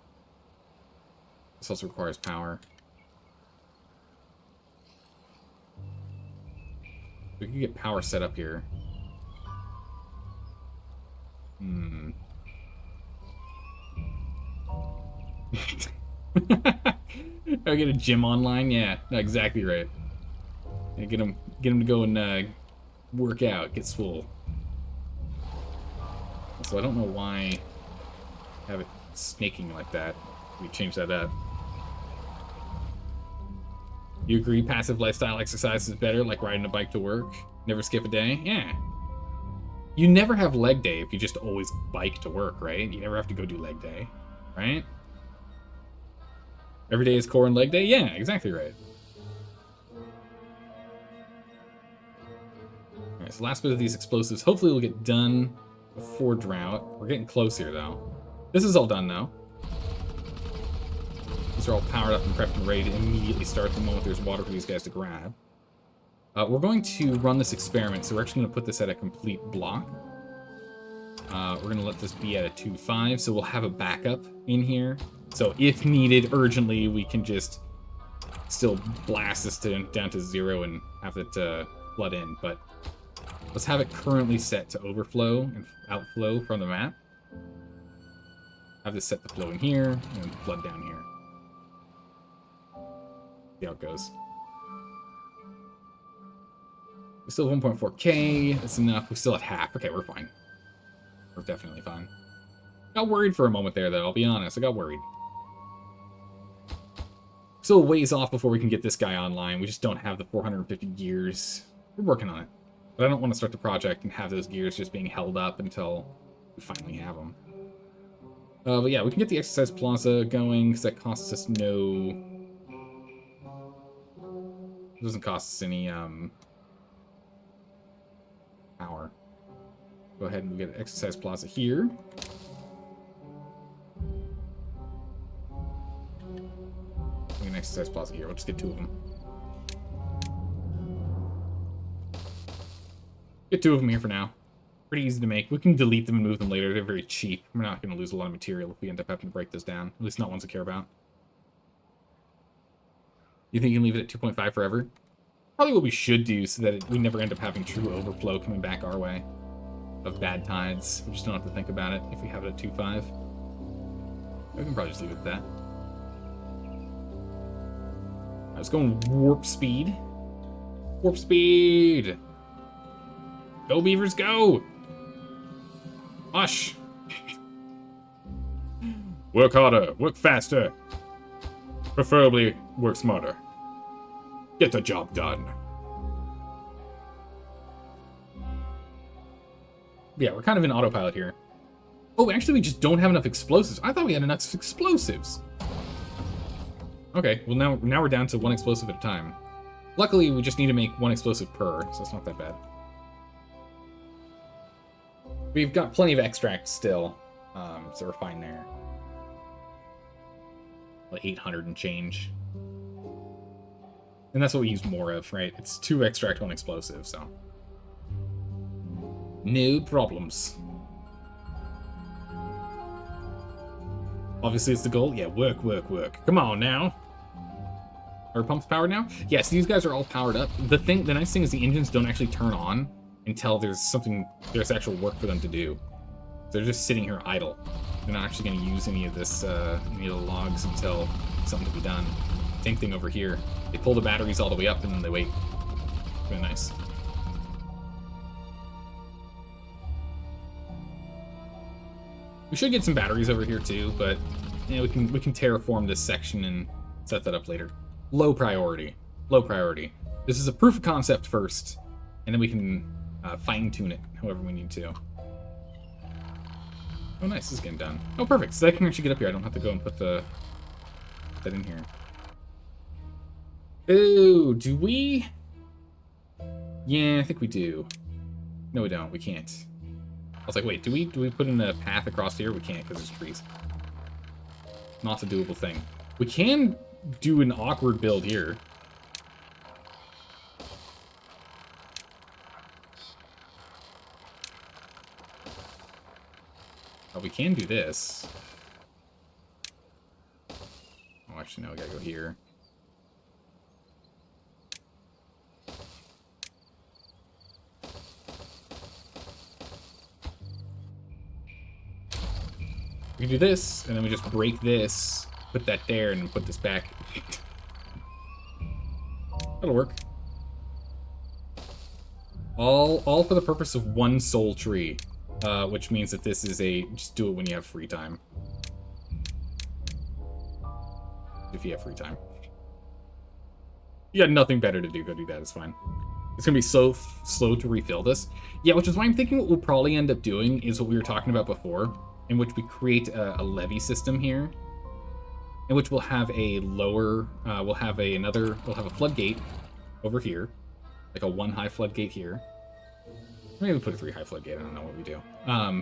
This also requires power. We can get power set up here. I get a gym online? Yeah, no, exactly right. Yeah, get him to go and work out, get swole. So I don't know why I have it snaking like that. We change that up. You agree passive lifestyle exercise is better, like riding a bike to work? Never skip a day? Yeah. You never have leg day if you just always bike to work, right? You never have to go do leg day, right? Every day is core and leg day? Yeah, exactly right. Alright, so last bit of these explosives. Hopefully we'll get done before drought. We're getting close here, though. This is all done now. These are all powered up and prepped and ready to immediately start the moment there's water for these guys to grab. We're going to run this experiment, so we're actually going to put this at a complete block. We're going to let this be at a 2.5, so we'll have a backup in here. So if needed urgently, we can just still blast this down to 0 and have it flood in. But let's have it currently set to overflow and outflow from the map. Have this set to flow in here and flood down here. See how it goes. We still have 1.4k. That's enough. We're still at half. Okay, we're fine. We're definitely fine. Got worried for a moment there, though. I'll be honest. I got worried. Still a ways off before we can get this guy online. We just don't have the 450 gears. We're working on it. But I don't want to start the project and have those gears just being held up until we finally have them. But yeah, we can get the exercise plaza going, because that costs us no... It doesn't cost us any, power. Go ahead and we'll get an exercise plaza here. An exercise plaza here. We'll just get 2 of them. Get 2 of them here for now. Pretty easy to make. We can delete them and move them later. They're very cheap. We're not going to lose a lot of material if we end up having to break this down. At least not ones I care about. You think you can leave it at 2.5 forever? Probably what we should do so that we never end up having true overflow coming back our way of bad tides. We just don't have to think about it if we have it at 2.5. We can probably just leave it at that. I was going warp speed. Warp speed! Go, beavers, go! Hush! Work harder, work faster. Preferably, work smarter. Get the job done. Yeah, we're kind of in autopilot here. Oh, actually, we just don't have enough explosives. I thought we had enough explosives. Okay, well now we're down to 1 explosive at a time. Luckily, we just need to make 1 explosive per, so it's not that bad. We've got plenty of extract still, so we're fine there. Like 800 and change. And that's what we use more of, right? It's 2 extract, 1 explosive, so. No problems. Obviously, it's the goal. Yeah, work, work, work. Come on now. Are pumps powered now? Yes, these guys are all powered up. The nice thing is the engines don't actually turn on until there's actual work for them to do. They're just sitting here idle. They're not actually going to use any of this, any of the logs until something to be done. Same thing over here. They pull the batteries all the way up and then they wait. Really nice. We should get some batteries over here too, but yeah, we can terraform this section and set that up later. Low priority. Low priority. This is a proof of concept first, and then we can fine-tune it however we need to. Oh, nice. This is getting done. Oh, perfect. So I can actually get up here. I don't have to go and put that in here. Oh, do we? Yeah, I think we do. No, we don't. We can't. I was like, wait, do we put in a path across here? We can't because there's trees. Not a doable thing. We can do an awkward build here. Oh, we can do this. Oh, actually, no, we gotta go here. We can do this, and then we just break this, put that there, and put this back. That'll work. All for the purpose of 1 soul tree, which means that this is just do it when you have free time. If you have free time. You got nothing better to do, go do that, it's fine. It's gonna be so slow to refill this. Yeah, which is why I'm thinking what we'll probably end up doing is what we were talking about before, in which we create a levee system here, in which we'll have a lower, we'll have a floodgate over here, like a 1 high floodgate here. Maybe we put a 3 high floodgate, I don't know what we do.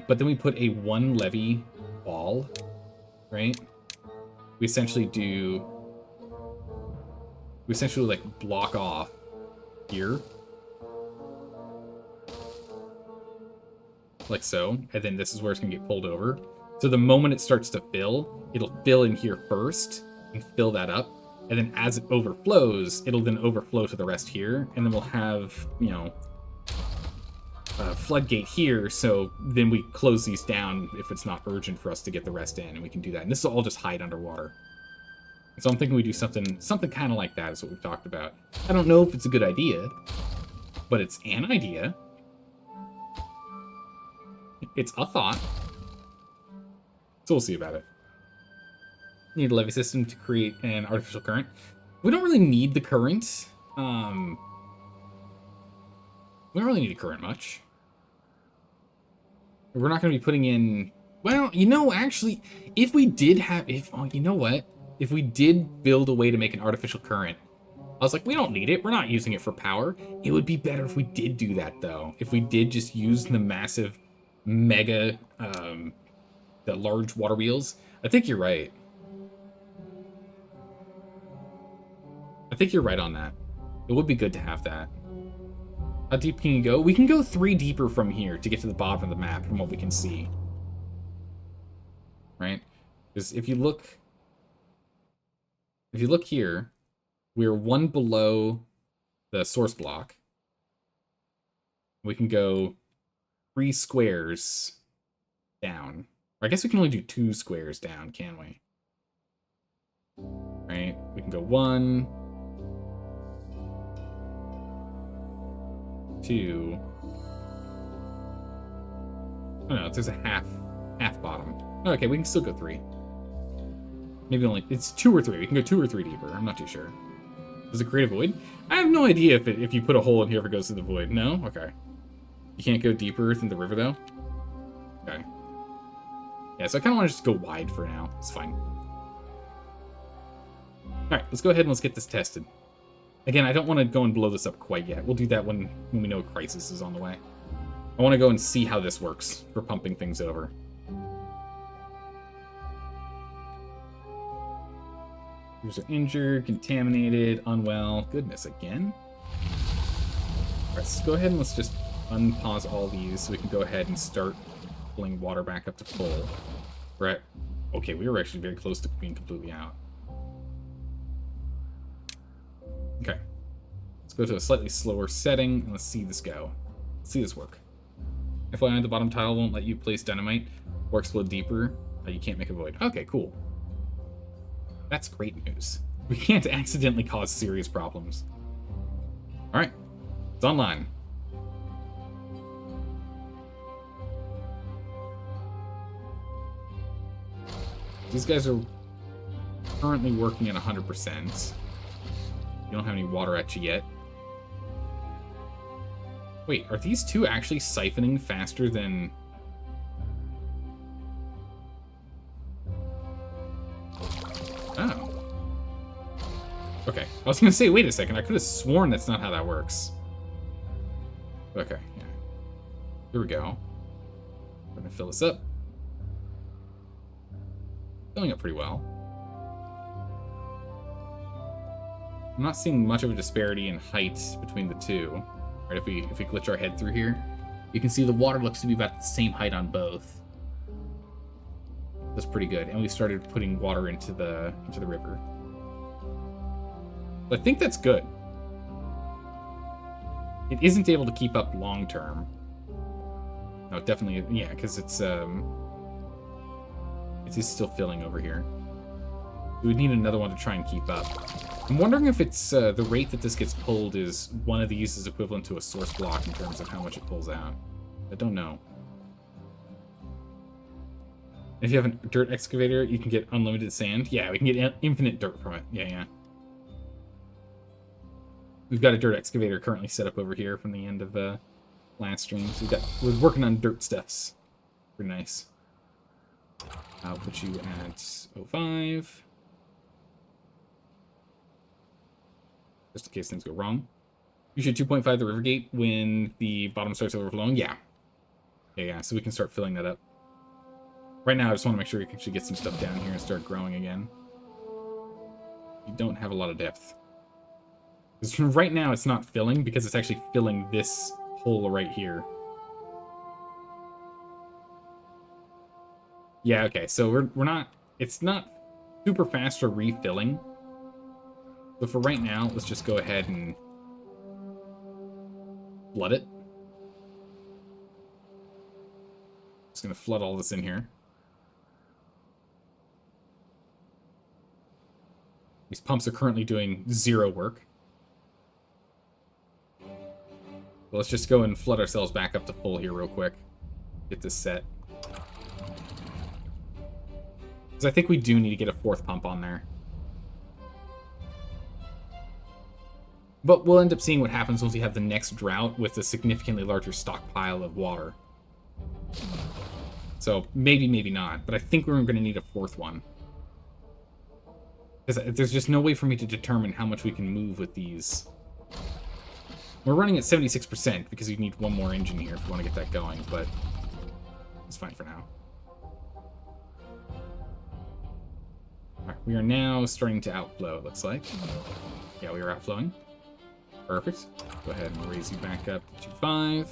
But then we put a 1 levee wall, right? We essentially like block off here. Like so, and then this is where it's gonna get pulled over. So the moment it starts to fill, it'll fill in here first and fill that up, and then as it overflows, it'll then overflow to the rest here, and then we'll have, you know, a floodgate here, so then we close these down if it's not urgent for us to get the rest in, and we can do that. And this will all just hide underwater. So I'm thinking we do something kind of like that is what we've talked about. I don't know if it's a good idea, but it's an idea. It's a thought. So we'll see about it. Need a levee system to create an artificial current. We don't really need the current. We don't really need a current much. We're not going to be putting in... Well, you know, actually, if we did have... Oh, you know what? If we did build a way to make an artificial current, I was like, we don't need it. We're not using it for power. It would be better if we did do that, though. If we did just use the massive... mega, the large water wheels. I think you're right. I think you're right on that. It would be good to have that. How deep can you go? We can go 3 deeper from here to get to the bottom of the map from what we can see. Right? Because if you look here, we're 1 below the source block. We can go 3 squares down. Or I guess we can only do 2 squares down, can we? Right? We can go 1, 2. Oh no, there's a half bottom. Okay, we can still go 3. Maybe only it's 2 or 3. We can go 2 or 3 deeper. I'm not too sure. Does it create a void? I have no idea if you put a hole in here if it goes to the void. No? Okay. You can't go deeper than the river though? Okay. Yeah, so I kind of want to just go wide for now. It's fine. Alright, let's go ahead and let's get this tested. Again, I don't want to go and blow this up quite yet. We'll do that when we know a crisis is on the way. I want to go and see how this works for pumping things over. Users are injured, contaminated, unwell. Goodness, again? Alright, let's go ahead and let's just unpause all these so we can go ahead and start pulling water back up to full. We're at... Okay, we were actually very close to being completely out. Okay. Let's go to a slightly slower setting, and let's see this go. Let's see this work. FYI, the bottom tile won't let you place dynamite or explode deeper. You can't make a void. Okay, cool. That's great news. We can't accidentally cause serious problems. Alright. It's online. These guys are currently working at 100%. You don't have any water at you yet. Wait, are these two actually siphoning faster than... Oh. Okay, I was gonna say, wait a second, I could have sworn that's not how that works. Okay, yeah. Here we go. I'm gonna fill this up. Filling up pretty well. I'm not seeing much of a disparity in height between the two. Right, if we glitch our head through here, you can see the water looks to be about the same height on both. That's pretty good. And we started putting water into the river. I think that's good. It isn't able to keep up long term. No, definitely, yeah, because it is still filling over here. We would need another one to try and keep up. I'm wondering if it's the rate that this gets pulled is one of these is equivalent to a source block in terms of how much it pulls out. I don't know. If you have a dirt excavator, you can get unlimited sand. Yeah, we can get infinite dirt from it. Yeah, yeah. We've got a dirt excavator currently set up over here from the end of last stream. So we're working on dirt stuffs. Pretty nice. I'll put you at 05. Just in case things go wrong. You should 2.5 the river gate when the bottom starts overflowing. Yeah. Yeah, so we can start filling that up. Right now, I just want to make sure we can actually get some stuff down here and start growing again. You don't have a lot of depth. Because right now, it's not filling because it's actually filling this hole right here. Yeah, okay, so we're not... It's not super fast for refilling. But for right now, let's just go ahead and flood it. Just gonna flood all this in here. These pumps are currently doing 0 work. Well, let's just go and flood ourselves back up to full here real quick. Get this set. Because I think we do need to get a 4th pump on there. But we'll end up seeing what happens once we have the next drought with a significantly larger stockpile of water. So maybe, maybe not. But I think we're going to need a 4th one. Because there's just no way for me to determine how much we can move with these. We're running at 76% because you need one more engine here if you want to get that going, but it's fine for now. Alright, we are now starting to outflow, it looks like. Yeah, we are outflowing. Perfect. Go ahead and raise you back up to 2.5.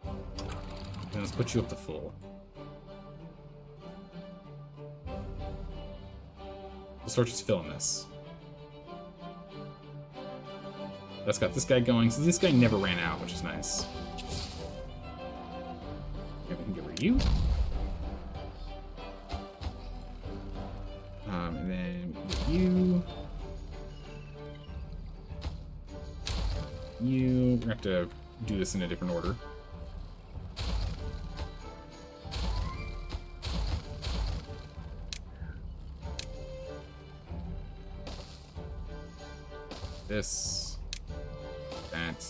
And let's put you up to full. We'll start just filling this. That's got this guy going, so this guy never ran out, which is nice. Okay, we can get rid of you. And then you. you. We're gonna have to do this in a different order. This, that.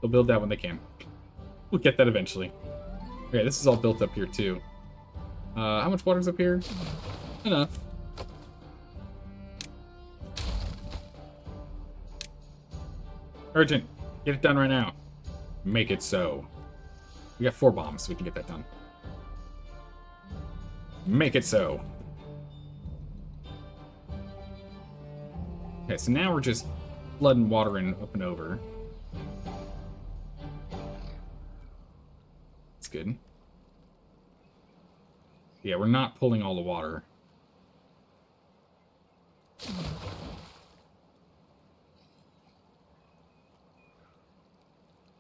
They'll build that when they can. We'll get that eventually. Okay, this is all built up here too. How much water's up here? Enough. Urgent. Get it done right now. Make it so. We got 4 bombs, so we can get that done. Make it so. Okay, so now we're just flooding water in up and over. That's good. Yeah, we're not pulling all the water.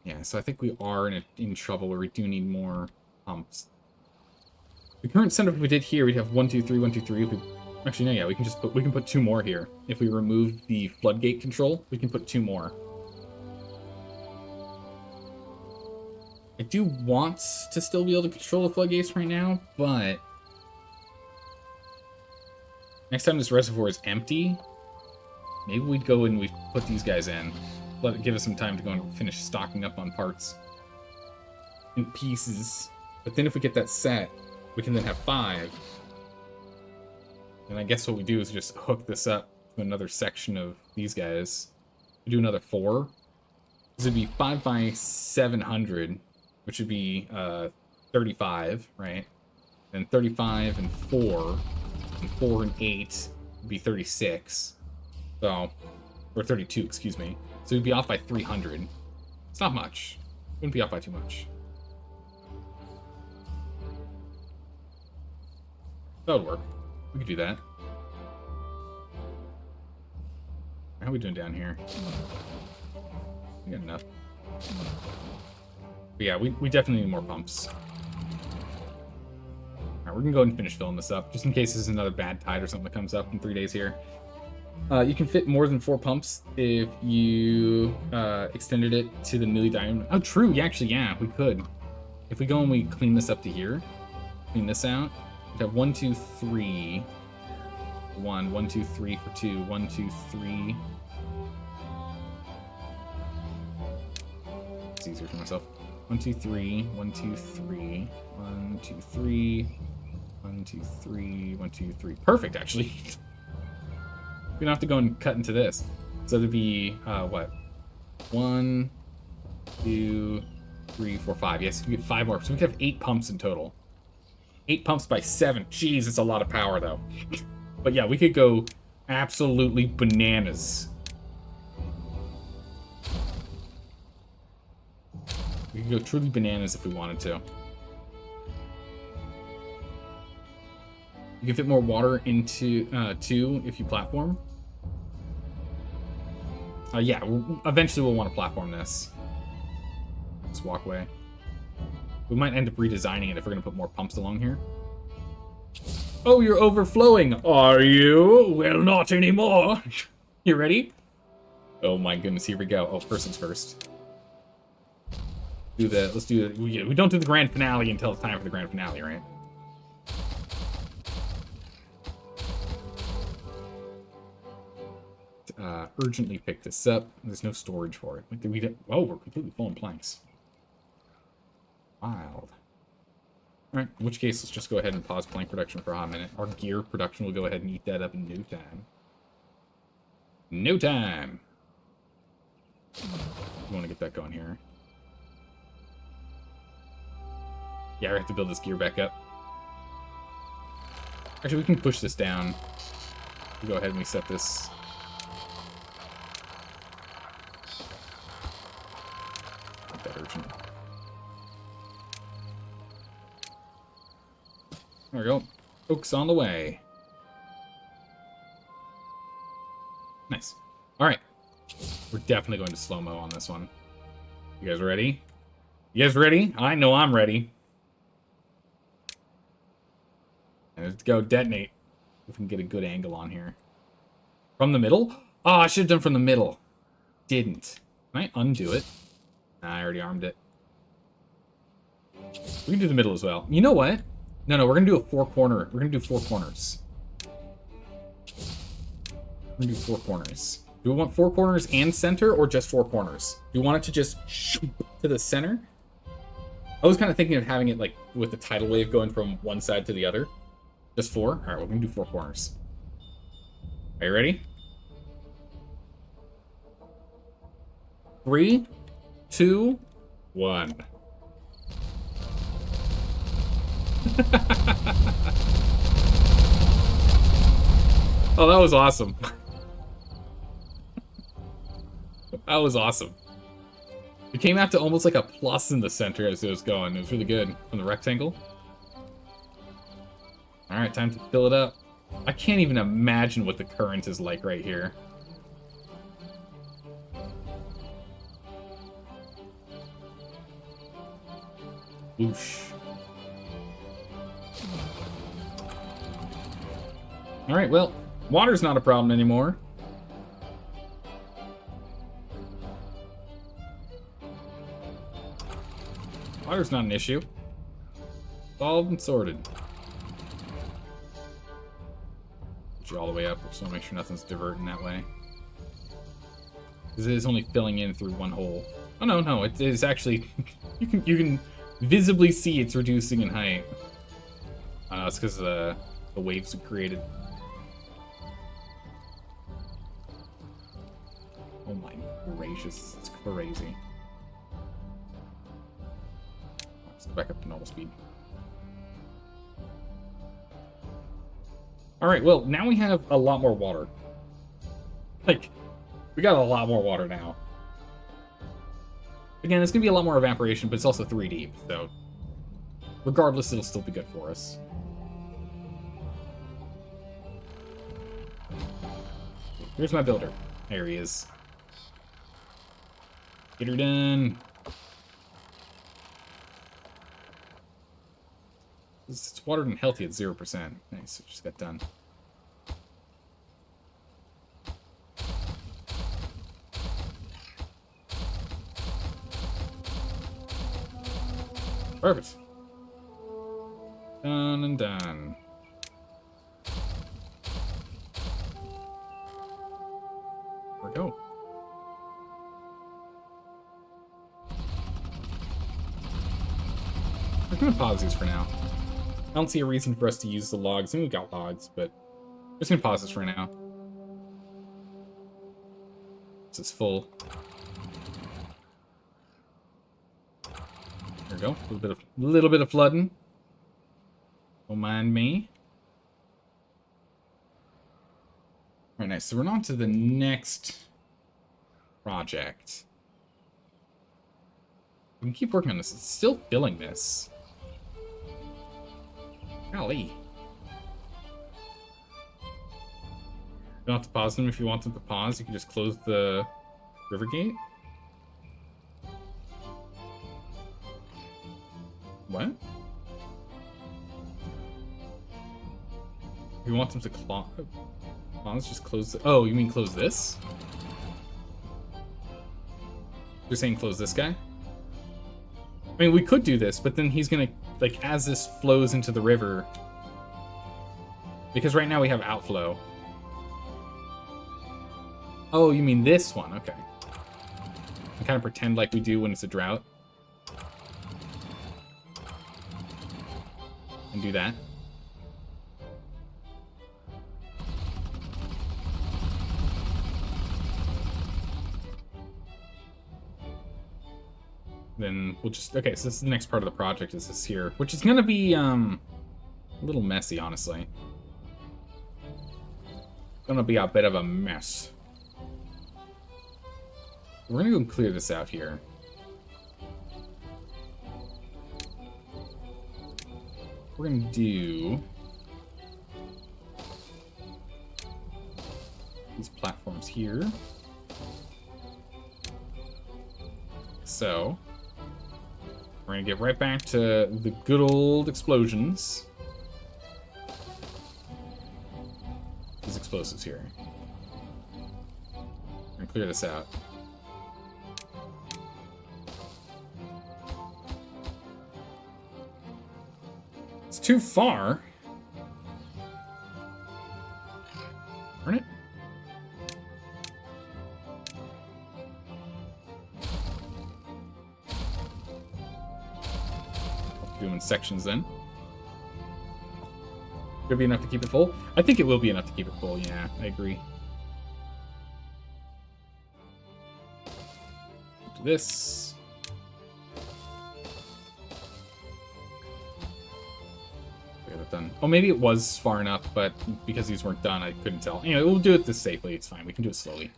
Yeah, so I think we are in trouble where we do need more pumps. The current setup we did here, we'd have 1, 2, 3, 1, 2, 3. Actually, no, yeah, we can put 2 more here. If we remove the floodgate control, we can put 2 more. I do want to still be able to control the floodgates right now, but next time this reservoir is empty, maybe we'd go and we'd put these guys in. Let it give us some time to go and finish stocking up on parts in pieces. But then if we get that set, we can then have 5. And I guess what we do is just hook this up to another section of these guys. We do another 4. This would be 5 by 700, which would be 35, right? Then 35 and 4, and 4 and 8 would be 36. So, or 32, excuse me. So we'd be off by 300. It's not much. Wouldn't be off by too much. That would work. We could do that. How are we doing down here? We got enough. But yeah, we definitely need more pumps. Alright, we're gonna go ahead and finish filling this up, just in case there's another bad tide or something that comes up in 3 days here. You can fit more than 4 pumps if you extended it to the newly diamond. Oh, true. Yeah, actually, yeah, we could. If we go and we clean this up to here, clean this out, we'd have 1, 2, 3. 1, 1, 2, 3 for 2. 1, 2, 3. It's easier for myself. 1, 2, 3. 1, 2, 3. 1, 2, 3. 1, 2, 3. 1, 2, 3. Perfect, actually. We don't have to go and cut into this. So it'd be, what? 1, 2, 3, 4, 5. Yes, you get 5 more. So we could have 8 pumps in total. 8 pumps by 7. Jeez, it's a lot of power, though. But yeah, we could go absolutely bananas. We could go truly bananas if we wanted to. You can fit more water into 2 if you platform. Yeah, eventually we'll want to platform this walkway. We might end up redesigning it if we're going to put more pumps along here. Oh, you're overflowing, are you? Well, not anymore. You ready? Oh my goodness, here we go. Oh, first things first. Let's do the, we don't do the grand finale until it's time for the grand finale, right? Urgently pick this up. There's no storage for it. Like, oh, we're completely full in planks. Wild. Alright, in which case, let's just go ahead and pause plank production for a hot minute. Our gear production will go ahead and eat that up in no time. No time! We want to get that going here. Yeah, we have to build this gear back up. Actually, we can push this down. We'll go ahead and we set this. Not that urgent. There we go. Oak's on the way. Nice. Alright. We're definitely going to slow-mo on this one. You guys ready? You guys ready? I know I'm ready. Let's go detonate. If we can get a good angle on here. From the middle? Oh, I should have done from the middle. Didn't. Can I undo it? Nah, I already armed it. We can do the middle as well. You know what? No, we're gonna do a 4-corner. We're gonna do 4 corners. We're gonna do 4 corners. Do we want 4 corners and center, or just 4 corners? Do you want it to just shoot to the center? I was kind of thinking of having it like with the tidal wave going from one side to the other. Just 4? Alright, we're gonna do 4 corners. Are you ready? 3, 2, 1. Oh, that was awesome. That was awesome. It came out to almost like a plus in the center as it was going. It was really good from the rectangle. Alright, time to fill it up. I can't even imagine what the current is like right here. Whoosh. Alright, well, water's not a problem anymore. Water's not an issue. Solved and sorted. Put you all the way up, just want to make sure nothing's diverting that way. Because it is only filling in through one hole. Oh no, it is actually you can visibly see it's reducing in height. It's because the waves it created. Oh my gracious, it's crazy. Let's go back up to normal speed. Alright, well, now we have a lot more water. Like, we got a lot more water now. Again, it's going to be a lot more evaporation, but it's also 3 deep, so... regardless, it'll still be good for us. Here's my builder. There he is. Get her done. It's watered and healthy at 0%. Nice, it just got done. Perfect. Done and done. There we go. We're gonna pause these for now. I don't see a reason for us to use the logs. I mean, we got logs, but I'm just gonna pause this for now. This is full. There we go. A little bit of flooding. Don't mind me. Alright, nice. So we're on to the next project. We can keep working on this. It's still filling this. Golly. You don't have to pause them if you want them to pause. You can just close the river gate. What? If you want them to pause, just close the... Oh, you mean close this? You're saying close this guy? I mean, we could do this, but then he's gonna... like, as this flows into the river... because right now we have outflow. Oh, you mean this one? Okay. And kind of pretend like we do when it's a drought. And do that. Then we'll just... okay, so this is the next part of the project, is this here. Which is gonna be, a little messy, honestly. Gonna be a bit of a mess. We're gonna go clear this out here. We're gonna do... these platforms here. So... we're gonna get right back to the good old explosions. These explosives here. And clear this out. It's too far. Darn it. Do them in sections then. Could be enough to keep it full. I think it will be enough to keep it full. Yeah, I agree. Do this. Get it done. Oh, maybe it was far enough, but because these weren't done, I couldn't tell. Anyway, we'll do it this safely. It's fine. We can do it slowly.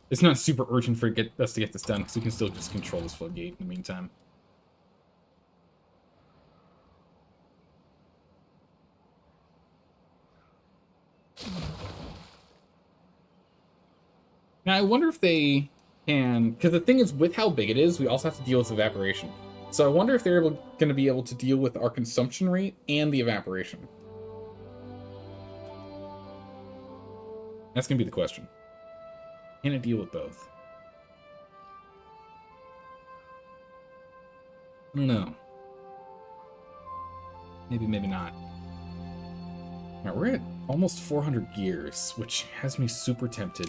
It's not super urgent for us to get this done, because we can still just control this floodgate in the meantime. Now, I wonder if they can... Because the thing is, with how big it is, we also have to deal with evaporation. So I wonder if they're going to be able to deal with our consumption rate and the evaporation. That's going to be the question. Can it deal with both? I don't know. Maybe, maybe not. Alright, we're at almost 400 gears, which has me super tempted.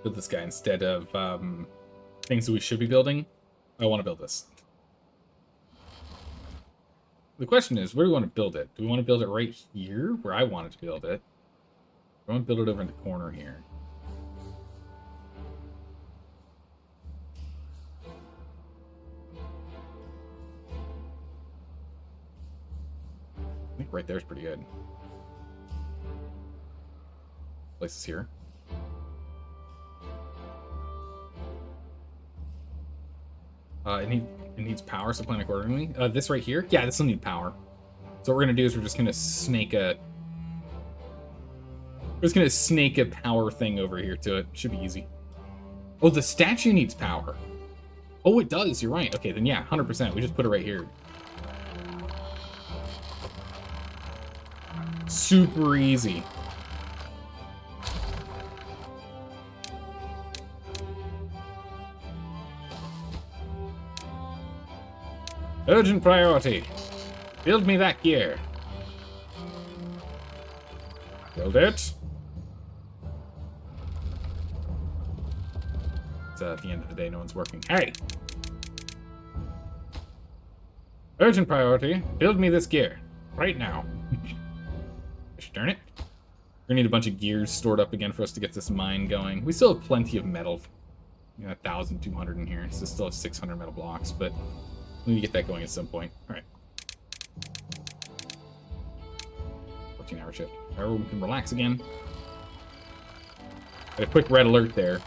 Build this guy instead of things that we should be building. I want to build this. The question is, where do we want to build it? Do we want to build it right here, where I wanted to build it? I want to build it over in the corner here. I think right there is pretty good. Place is here. It needs power, so plan accordingly. This right here? Yeah, this will need power. So what we're going to do is we're just going to snake a... We're just going to snake a power thing over here to it. Should be easy. Oh, the statue needs power. Oh, it does. You're right. Okay, then yeah, 100%. We just put it right here. Super easy. Urgent priority. Build me that gear. Build it. It's at the end of the day, no one's working. Hey! Urgent priority. Build me this gear. Right now. Gosh darn it. We're gonna need a bunch of gears stored up again for us to get this mine going. We still have plenty of metal. You know, 1,200 in here. So still have 600 metal blocks, but we need to get that going at some point. Alright. 14-hour shift. Everyone can relax again. Got a quick red alert there.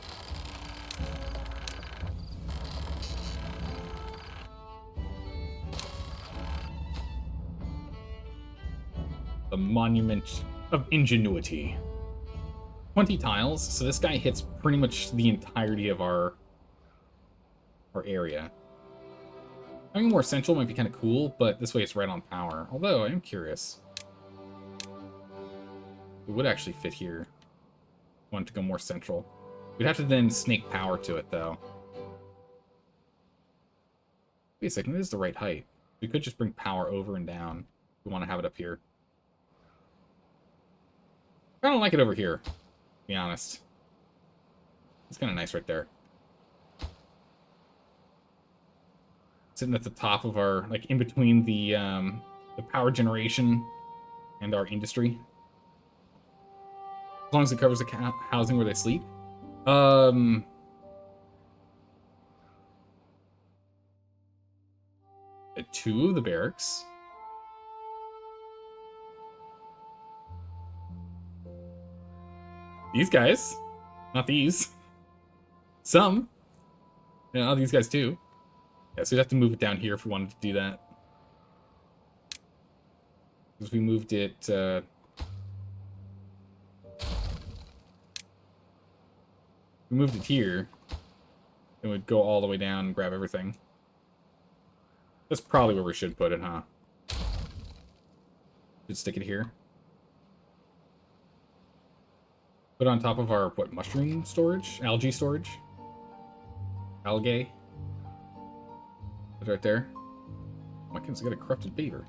The Monument of Ingenuity. 20 tiles, so this guy hits pretty much the entirety of our area. Having more central might be kind of cool, but this way it's right on power. Although, I am curious. It would actually fit here. Want to go more central. We'd have to then snake power to it, though. Wait a second, this is the right height. We could just bring power over and down. If we want to have it up here. I don't like it over here, to be honest. It's kind of nice right there. Sitting at the top of our, like, in between the power generation and our industry. As long as it covers the housing where they sleep. Two of the barracks. These guys. Not these. Some. Yeah, these guys too. Yeah, so we'd have to move it down here if we wanted to do that. Because we moved it... we moved it here, then we'd go all the way down and grab everything. That's probably where we should put it, huh? Should stick it here. Put it on top of our, what, mushroom storage? Algae storage? Algae? Put it right there. Oh my goodness, I got a corrupted beaver.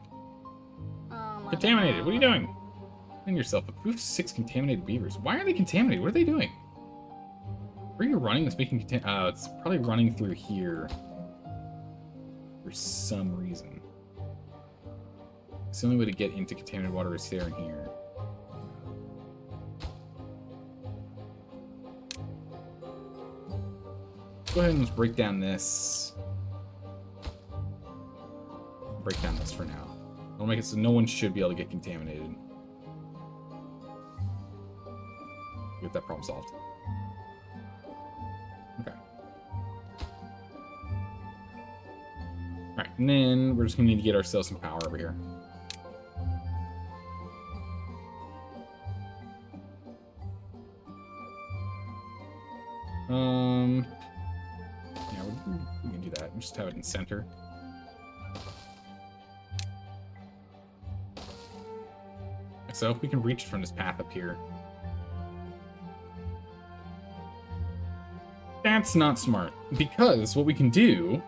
Contaminated, what are you doing? Clean yourself up. We have 6 contaminated beavers. Why are they contaminated? What are they doing? Where are you running that's making it's probably running through here. For some reason. It's the only way to get into contaminated water is there and here. Go ahead and let's break down this. Break down this for now. I'll make it so no one should be able to get contaminated. Get that problem solved. Okay. Alright, and then we're just gonna need to get ourselves some power over here. Yeah, we can do that. We'll just have it in center. So we can reach from this path up here. That's not smart, because what we can do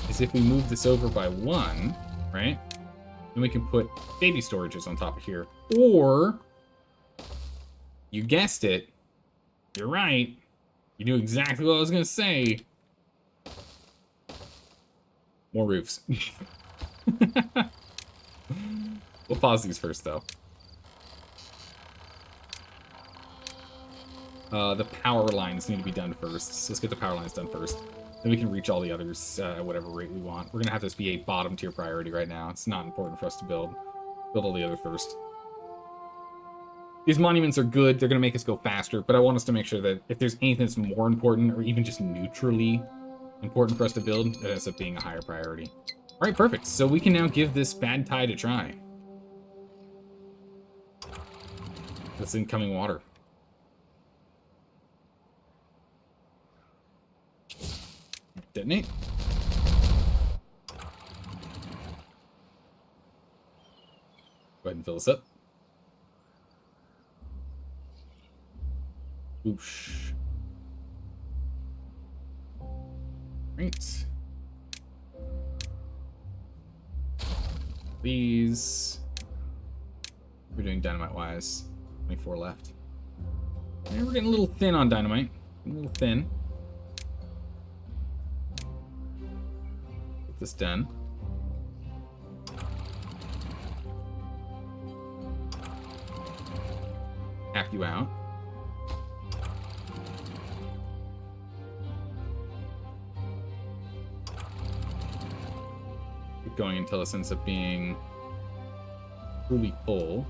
is if we move this over by 1, right? Then we can put baby storages on top of here. Or, you guessed it, you're right. You knew exactly what I was going to say. More roofs. We'll pause these first, though. The power lines need to be done first. So let's get the power lines done first. Then we can reach all the others at whatever rate we want. We're going to have this be a bottom tier priority right now. It's not important for us to build. Build all the other first. These monuments are good. They're going to make us go faster. But I want us to make sure that if there's anything that's more important or even just neutrally important for us to build, it ends up being a higher priority. All right, perfect. So we can now give this bad tide a try. This incoming water. Detonate. Go ahead and fill this up. Whoosh. Right. These. We're doing dynamite-wise. 24 left. And we're getting a little thin on dynamite. A little thin. Get this done. Tap you out. Keep going until this ends up being truly full.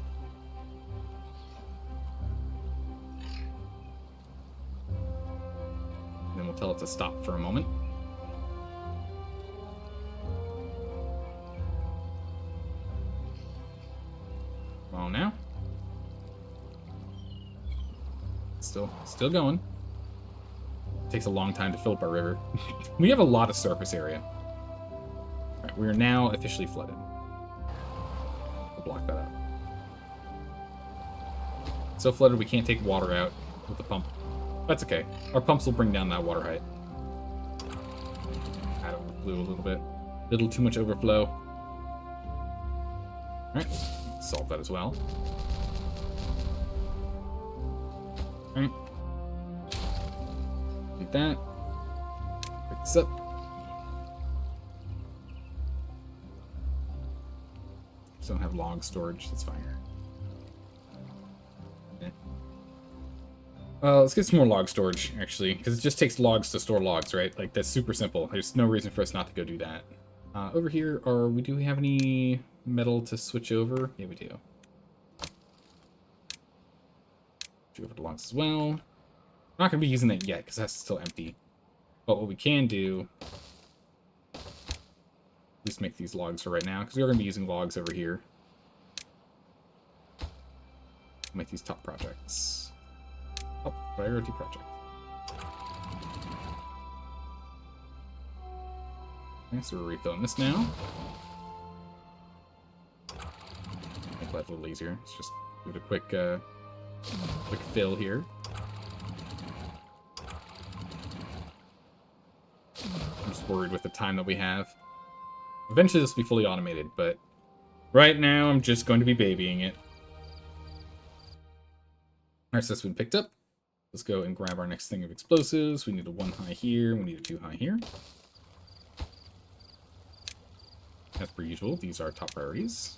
And then we'll tell it to stop for a moment. Come on now. Still going. It takes a long time to fill up our river. We have a lot of surface area. All right, we are now officially flooded. We'll block that out. So flooded we can't take water out with the pump. That's okay. Our pumps will bring down that water height. That overflew a little bit. A little too much overflow. All right, solve that as well. All right. Like that. Pick this up. Just don't have log storage. That's fine. Yeah. Let's get some more log storage, actually, because it just takes logs to store logs, right? Like, that's super simple. There's no reason for us not to go do that. Over here, do we have any metal to switch over? Yeah, we do. Switch over to logs as well. I'm not going to be using that yet, because that's still empty. But what we can do, at least make these logs for right now, because we're going to be using logs over here. Make these top projects. Oh, priority project. Okay, so we're refilling this now. Make life a little easier. Let's just give it a quick fill here. I'm just worried with the time that we have. Eventually this will be fully automated, but right now I'm just going to be babying it. Alright, so that's been picked up. Let's go and grab our next thing of explosives. We need a 1 high here. We need a 2 high here. As per usual, these are top priorities.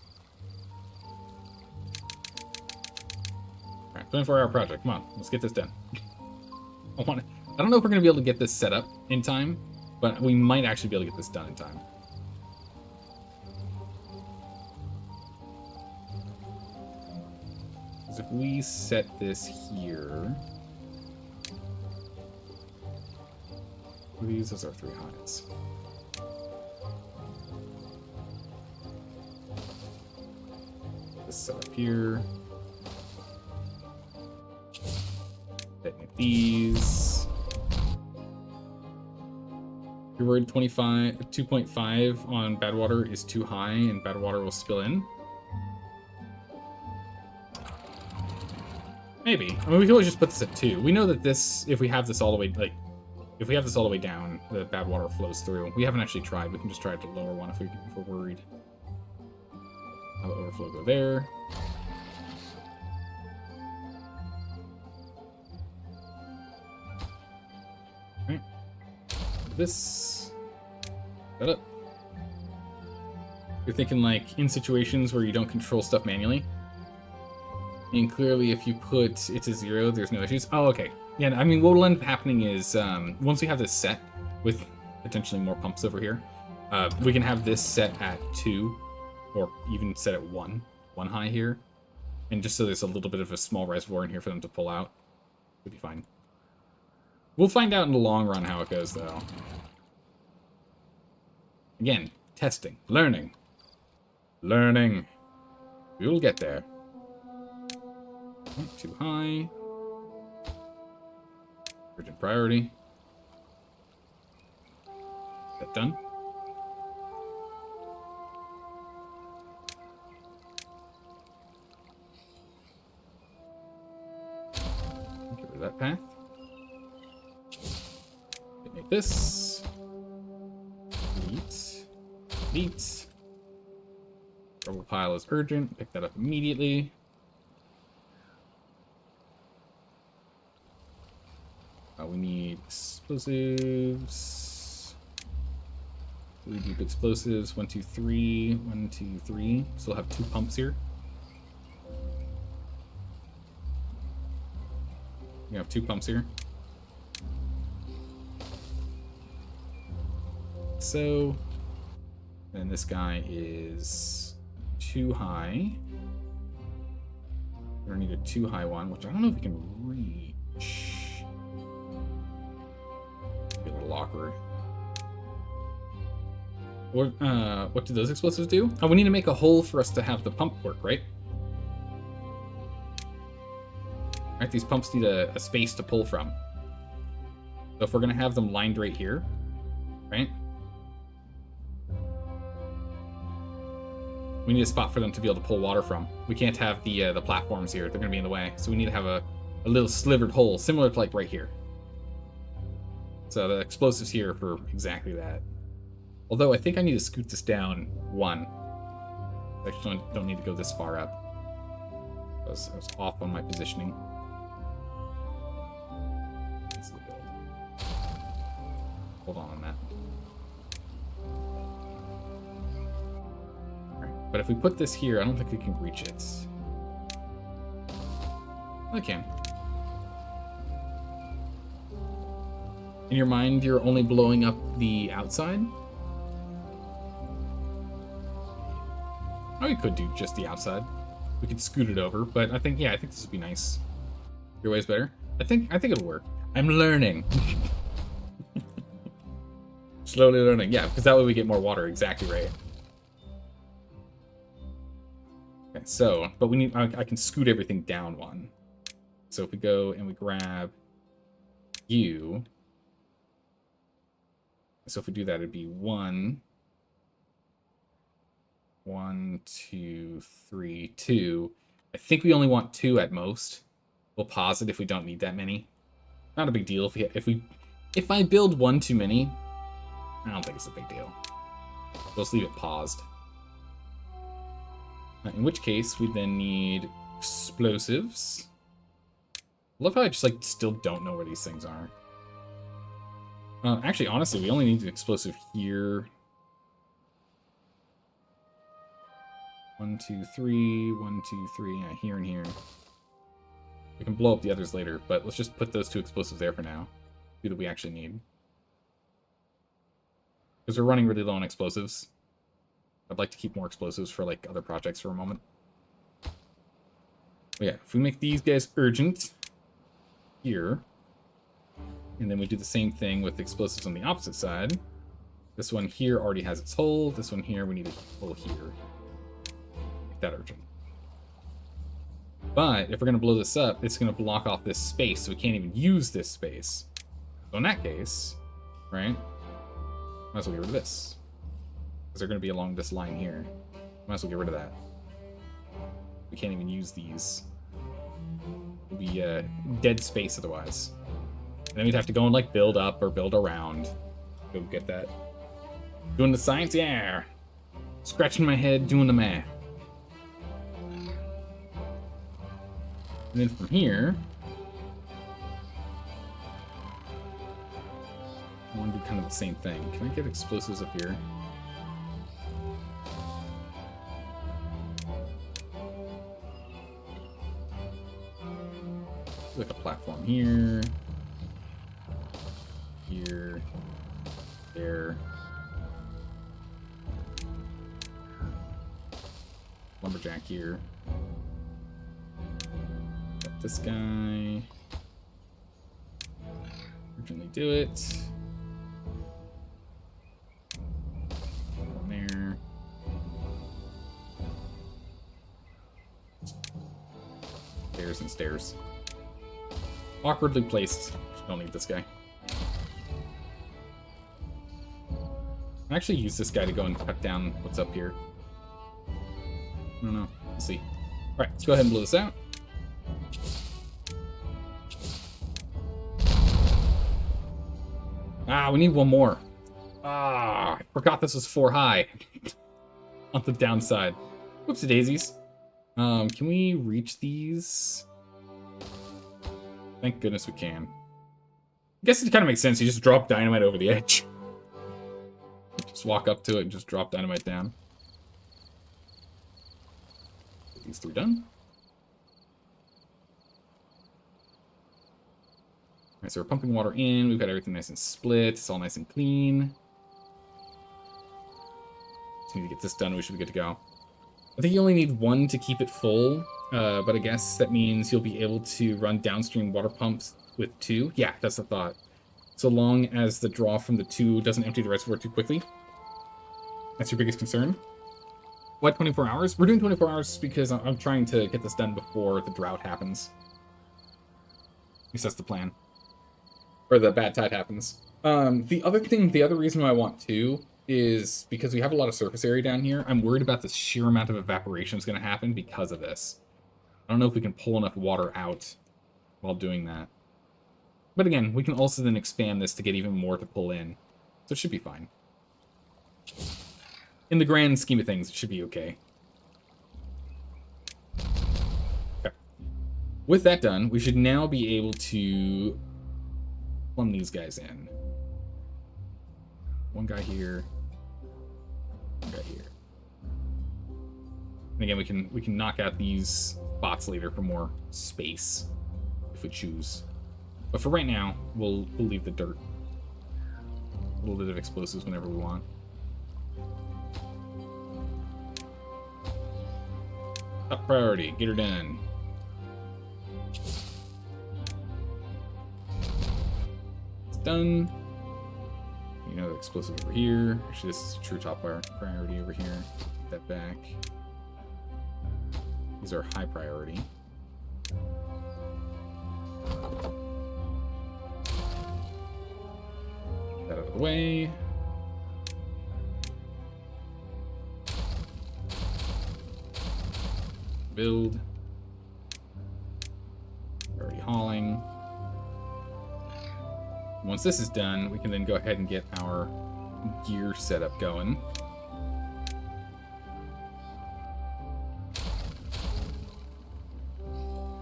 Alright, 24-hour project. Come on, let's get this done. I don't know if we're going to be able to get this set up in time, but we might actually be able to get this done in time. Because if we set this here... These are 3 highs. This set up here. Detonate these. You're worried 2.5 on bad water is too high and bad water will spill in? Maybe. I mean, we can always just put this at 2. We know that this, if we have this all the way, like, if we have this all the way down, the bad water flows through. We haven't actually tried. We can just try it to lower one if we're worried. Have the overflow go there. Alright. This. Set up. You're thinking, like, in situations where you don't control stuff manually. And clearly, if you put it to 0, there's no issues. Oh, okay. Yeah, I mean, what will end up happening is, once we have this set, with potentially more pumps over here, we can have this set at 2, or even set at 1 high here. And just so there's a little bit of a small reservoir in here for them to pull out. It'll be fine. We'll find out in the long run how it goes, though. Again, testing, learning. Learning. We will get there. Not too high. Urgent priority. That done? Get rid of that path. Make this. Neat. Neat. Rubble pile is urgent. Pick that up immediately. We need explosives. Really deep explosives. 1, 2, 3. 1, 2, 3. Still have 2 pumps here. We have 2 pumps here. So, and this guy is too high. We're gonna need a 2 high one, which I don't know if we can reach. Be a little awkward. What do those explosives do? Oh, we need to make a hole for us to have the pump work, right? Right, these pumps need a space to pull from. So if we're gonna have them lined right here, right? We need a spot for them to be able to pull water from. We can't have the platforms here; they're gonna be in the way. So we need to have a little slivered hole, similar to like right here. So the explosives here for exactly that. Although I think I need to scoot this down 1. I actually don't need to go this far up. I was off on my positioning. That's the build. Hold on that. Alright, but if we put this here, I don't think we can reach it. I can. In your mind, you're only blowing up the outside? Oh, we could do just the outside. We could scoot it over, but I think this would be nice. Your way's better? I think it'll work. I'm learning. Slowly learning. Yeah, because that way we get more water. Exactly right. Okay, so, but we need, I can scoot everything down 1. So if we go and we grab you. So if we do that, it'd be 1, 1, 2, 3, 2. I think we only want 2 at most. We'll pause it if we don't need that many. Not a big deal if I build 1 too many. I don't think it's a big deal. We'll just leave it paused. In which case, we then need explosives. I love how I just, like, still don't know where these things are. Actually, honestly, we only need an explosive here. 1, 2, 3, 1, 2, 3, yeah, here and here. We can blow up the others later, but let's just put those 2 explosives there for now. 2 that we actually need. Because we're running really low on explosives. I'd like to keep more explosives for, like, other projects for a moment. But yeah, if we make these guys urgent here, and then we do the same thing with explosives on the opposite side. This one here already has its hole. This one here, we need a hole here. Make that urgent. But if we're going to blow this up, it's going to block off this space, so we can't even use this space. So in that case, right, might as well get rid of this. Because they're going to be along this line here. Might as well get rid of that. We can't even use these. It'll be dead space otherwise. And then we'd have to go and, like, build up or build around. Go get that. Doing the science? Yeah! Scratching my head, doing the math. And then from here, I want to do kind of the same thing. Can I get explosives up here? Like a platform here. Here. There. Lumberjack here. Got this guy. Urgently do it. One there. Stairs and stairs. Awkwardly placed. Don't need this guy. I actually use this guy to go and cut down what's up here. I don't know. We'll see. Alright, let's go ahead and blow this out. Ah, we need one more. Ah, I forgot this was 4 high. On the downside. Whoopsie daisies. Can we reach these? Thank goodness we can. I guess it kind of makes sense. You just drop dynamite over the edge. Just walk up to it and just drop dynamite down. Get these 3 done. Alright, so we're pumping water in. We've got everything nice and split. It's all nice and clean. Just need to get this done. We should be good to go. I think you only need 1 to keep it full. But I guess that means you'll be able to run downstream water pumps with 2. Yeah, that's the thought. So long as the draw from the 2 doesn't empty the reservoir too quickly. That's your biggest concern. Why 24 hours? We're doing 24 hours because I'm trying to get this done before the drought happens. At least that's the plan. Or the bad tide happens. The other reason why I want 2 is because we have a lot of surface area down here. I'm worried about the sheer amount of evaporation that's going to happen because of this. I don't know if we can pull enough water out while doing that. But again, we can also then expand this to get even more to pull in. So it should be fine. In the grand scheme of things, it should be okay. Okay. With that done, we should now be able to plumb these guys in. One guy here. One guy here. And again, we can knock out these spots later for more space if we choose. But for right now, we'll leave the dirt. A little bit of explosives whenever we want. Top priority, get her done. It's done. You know, the explosive over here. Actually, this is true top priority over here. Take that back. These are high priority. That out of the way. Build. Already hauling. Once this is done, we can then go ahead and get our gear setup going.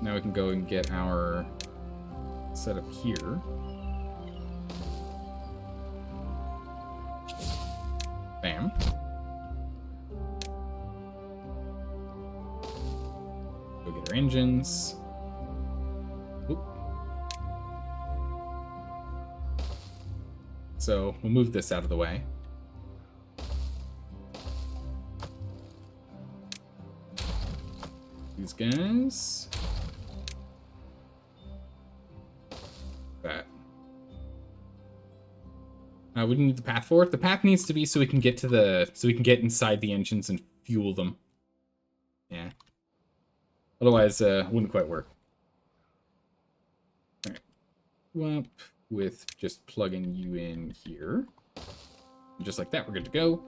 Now we can go and get our setup here. Bam. Go get our engines. Oop. So we'll move this out of the way. These guys. That. We need the path for it. The path needs to be so we can get to so we can get inside the engines and fuel them. Yeah. Otherwise, wouldn't quite work. All right. Well, with just plugging you in here. And just like that, we're good to go.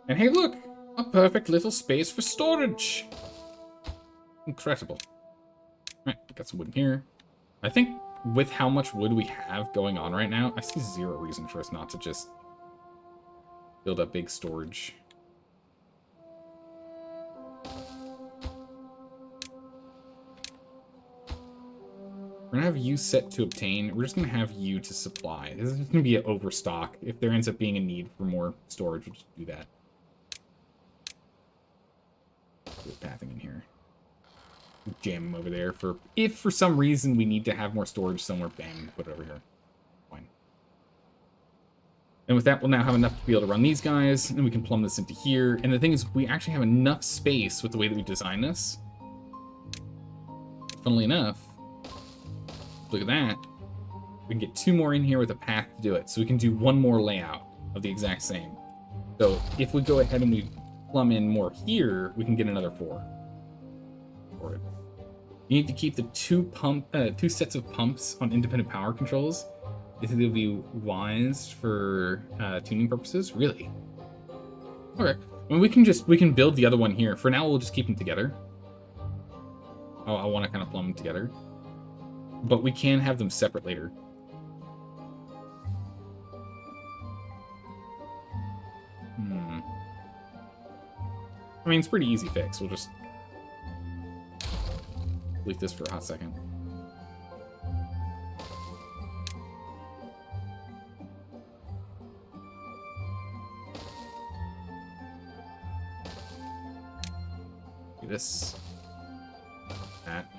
And hey, look! A perfect little space for storage! Incredible. Alright, got some wood in here. I think with how much wood we have going on right now, I see zero reason for us not to just build up big storage. We're gonna have you set to obtain. We're just gonna have you to supply. This is gonna be an overstock. If there ends up being a need for more storage, we'll just do that. Put pathing in here. Jam them over there for if for some reason we need to have more storage somewhere. Bang, put it over here. Fine. And with that, we'll now have enough to be able to run these guys, and we can plumb this into here. And the thing is, we actually have enough space with the way that we design this. Funnily enough, look at that. We can get 2 more in here with a path to do it. So we can do 1 more layout of the exact same. So if we go ahead and we plumb in more here, we can get another 4. For it. You need to keep the 2 sets of pumps on independent power controls. Do you think they'll be wise for tuning purposes? Really? Okay. I mean, we can build the other one here. For now, we'll just keep them together. Oh, I want to kind of plumb them together. But we can have them separate later. I mean, it's a pretty easy fix. We'll just delete this for a hot second. Do this. That.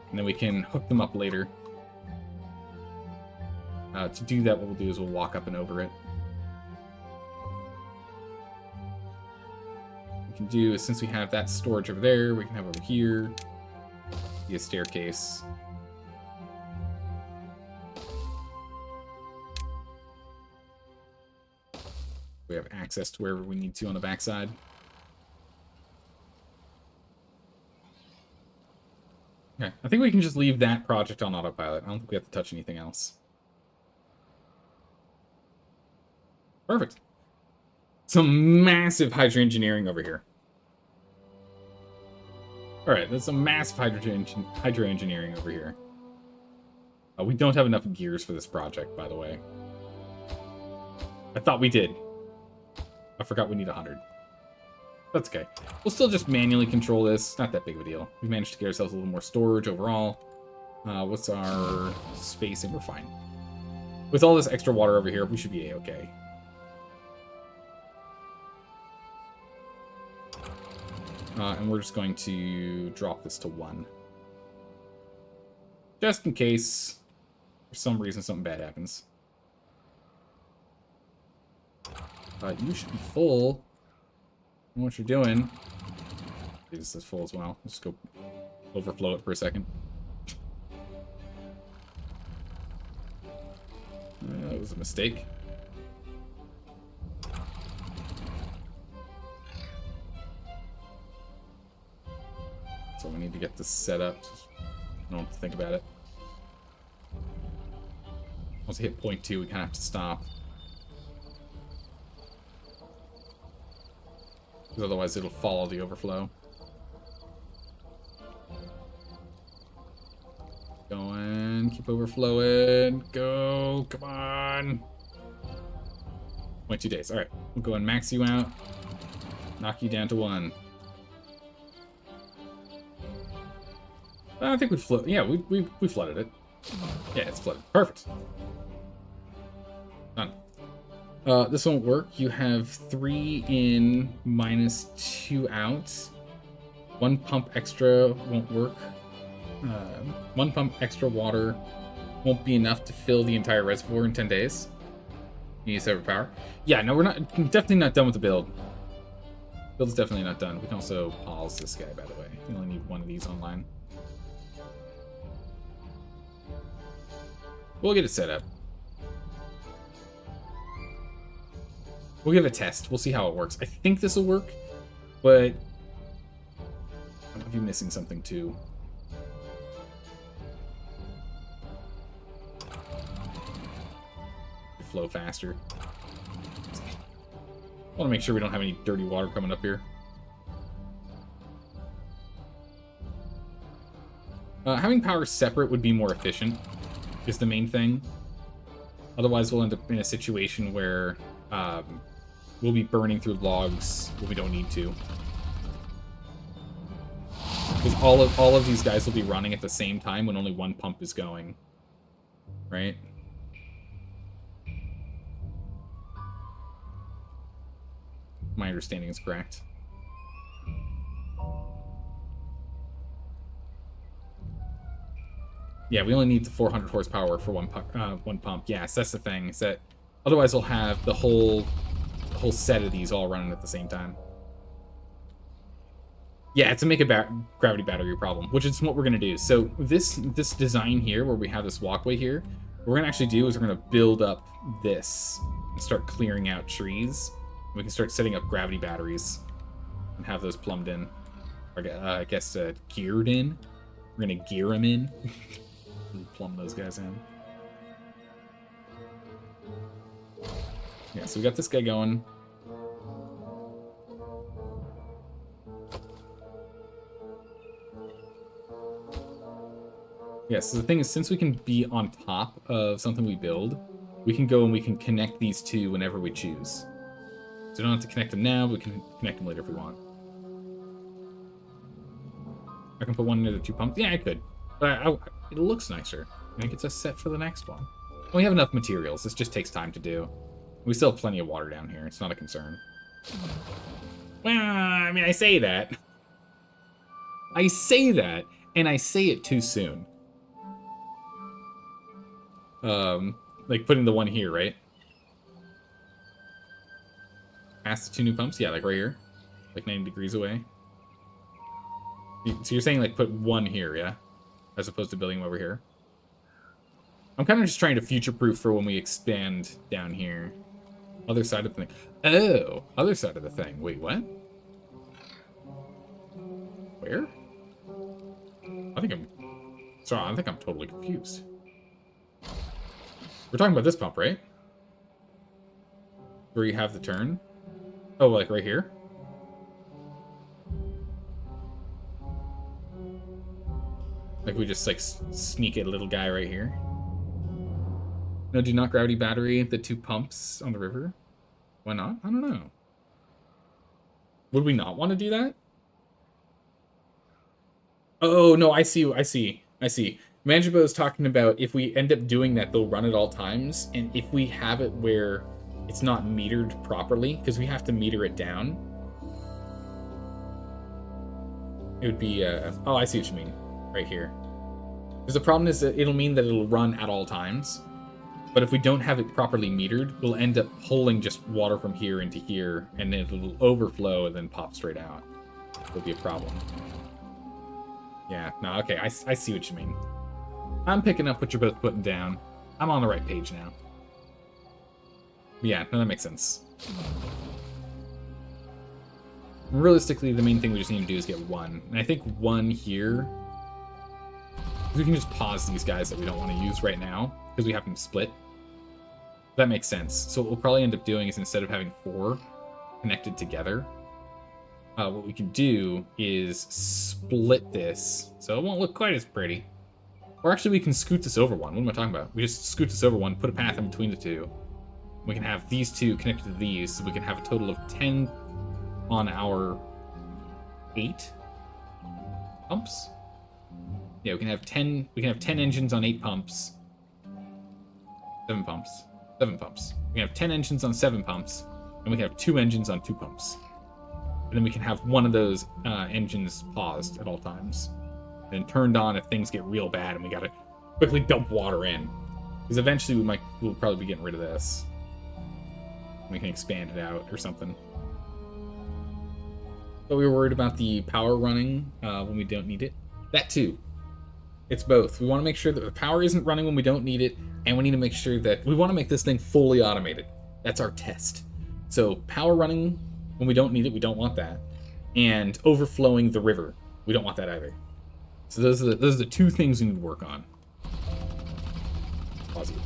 And then we can hook them up later. To do that, what we'll do is we'll walk up and over it. We can do, since we have that storage over there, we can have over here, be a staircase. We have access to wherever we need to on the backside. Okay, I think we can just leave that project on autopilot. I don't think we have to touch anything else. Perfect. Some massive hydro engineering over here. Alright, there's some massive hydro engineering over here. We don't have enough gears for this project, by the way. I thought we did. I forgot we need 100. That's okay. We'll still just manually control this. Not that big of a deal. We managed to get ourselves a little more storage overall. What's our spacing? We're fine. With all this extra water over here, we should be a-okay. And we're just going to drop this to 1. Just in case, for some reason, something bad happens. You should be full. I know what you're doing. This is full as well. Let's go overflow it for a second. That was a mistake. So we need to get this set up. I don't have to think about it. Once I hit point 2, we kind of have to stop. because otherwise it'll follow the overflow. Going, keep overflowing. Go, come on. 0.2 days. All right, we'll go and max you out. Knock you down to 1. I think we flood. Yeah, we flooded it. Yeah, it's flooded. Perfect. Done. This won't work. You have 3 in, -2 out. 1 pump extra won't work. 1 pump extra water won't be enough to fill the entire reservoir in 10 days. You need separate power. Yeah, no, we're definitely not done with the build. Build's definitely not done. We can also pause this guy, by the way. You only need 1 of these online. We'll get it set up. We'll give it a test. We'll see how it works. I think this will work, but I might be missing something too. Flow faster. I want to make sure we don't have any dirty water coming up here. Having power separate would be more efficient, is the main thing. Otherwise, we'll end up in a situation where we'll be burning through logs when we don't need to. Because all of these guys will be running at the same time when only 1 pump is going. Right? My understanding is correct. Yeah, we only need the 400 horsepower for one pump. Yes, that's the thing. Is that otherwise we'll have the whole set of these all running at the same time. Yeah, it's a make a gravity battery problem, which is what we're gonna do. So this design here, where we have this walkway here, what we're gonna actually do is we're gonna build up this and start clearing out trees. We can start setting up gravity batteries and have those plumbed in. Or, I guess geared in. We're gonna gear them in and plumb those guys in. Yeah, so we got this guy going. Yeah, so the thing is, since we can be on top of something we build, we can go and we can connect these two whenever we choose. So we don't have to connect them now, we can connect them later if we want. I can put one near the 2 pumps. Yeah, I could. But it looks nicer. And it gets us set for the next one. We have enough materials. This just takes time to do. We still have plenty of water down here. It's not a concern. Well, I mean, I say that. I say that, and I say it too soon. Like putting the one here, right? Past the 2 new pumps? Yeah, like right here. Like 90 degrees away. So you're saying like put one here, yeah? As opposed to building them over here? I'm kind of just trying to future-proof for when we expand down here. Other side of the thing. Oh! Other side of the thing. Wait, what? Where? I think I'm totally confused. We're talking about this pump, right? Where you have the turn? Oh, like right here? Like we just like sneak a little guy right here? No, do not gravity battery the 2 pumps on the river? Why not? I don't know. Would we not want to do that? Oh, no, I see. Manjibo is talking about if we end up doing that, they'll run at all times. And if we have it where it's not metered properly, because we have to meter it down, it would be, oh, I see what you mean. Right here. Because the problem is that it'll mean that it'll run at all times. But if we don't have it properly metered, we'll end up pulling just water from here into here, and then it'll overflow and then pop straight out. It'll be a problem. Yeah, no, okay, I see what you mean. I'm picking up what you're both putting down. I'm on the right page now. Yeah, no, that makes sense. Realistically, the main thing we just need to do is get 1. And I think 1 here. We can just pause these guys that we don't want to use right now, because we have them split. That makes sense. So what we'll probably end up doing is instead of having 4 connected together, what we can do is split this, so it won't look quite as pretty. Or actually, we can scoot this over one. What am I talking about? We just scoot this over one, put a path in between the two. We can have these two connected to these, so we can have a total of 10 on our 8 pumps. Yeah, we can have 10. We can have 10 engines on 8 pumps. 7 pumps. 7 pumps. We can have 10 engines on 7 pumps, and we can have 2 engines on 2 pumps. And then we can have one of those engines paused at all times, and turned on if things get real bad and we gotta quickly dump water in. Because eventually we'll probably be getting rid of this. We can expand it out or something. But we were worried about the power running when we don't need it. That too. It's both. We want to make sure that the power isn't running when we don't need it, and we need to make sure that we want to make this thing fully automated. That's our test. So power running when we don't need it, we don't want that. And overflowing the river, we don't want that either. So those are the 2 things we need to work on. Positive.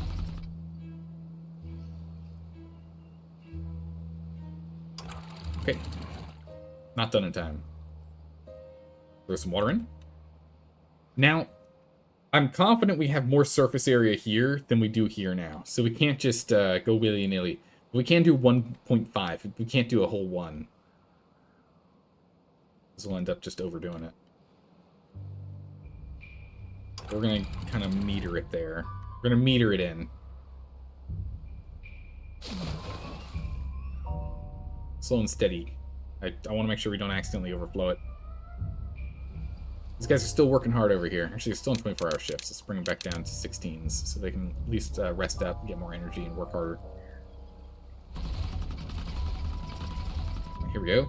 Okay. Not done in time. Throw some water in. Now, I'm confident we have more surface area here than we do here now. So we can't just go willy-nilly. We can do 1.5. We can't do a whole 1. This will end up just overdoing it. We're going to kind of meter it there. We're going to meter it in. Slow and steady. I want to make sure we don't accidentally overflow it. These guys are still working hard over here. Actually, they're still in 24-hour shifts. Let's bring them back down to 16s so they can at least rest up, get more energy, and work harder. Here we go.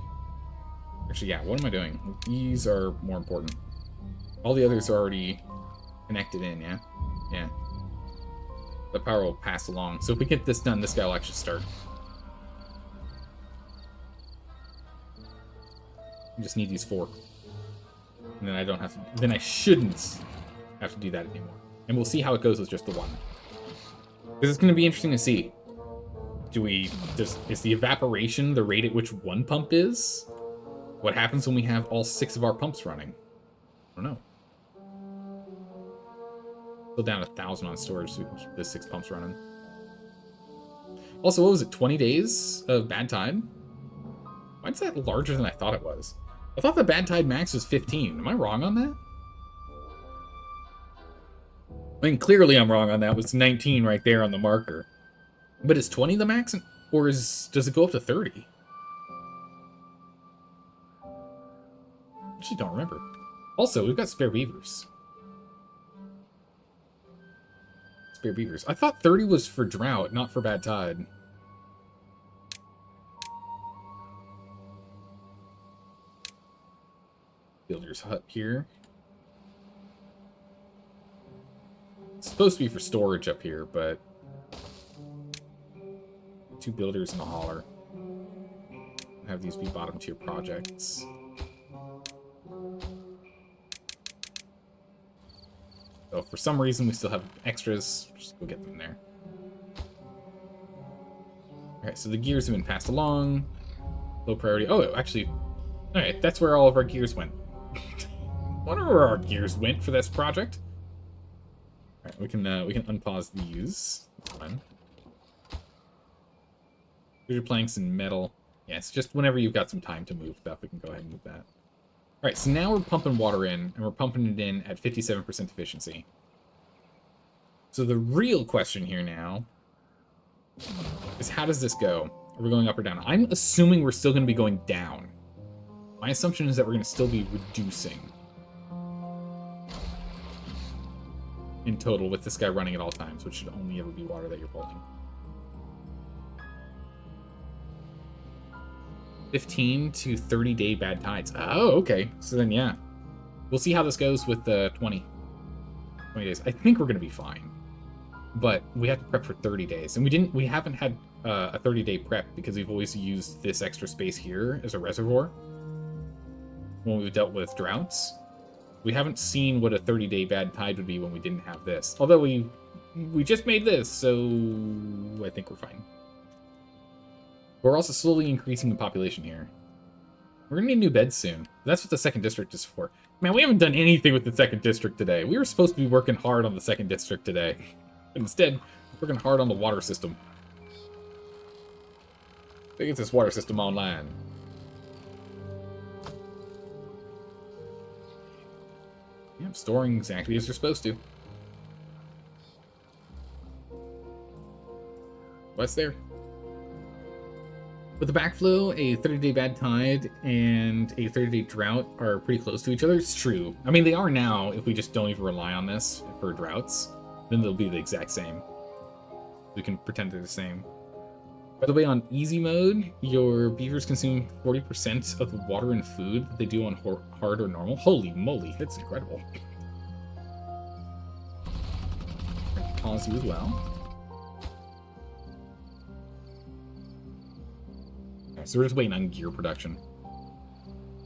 Actually, yeah, what am I doing? These are more important. All the others are already connected in, yeah? Yeah. The power will pass along. So if we get this done, this guy will actually start. I just need these 4. And then I don't have to... Then I shouldn't have to do that anymore. And we'll see how it goes with just the 1. Because it's going to be interesting to see. Is the evaporation the rate at which 1 pump is? What happens when we have all 6 of our pumps running? I don't know. Still down 1,000 on storage so we can keep the 6 pumps running. Also, what was it? 20 days of bad tide? Why is that larger than I thought it was? I thought the bad tide max was 15. Am I wrong on that? I mean, clearly I'm wrong on that. It's 19 right there on the marker. But is 20 the max? Or does it go up to 30? I actually don't remember. Also, we've got spare beavers. Spare beavers. I thought 30 was for drought, not for bad tide. Builder's hut here. It's supposed to be for storage up here, but 2 builders and a hauler. Have these be bottom tier projects. So for some reason we still have extras. Just go get them there. Alright, so the gears have been passed along. Low priority. Oh, actually, alright, that's where all of our gears went. Wonder where our gears went for this project. Alright, we can unpause these. That's fine. Your planks and metal. Yeah, it's just whenever you've got some time to move stuff, we can go ahead and move that. Alright, so now we're pumping water in, and we're pumping it in at 57% efficiency. So the real question here now is how does this go? Are we going up or down? I'm assuming we're still going to be going down. My assumption is that we're going to still be reducing in total with this guy running at all times, which should only ever be water that you're pulling. 15 to 30-day bad tides. Oh, okay. So then, yeah. We'll see how this goes with the 20 days. I think we're going to be fine. But we have to prep for 30 days. And we haven't had a 30-day prep because we've always used this extra space here as a reservoir when we've dealt with droughts. We haven't seen what a 30-day bad tide would be when we didn't have this. Although we just made this, so I think we're fine. We're also slowly increasing the population here. We're gonna need new beds soon. That's what the second district is for. Man, we haven't done anything with the second district today. We were supposed to be working hard on the second district today. But instead, we're working hard on the water system. Let's get this water system online. Yeah, storing exactly as you're supposed to. What's there? With the backflow, a 30-day bad tide and a 30-day drought are pretty close to each other. It's true. I mean, they are now. If we just don't even rely on this for droughts, then they'll be the exact same. We can pretend they're the same. By the way, on easy mode, your beavers consume 40% of the water and food that they do on hard or normal. Holy moly, that's incredible. Pause you as well. Okay, so we're just waiting on gear production.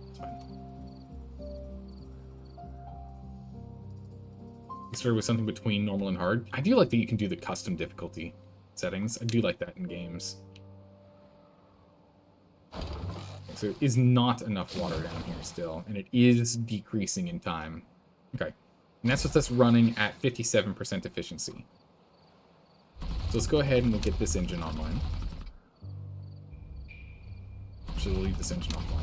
It's fine. We started with something between normal and hard. I do like that you can do the custom difficulty settings. I do like that in games. Okay, so there is not enough water down here still, and it is decreasing in time. Okay, and that's with us running at 57% efficiency. So let's go ahead and we'll get this engine online. Actually, we'll leave this engine offline.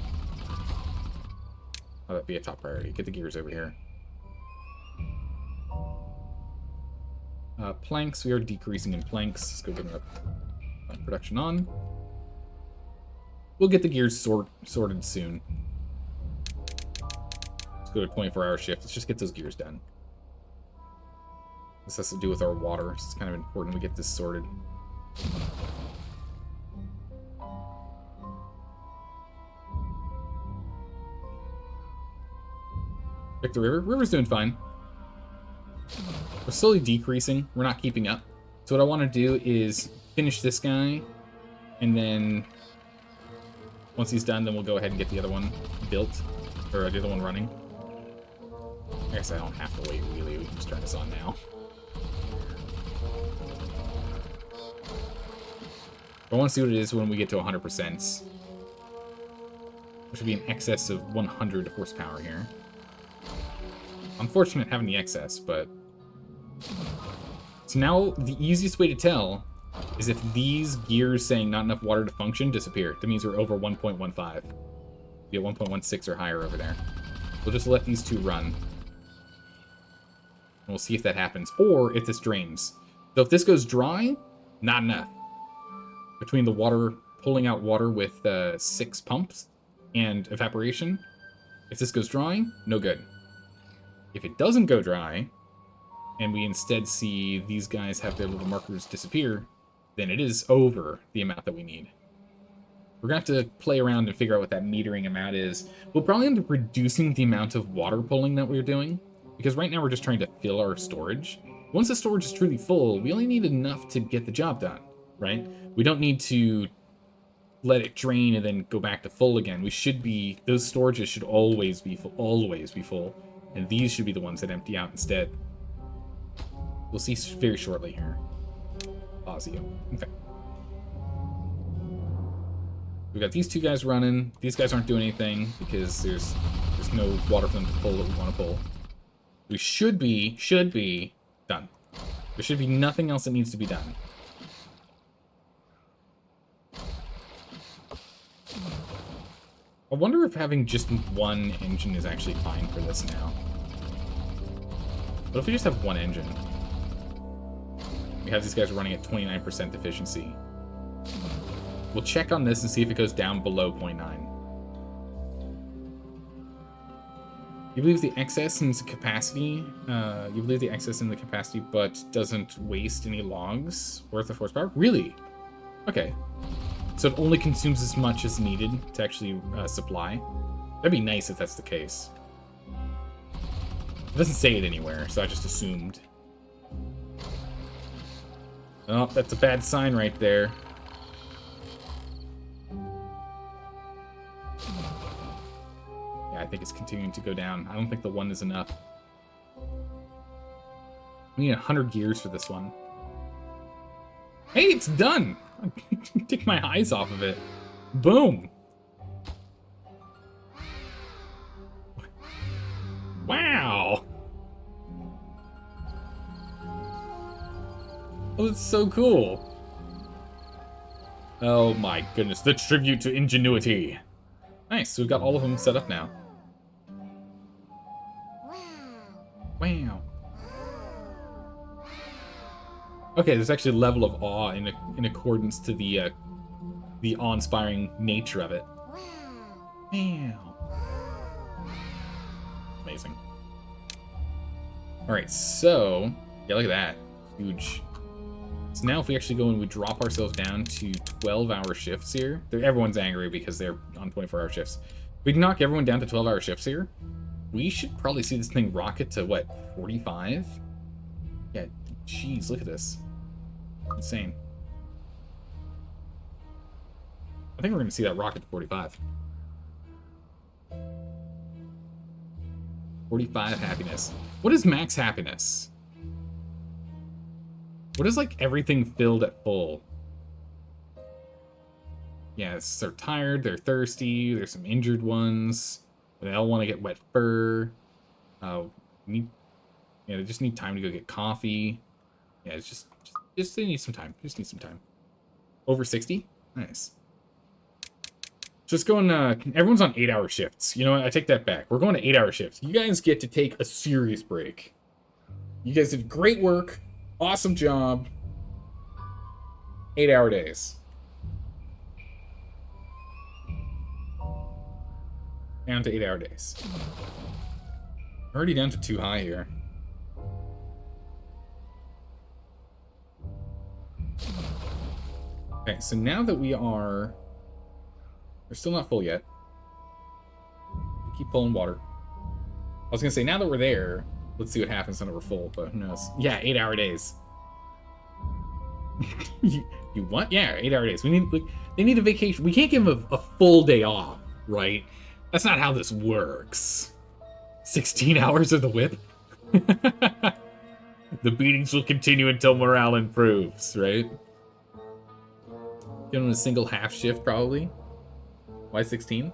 Oh, that'd be a top priority. Get the gears over here. Planks, we are decreasing in planks. Let's go get production on. We'll get the gears sorted soon. Let's go to 24-hour shift. Let's just get those gears done. This has to do with our water, so it's kind of important we get this sorted. Pick the river. River's doing fine. We're slowly decreasing. We're not keeping up. So what I want to do is finish this guy, and then once he's done, then we'll go ahead and get the other one built, or the other one running. I guess I don't have to wait, really. We can just turn this on now. I want to see what it is when we get to 100%. There should be an excess of 100 horsepower here. Unfortunate having the excess, but... So now, the easiest way to tell is if these gears saying not enough water to function disappear. That means we're over 1.15. Be at 1.16 or higher over there. We'll just let these two run. And we'll see if that happens. Or if this drains. So if this goes dry, not enough. Between the water, pulling out water with 6 pumps and evaporation, if this goes dry, no good. If it doesn't go dry, and we instead see these guys have their little markers disappear, then it is over the amount that we need. We're going to have to play around and figure out what that metering amount is. We'll probably end up reducing the amount of water pulling that we're doing, because right now we're just trying to fill our storage. Once the storage is truly full, we only need enough to get the job done, right? We don't need to let it drain and then go back to full again. We should be, those storages should always be full, and these should be the ones that empty out instead. We'll see very shortly here. Pause you. Okay. We've got these two guys running. These guys aren't doing anything because there's no water for them to pull that we want to pull. We should be done. There should be nothing else that needs to be done. I wonder if having just one engine is actually fine for this now. What if we just have one engine? We have these guys running at 29% efficiency. We'll check on this and see if it goes down below 0.9. You believe the excess in the capacity, but doesn't waste any logs worth of horsepower? Really? Okay. So it only consumes as much as needed to actually supply? That'd be nice if that's the case. It doesn't say it anywhere, so I just assumed. Oh, that's a bad sign right there. Yeah, I think it's continuing to go down. I don't think the 1 is enough. We need 100 gears for this one. Hey, it's done! Take my eyes off of it. Boom! Wow! Oh, that's so cool. Oh my goodness, the tribute to ingenuity. Nice, so we've got all of them set up now. Wow. Okay, there's actually a level of awe in accordance to the awe-inspiring nature of it. Wow. Amazing. Alright, so... yeah, look at that. Huge. So now if we actually go and we drop ourselves down to 12-hour shifts here... everyone's angry because they're on 24-hour shifts. We can knock everyone down to 12-hour shifts here. We should probably see this thing rocket to, what, 45? Yeah, jeez, look at this. Insane. I think we're going to see that rocket to 45. 45 happiness. What is max happiness? What is, like, everything filled at full? Yeah, they're tired, they're thirsty, there's some injured ones. They all want to get wet fur. They just need time to go get coffee. Yeah, it's just they need some time. Just need some time. Over 60? Nice. Just going, everyone's on 8-hour shifts. You know what? I take that back. We're going to 8-hour shifts. You guys get to take a serious break. You guys did great work. Awesome job. 8-hour days. Down to 8-hour days. Already down to too high here. Okay, so now that we're still not full yet. Keep pulling water. I was gonna say, now that we're there, let's see what happens when we're full, but who knows? Yeah, 8-hour days. you what? Yeah, 8-hour days. They need a vacation. We can't give them a full day off, right? That's not how this works. 16 hours of the whip? The beatings will continue until morale improves, right? Give them a single half shift, probably. Why 16?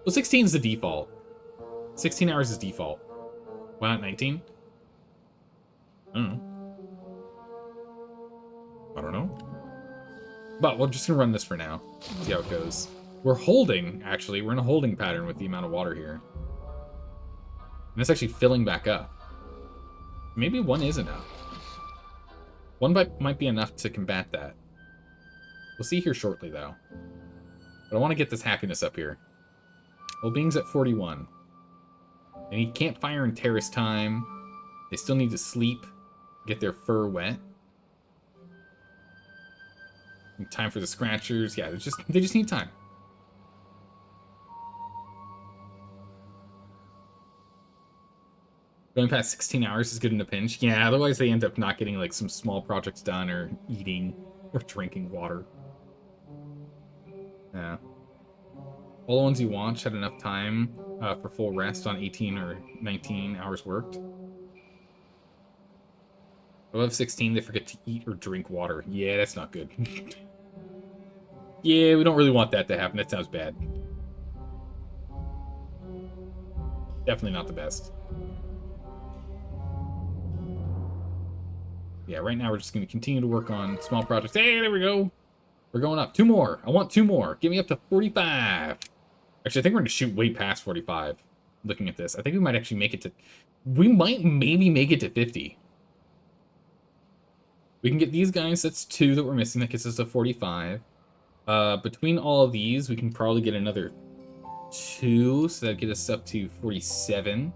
Well, 16 is the default. 16 hours is default. Why not 19? I don't know. But we're just gonna run this for now. See how it goes. We're holding, actually. We're in a holding pattern with the amount of water here. And it's actually filling back up. Maybe one is enough. One might be enough to combat that. We'll see here shortly, though. But I want to get this happiness up here. Well-being's at 41. They need campfire and terrace time. They still need to sleep, get their fur wet. And time for the scratchers. Yeah, they just need time. Going past 16 hours is good in a pinch. Yeah, otherwise they end up not getting like some small projects done or eating or drinking water. Yeah. All the ones you watched had enough time for full rest on 18 or 19 hours worked. Above 16, they forget to eat or drink water. Yeah, that's not good. Yeah, we don't really want that to happen. That sounds bad. Definitely not the best. Yeah, right now we're just going to continue to work on small projects. Hey, there we go. We're going up. 2 more. I want 2 more. Get me up to 45. Actually, I think we're going to shoot way past 45. Looking at this. I think we might actually make it to... We might maybe make it to 50. We can get these guys. That's 2 that we're missing. That gets us to 45. Between all of these, we can probably get another 2. So that'll get us up to 47.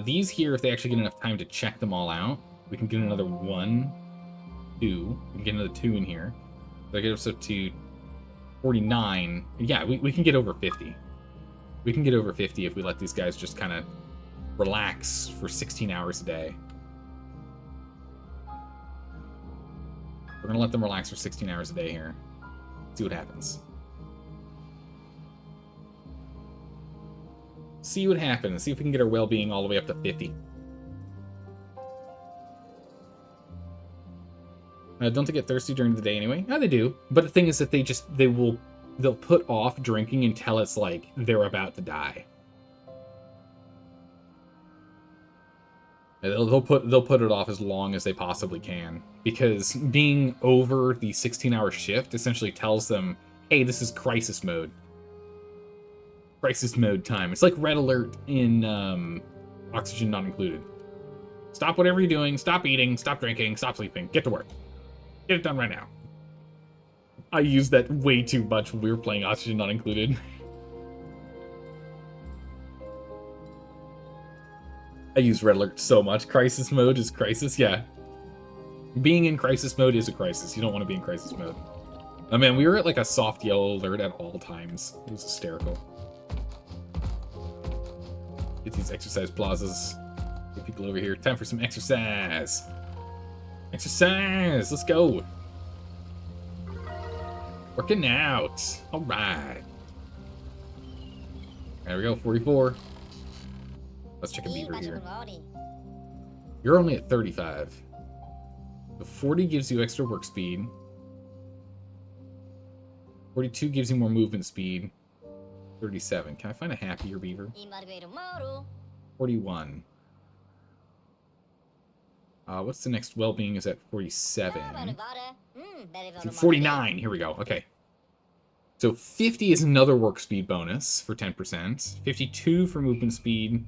These here, if they actually get enough time to check them all out, we can get another 1, 2. We can get another 2 in here. That'll get us up to 49. Yeah, we can get over 50. We can get over 50 if we let these guys just kind of relax for 16 hours a day. We're going to let them relax for 16 hours a day here. See what happens. See what happens. See if we can get our well-being all the way up to 50. Don't they get thirsty during the day anyway? No, they do. But the thing is that they'll put off drinking until it's like they're about to die. They'll put it off as long as they possibly can, because being over the 16-hour shift essentially tells them, hey, this is crisis mode. Crisis mode time. It's like red alert in Oxygen Not Included. Stop whatever you're doing. Stop eating. Stop drinking. Stop sleeping. Get to work. Get it done right now. I used that way too much when we were playing Oxygen Not Included. I use red alert so much. Crisis mode is crisis, yeah. Being in crisis mode is a crisis. You don't want to be in crisis mode. I mean, we were at like a soft yellow alert at all times. It was hysterical. Get these exercise plazas. Get people over here. Time for some exercise. Exercise! Let's go! Working out! Alright. There we go, 44. Let's check a beaver here. You're only at 35. The 40 gives you extra work speed. 42 gives you more movement speed. 37. Can I find a happier beaver? 41. What's the next well-being is at 47. 49. Here we go. Okay. So 50 is another work speed bonus for 10%. 52 for movement speed.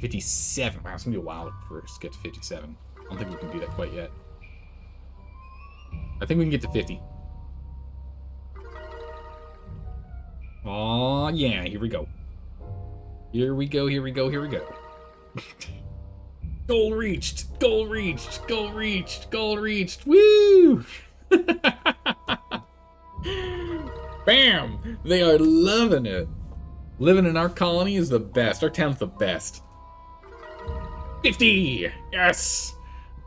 57. Wow, it's going to be a while for us to get to 57. I don't think we can do that quite yet. I think we can get to 50. Aw, yeah, here we go. Here we go, here we go, here we go. Goal reached! Goal reached! Goal reached! Goal reached! Woo! Bam! They are loving it. Living in our colony is the best. Our town's the best. 50! Yes!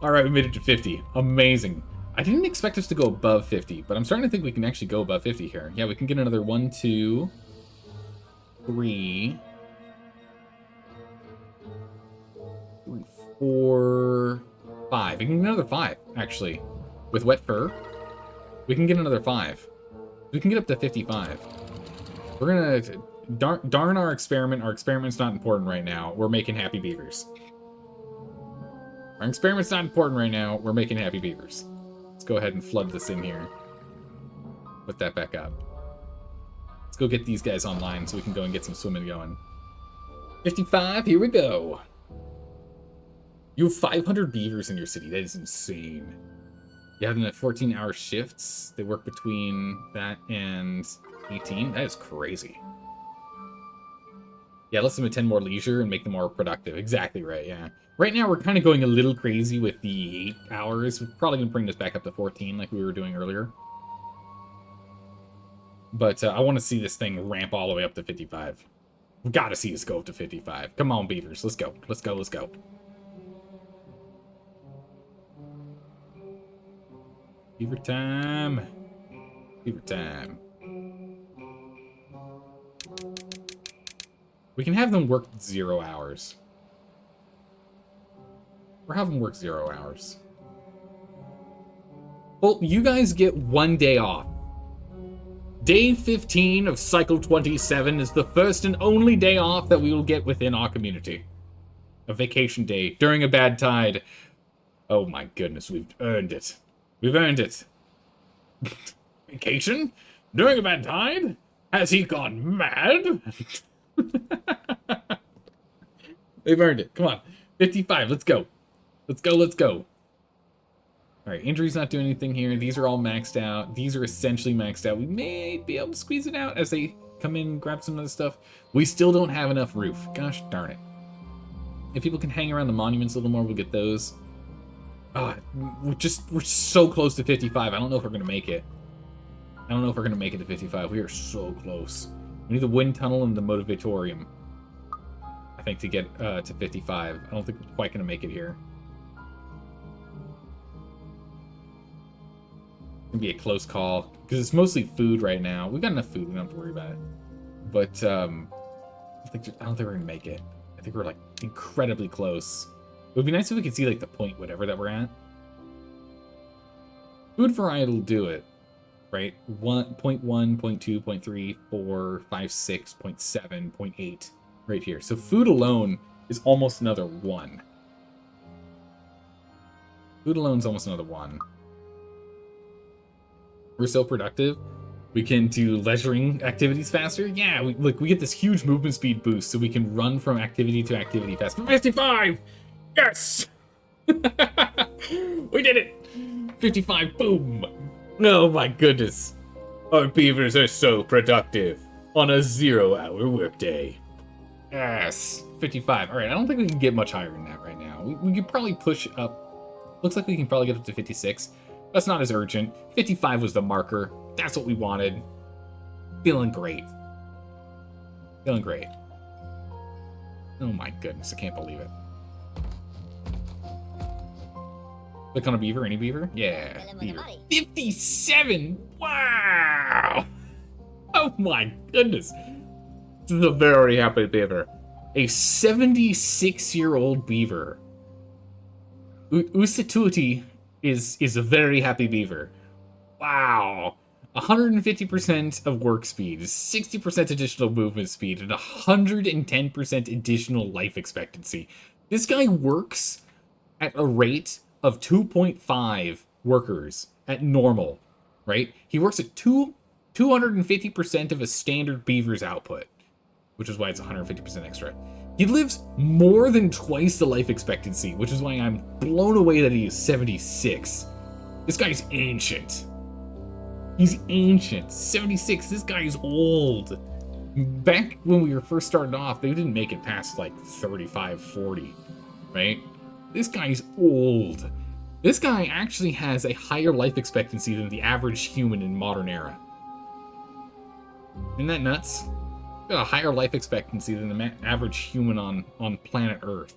Alright, we made it to 50. Amazing. I didn't expect us to go above 50, but I'm starting to think we can actually go above 50 here. Yeah, we can get another 1, 2, 3, 4, 5. We can get another 5, actually. With wet fur, we can get another 5. We can get up to 55. We're gonna... Darn our experiment. Our experiment's not important right now. We're making happy beavers. Our experiment's not important right now. We're making happy beavers. Let's go ahead and flood this in here. Put that back up. Let's go get these guys online so we can go and get some swimming going. 55, here we go. You have 500 beavers in your city. That is insane. You have them at 14-hour shifts. They work between that and 18. That is crazy. Yeah, let's attend more leisure and make them more productive. Exactly right, yeah. Right now, we're kind of going a little crazy with the 8 hours. We're probably going to bring this back up to 14 like we were doing earlier. But I want to see this thing ramp all the way up to 55. We got to see this go up to 55. Come on, beavers. Let's go. Let's go. Let's go. Beaver time. Beaver time. We can have them work 0 hours. Or have them work 0 hours. Well, you guys get 1 day off. Day 15 of cycle 27 is the first and only day off that we will get within our community. A vacation day during a bad tide. Oh my goodness, we've earned it. We've earned it. Vacation? During a bad tide? Has he gone mad? They've earned it. Come on. 55. Let's go. Let's go. Let's go. Alright, injury's not doing anything here. These are all maxed out. These are essentially maxed out. We may be able to squeeze it out as they come in and grab some other stuff. We still don't have enough roof. Gosh darn it. If people can hang around the monuments a little more, we'll get those. We're so close to 55. I don't know if we're going to make it. I don't know if we're going to make it to 55. We are so close. We need the wind tunnel and the motivatorium, I think, to get to 55. I don't think we're quite going to make it here. It's going to be a close call, because it's mostly food right now. We've got enough food. We don't have to worry about it. But I don't think we're going to make it. I think we're, like, incredibly close. It would be nice if we could see, like, the point whatever that we're at. Food variety will do it, right? 0.1, 0.2, 0.3, 4, 5, 6, 0.7, 0.8 right here. So food alone is almost another 1. Food alone's almost another 1. We're so productive. We can do leisuring activities faster. Yeah, we get this huge movement speed boost, so we can run from activity to activity faster. 55! Yes! We did it! 55, boom! Oh my goodness. Our beavers are so productive on a 0-hour workday. Yes, 55. All right, I don't think we can get much higher than that right now. We could probably push up. Looks like we can probably get up to 56. That's not as urgent. 55 was the marker. That's what we wanted. Feeling great. Feeling great. Oh my goodness, I can't believe it. Click on a beaver, any beaver? Yeah, beaver. 57! Wow! Oh my goodness. This is a very happy beaver. A 76-year-old beaver. Usatuti is a very happy beaver. Wow. 150% of work speed, 60% additional movement speed, and 110% additional life expectancy. This guy works at a rate of 2.5 workers at normal, right? He works at 250% of a standard beaver's output, which is why it's 150% extra. He lives more than twice the life expectancy, which is why I'm blown away that he is 76. This guy's ancient. He's ancient. 76. This guy is old. Back when we were first starting off, they didn't make it past like 35, 40, right? This guy's old. This guy actually has a higher life expectancy than the average human in modern era. Isn't that nuts? Got a higher life expectancy than the average human on planet Earth.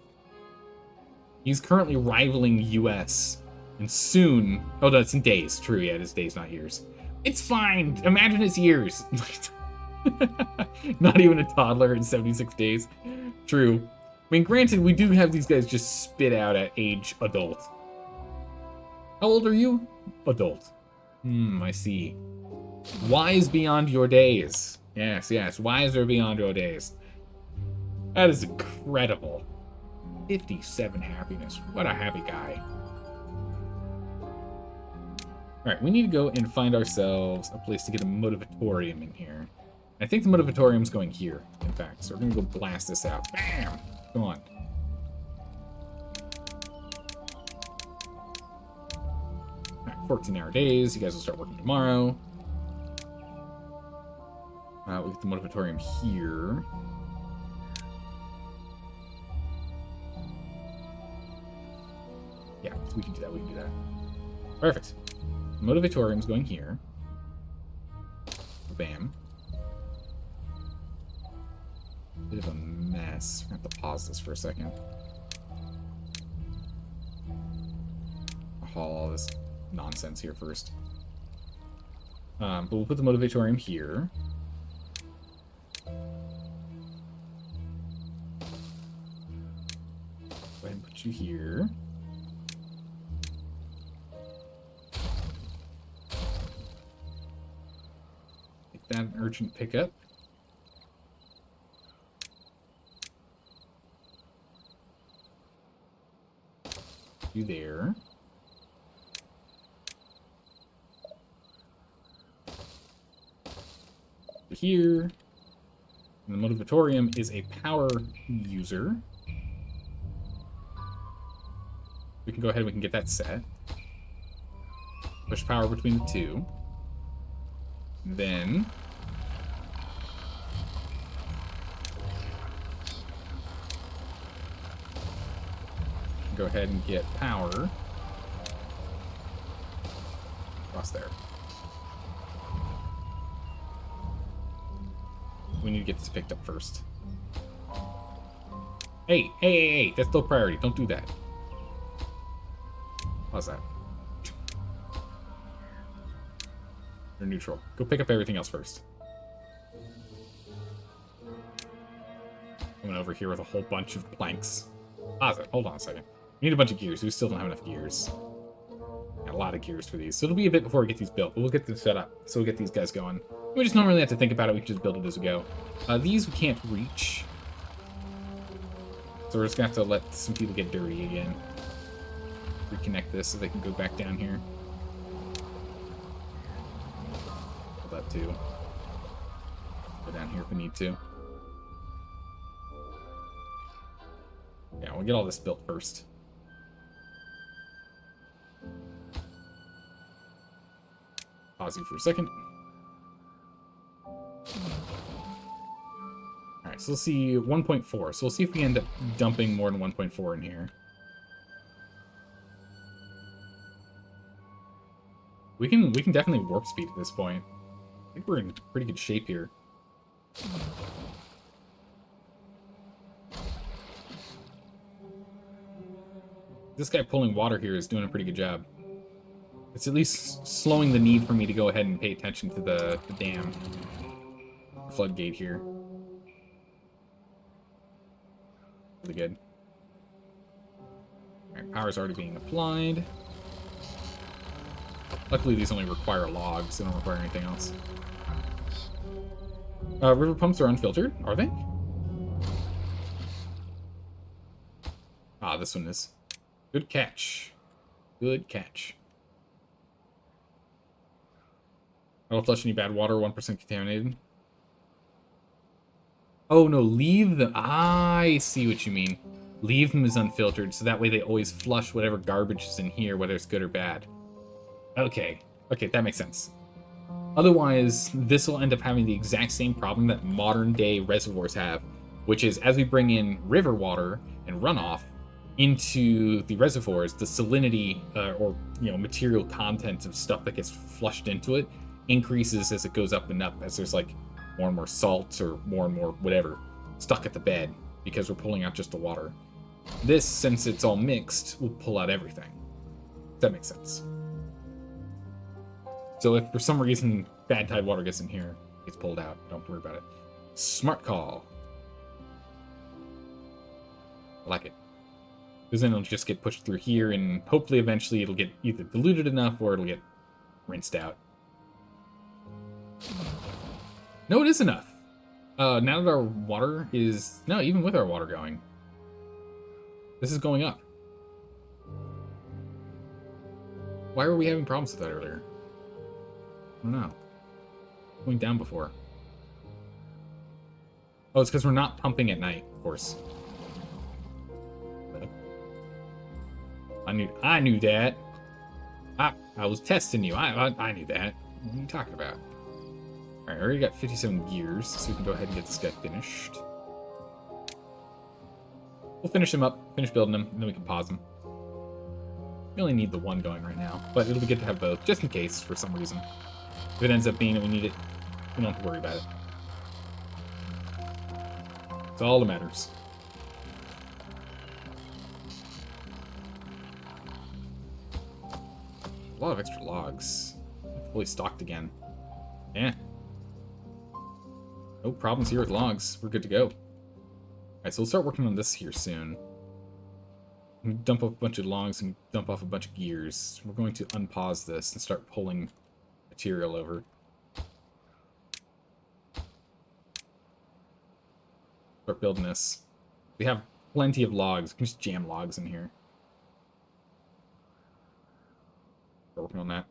He's currently rivaling US. And soon... Oh, no, it's in days. True, yeah, it is days, not years. It's fine. Imagine it's years. Not even a toddler in 76 days. True. I mean, granted, we do have these guys just spit out at age adult. How old are you? Adult. I see. Wise beyond your days. Yes, yes. Wiser beyond your days. That is incredible. 57 happiness. What a happy guy. Alright, we need to go and find ourselves a place to get a motivatorium in here. I think the motivatorium's going here, in fact. So we're going to go blast this out. Bam! Come on. Alright, 14-hour days. You guys will start working tomorrow. We get the motivatorium here. Yeah, we can do that. We can do that. Perfect. Motivatorium's going here. Bam. Bit of a mess. I have to pause this for a second. I'll haul all this nonsense here first. But we'll put the motivatorium here. Go ahead and put you here. Make that an urgent pickup. You there. Here. And the motivatorium is a power user. We can go ahead and we can get that set. Push power between the two. Then go ahead and get power across there. We need to get this picked up first. Hey, that's still priority. Don't do that. How's that? You're neutral. Go pick up everything else first. Coming over here with a whole bunch of planks. Pause it. Hold on a second. We need a bunch of gears. We still don't have enough gears. Got a lot of gears for these. So it'll be a bit before we get these built, but we'll get them set up. So we'll get these guys going. We just don't really have to think about it. We can just build it as we go. These we can't reach. So we're just going to have to let some people get dirty again. reconnect this so they can go back down here. That too. Go down here if we need to. Yeah, we'll get all this built first. Pause you for a second. Alright, so we'll see 1.4. So we'll see if we end up dumping more than 1.4 in here. We can definitely warp speed at this point. I think we're in pretty good shape here. This guy pulling water here is doing a pretty good job. It's at least slowing the need for me to go ahead and pay attention to the dam. Floodgate here. Really good. Alright, power's already being applied. Luckily, these only require logs. They don't require anything else. River pumps are unfiltered, are they? Ah, this one is. Good catch. Good catch. I don't flush any bad water, 1% contaminated. Oh, no, leave them. I see what you mean. Leave them as unfiltered, so that way they always flush whatever garbage is in here, whether it's good or bad. Okay. Okay, that makes sense. Otherwise, this will end up having the exact same problem that modern-day reservoirs have, which is as we bring in river water and runoff into the reservoirs, the salinity or material content of stuff that gets flushed into it increases as it goes up and up, as there's like more and more salt or more and more whatever stuck at the bed because we're pulling out just the water. This, since it's all mixed, will pull out everything. That makes sense. So if for some reason bad tide water gets in here, it gets pulled out. Don't worry about it. Smart call. I like it. Because then it'll just get pushed through here, and hopefully eventually it'll get either diluted enough or it'll get rinsed out. No, it is enough. Now that our water is... No, even with our water going. This is going up. Why were we having problems with that earlier? I don't know. Going down before. Oh, it's because we're not pumping at night, of course. I knew that. I was testing you. I knew that. What are you talking about? Alright, I already got 57 gears, so we can go ahead and get this guy finished. We'll finish him up, finish building him, and then we can pause him. We only need the one going right now, but it'll be good to have both, just in case, for some reason. If it ends up being that we need it, we don't have to worry about it. It's all that matters. A lot of extra logs. Fully stocked again. Yeah. No problems here with logs. We're good to go. Alright, so we'll start working on this here soon. We dump off a bunch of logs and dump off a bunch of gears. We're going to unpause this and start pulling material over. Start building this. We have plenty of logs. We can just jam logs in here. Start working on that.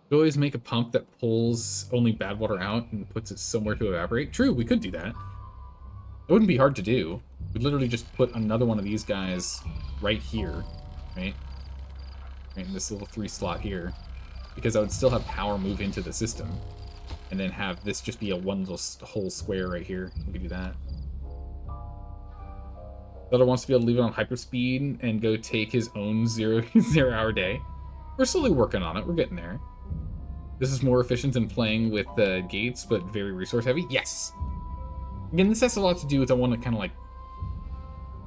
We always make a pump that pulls only bad water out and puts it somewhere to evaporate. True, we could do that. It wouldn't be hard to do. We'd literally just put another one of these guys right here, right? Right in this little 3 slot here. Because I would still have power move into the system. And then have this just be a one little whole square right here. We could do that. The other wants to be able to leave it on hyperspeed and go take his own 0 hour day. We're slowly working on it. We're getting there. This is more efficient than playing with the gates, but very resource heavy. Yes! Again, this has a lot to do with I want to kind of like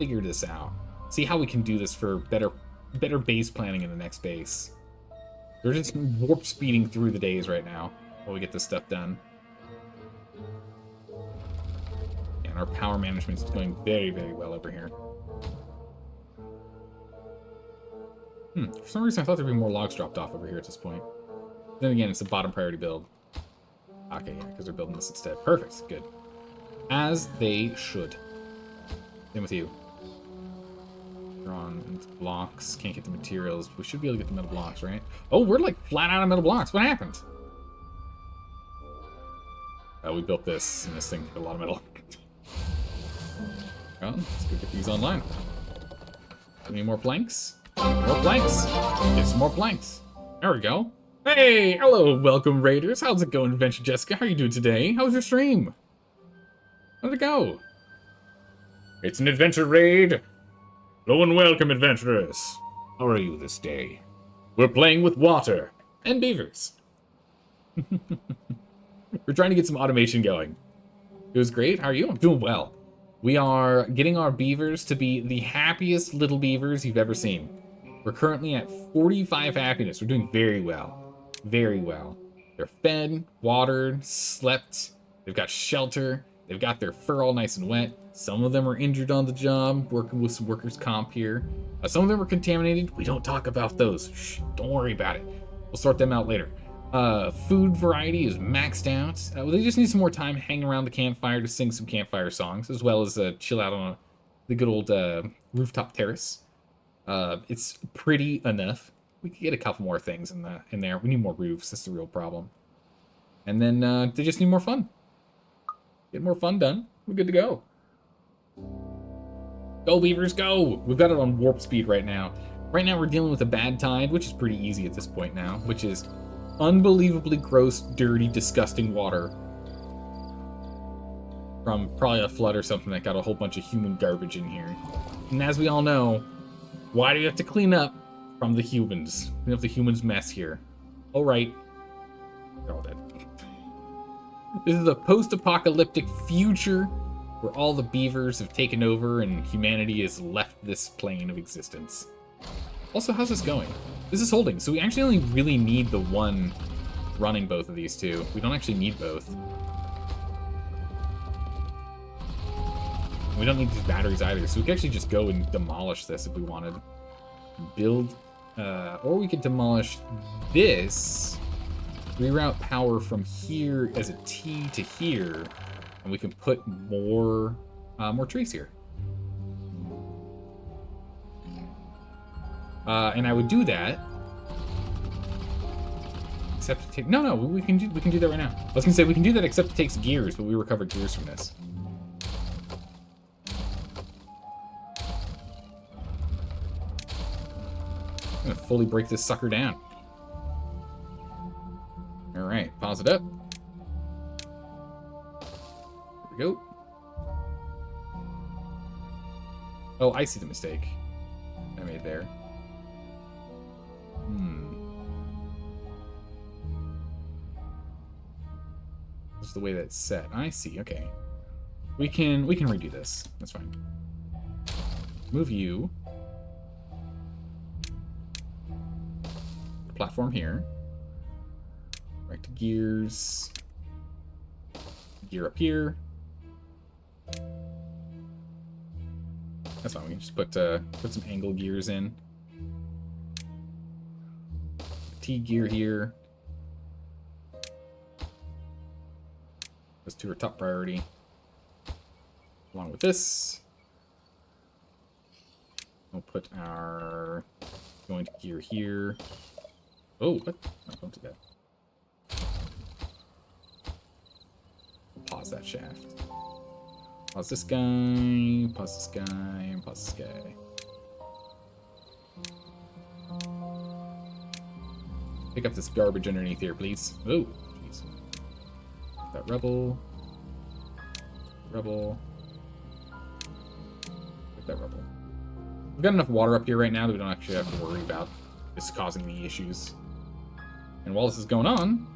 figure this out. See how we can do this for better base planning in the next base. We're just warp speeding through the days right now while we get this stuff done. And our power management is going very, very well over here. For some reason I thought there'd be more logs dropped off over here at this point. Then again, it's a bottom priority build. Okay, yeah, because they're building this instead. Perfect, good. As they should. Same with you. Drawn into blocks. Can't get the materials. We should be able to get the metal blocks, right? Oh, we're like flat out of metal blocks. What happened? We built this, and this thing took a lot of metal. Well, let's go get these online. Any more planks? More planks. Get some more planks. There we go. Hey, hello, welcome raiders. How's it going, Adventure Jessica? How are you doing today? How was your stream? How'd it go? It's an adventure raid. Hello and welcome, adventurers. How are you this day? We're playing with water and beavers. We're trying to get some automation going. It was great. How are you? I'm doing well. We are getting our beavers to be the happiest little beavers you've ever seen. We're currently at 45 happiness. We're doing very well. Very well. They're fed, watered, slept. They've got shelter. They've got their fur all nice and wet. Some of them are injured on the job, working with some workers' comp here. Some of them are contaminated. We don't talk about those. Shh, don't worry about it. We'll sort them out later. Food variety is maxed out. They just need some more time hanging around the campfire to sing some campfire songs, as well as chill out on the good old rooftop terrace. It's pretty enough. We could get a couple more things in there. We need more roofs. That's the real problem. And then they just need more fun. Get more fun done. We're good to go. Go, beavers, go! We've got it on warp speed right now. Right now we're dealing with a bad tide, which is pretty easy at this point now, which is unbelievably gross, dirty, disgusting water from probably a flood or something that got a whole bunch of human garbage in here. And as we all know, why do we have to clean up from the humans? Clean up the humans' mess here. All right. They're all dead. This is a post-apocalyptic future where all the beavers have taken over and humanity has left this plane of existence. Also, how's this going? This is holding, so we actually only really need the one running both of these two. We don't actually need both. We don't need these batteries either, so we could actually just go and demolish this if we wanted. Build, or we could demolish this, reroute power from here as a T to here, and we can put more trees here. And I would do that. Except it take, no, we can do that right now. I was gonna say we can do that except it takes gears, but we recover gears from this. I'm gonna fully break this sucker down. All right, pause it up. There we go. Oh, I see the mistake I made there. This is the way that's set. I see. Okay. We can redo this. That's fine. Move you. Platform here. Right to gears. Gear up here. That's fine. We can just put some angle gears in. T gear here. Those two are top priority. Along with this, we'll put our going to gear here. Oh, what? No, don't do that. Pause that shaft. Pause this guy. Pause this guy. And pause this guy. Pick up this garbage underneath here, please. Oh, jeez. That rebel. Rebel. Pick that rebel. We've got enough water up here right now that we don't actually have to worry about this causing any issues. And while this is going on,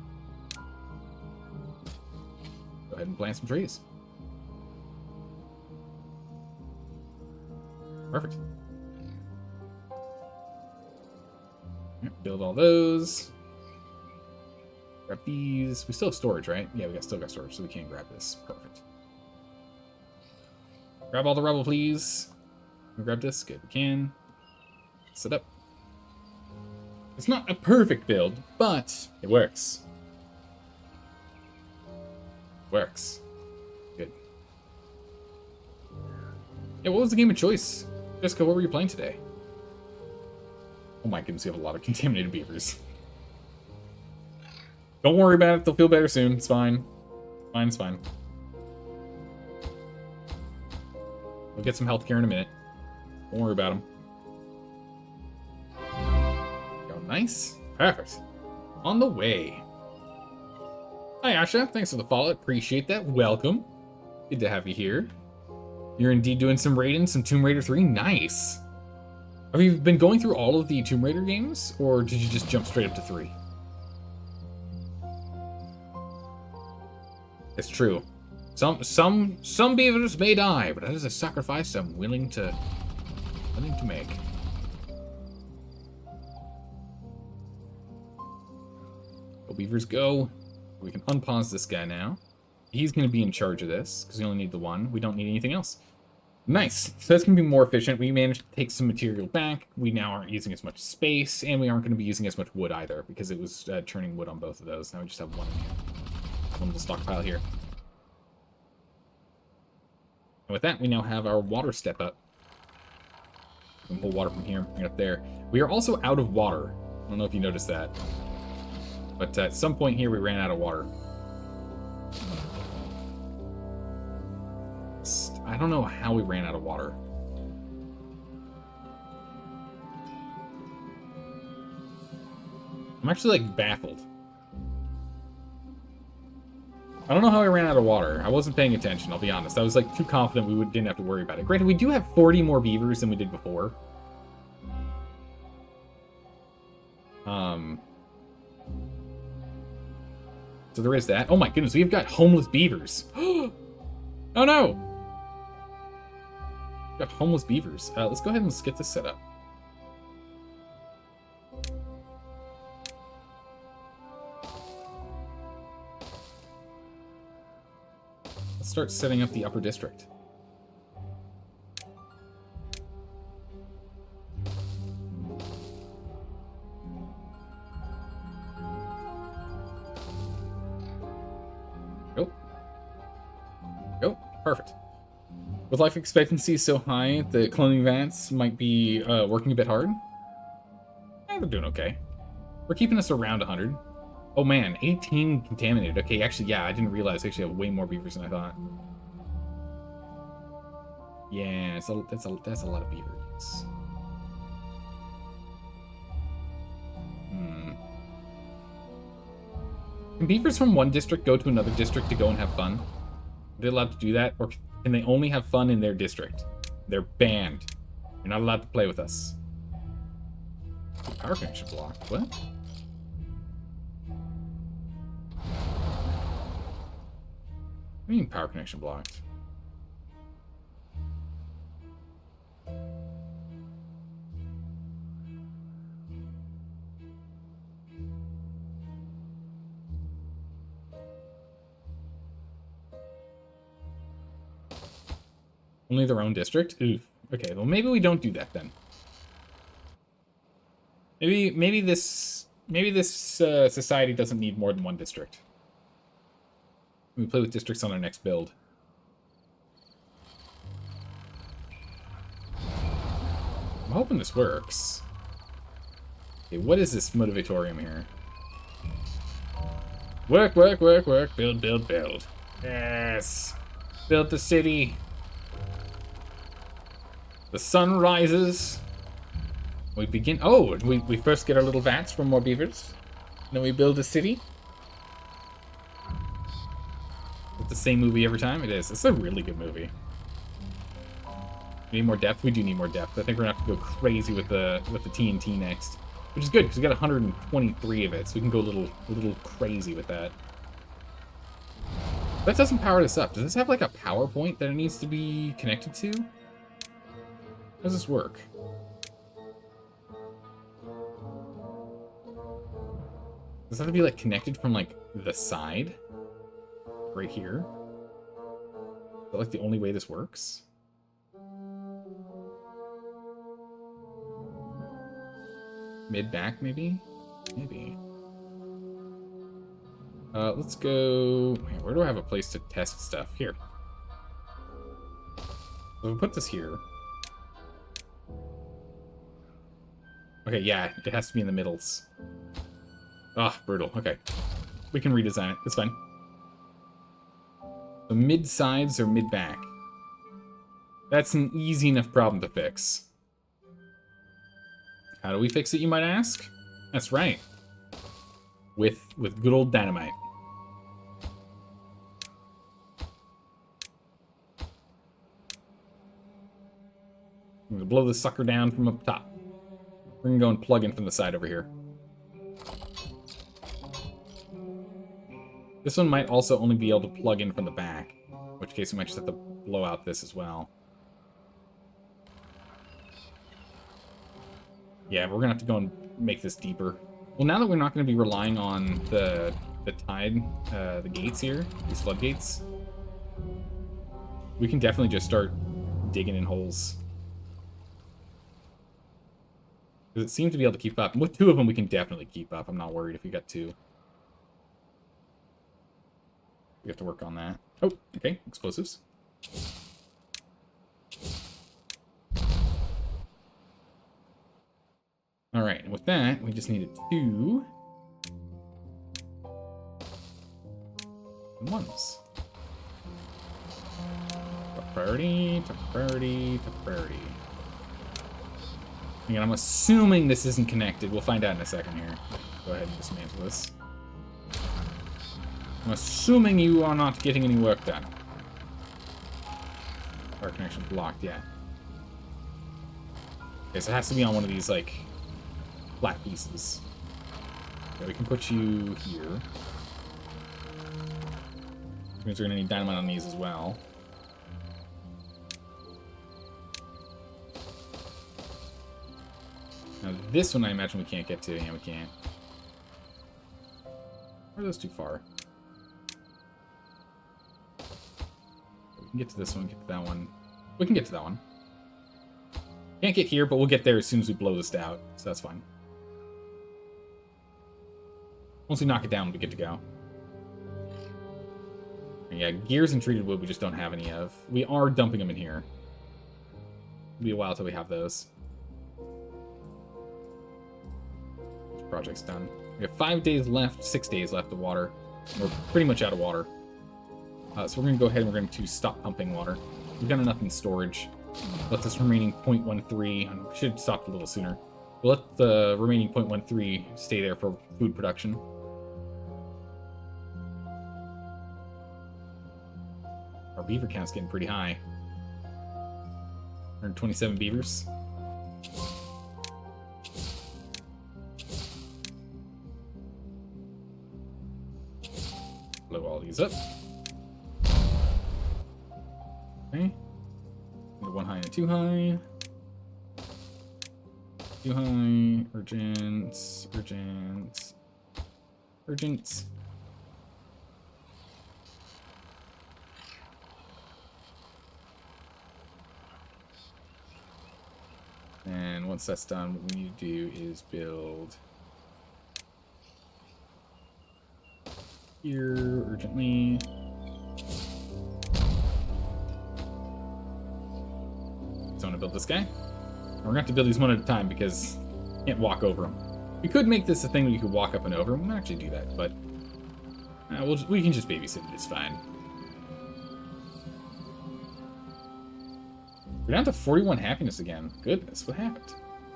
go ahead and plant some trees. Perfect. Build all those. Grab these. We still have storage, right? Yeah, still got storage, so we can grab this. Perfect. Grab all the rubble, please. Can we grab this? Good, we can. Set up. It's not a perfect build, but it works. Works. Good. Yeah, what was the game of choice Jessica, what were you playing today? Oh my goodness, we have a lot of contaminated beavers. Don't worry about it. They'll feel better soon. It's fine. It's fine. We'll get some healthcare in a minute. Don't worry about them. Go, nice. Perfect. On the way. Hi, Asha. Thanks for the follow. Appreciate that. Welcome. Good to have you here. You're indeed doing some raiding, some Tomb Raider 3. Nice. Have you been going through all of the Tomb Raider games, or did you just jump straight up to 3? It's true. Some beavers may die, but that is a sacrifice I'm willing to make. Go beavers, go. We can unpause this guy now. He's going to be in charge of this, because we only need the one. We don't need anything else. Nice. So that's going to be more efficient. We managed to take some material back. We now aren't using as much space, and we aren't going to be using as much wood either, because it was churning wood on both of those. Now we just have one in here. One little stockpile here. And with that, we now have our water step up. We can pull water from here, bring it up there. We are also out of water. I don't know if you noticed that. But at some point here, we ran out of water. I don't know how we ran out of water. I'm actually, like, baffled. I don't know how we ran out of water. I wasn't paying attention, I'll be honest. I was, like, too confident we didn't have to worry about it. Granted, we do have 40 more beavers than we did before. So there is that. Oh my goodness, we've got homeless beavers. Oh no! We've got homeless beavers. Let's go ahead and let's get this set up. Let's start setting up the upper district. Go. Perfect. With life expectancy so high, the cloning vats might be working a bit hard. They're doing okay. We're keeping us around 100. Oh man, 18 contaminated. Okay, actually, yeah, I didn't realize I actually have way more beavers than I thought. Yeah, that's a lot of beavers. Can beavers from one district go to another district to go and have fun? Are they allowed to do that? Or can they only have fun in their district? They're banned. You're not allowed to play with us. Power connection blocked. What? What do you mean power connection blocked? Only their own district? Oof. Okay, well maybe we don't do that then. Maybe this society doesn't need more than one district. We play with districts on our next build. I'm hoping this works. Okay, what is this motivatorium here? Work, work, work, work, build, build, build. Yes! Build the city. The sun rises. We begin. Oh, we first get our little vats from more beavers. Then we build a city. It's the same movie every time. It is. It's a really good movie. We need more depth. We do need more depth. I think we're gonna have to go crazy with the TNT next, which is good because we got 123 of it, so we can go a little crazy with that. That doesn't power this up. Does this have like a power point that it needs to be connected to? How does this work? Does that have to be like connected from like the side? Right here? Is that like the only way this works? Mid-back maybe? Maybe. Let's go... Wait, where do I have a place to test stuff? Here. So if we put this here... Okay, yeah, it has to be in the middles. Ah, brutal. Okay. We can redesign it. It's fine. So mid-sides or mid-back? That's an easy enough problem to fix. How do we fix it, you might ask? That's right. With good old dynamite. I'm gonna blow this sucker down from up top. We're gonna go and plug in from the side over here. This one might also only be able to plug in from the back, in which case we might just have to blow out this as well. Yeah, we're gonna have to go and make this deeper. Well, now that we're not gonna be relying on the tide, the gates here, these floodgates, we can definitely just start digging in holes. Because it seems to be able to keep up. And with two of them, we can definitely keep up. I'm not worried if we got two. We have to work on that. Oh, okay. Explosives. Alright, and with that, we just needed 2 ones. Top priority, top priority, top priority. Again, I'm assuming this isn't connected. We'll find out in a second here. Go ahead and dismantle this. I'm assuming you are not getting any work done. Our connection's blocked, yeah. Okay, so it has to be on one of these, like, flat pieces. Okay, we can put you here. Which means we're gonna need dynamite on these as well. Now this one I imagine we can't get to. Yeah, we can't. Or are those too far? We can get to this one, get to that one. We can get to that one. Can't get here, but we'll get there as soon as we blow this out, so that's fine. Once we knock it down, we'll be good to go. And yeah, gears and treated wood we just don't have any of. We are dumping them in here. It'll be a while till we have those. This project's done. We have 5 days left, 6 days left of water. We're pretty much out of water. So we're going to go ahead and we're going to stop pumping water. We've got enough in storage. Let this remaining 0.13, and we should stop a little sooner. We'll let the remaining 0.13 stay there for food production. Our beaver count's getting pretty high. 127 beavers. Blow all these up. Okay. 1 high and a 2 high. 2 high. Urgent. Urgent. Urgent. And once that's done, what we need to do is build here urgently. So I'm gonna build this guy. And we're gonna have to build these one at a time because you can't walk over them. We could make this a thing where you could walk up and over. We might actually do that, but we can just babysit it. It's fine. We're down to 41 happiness again. Goodness, what happened?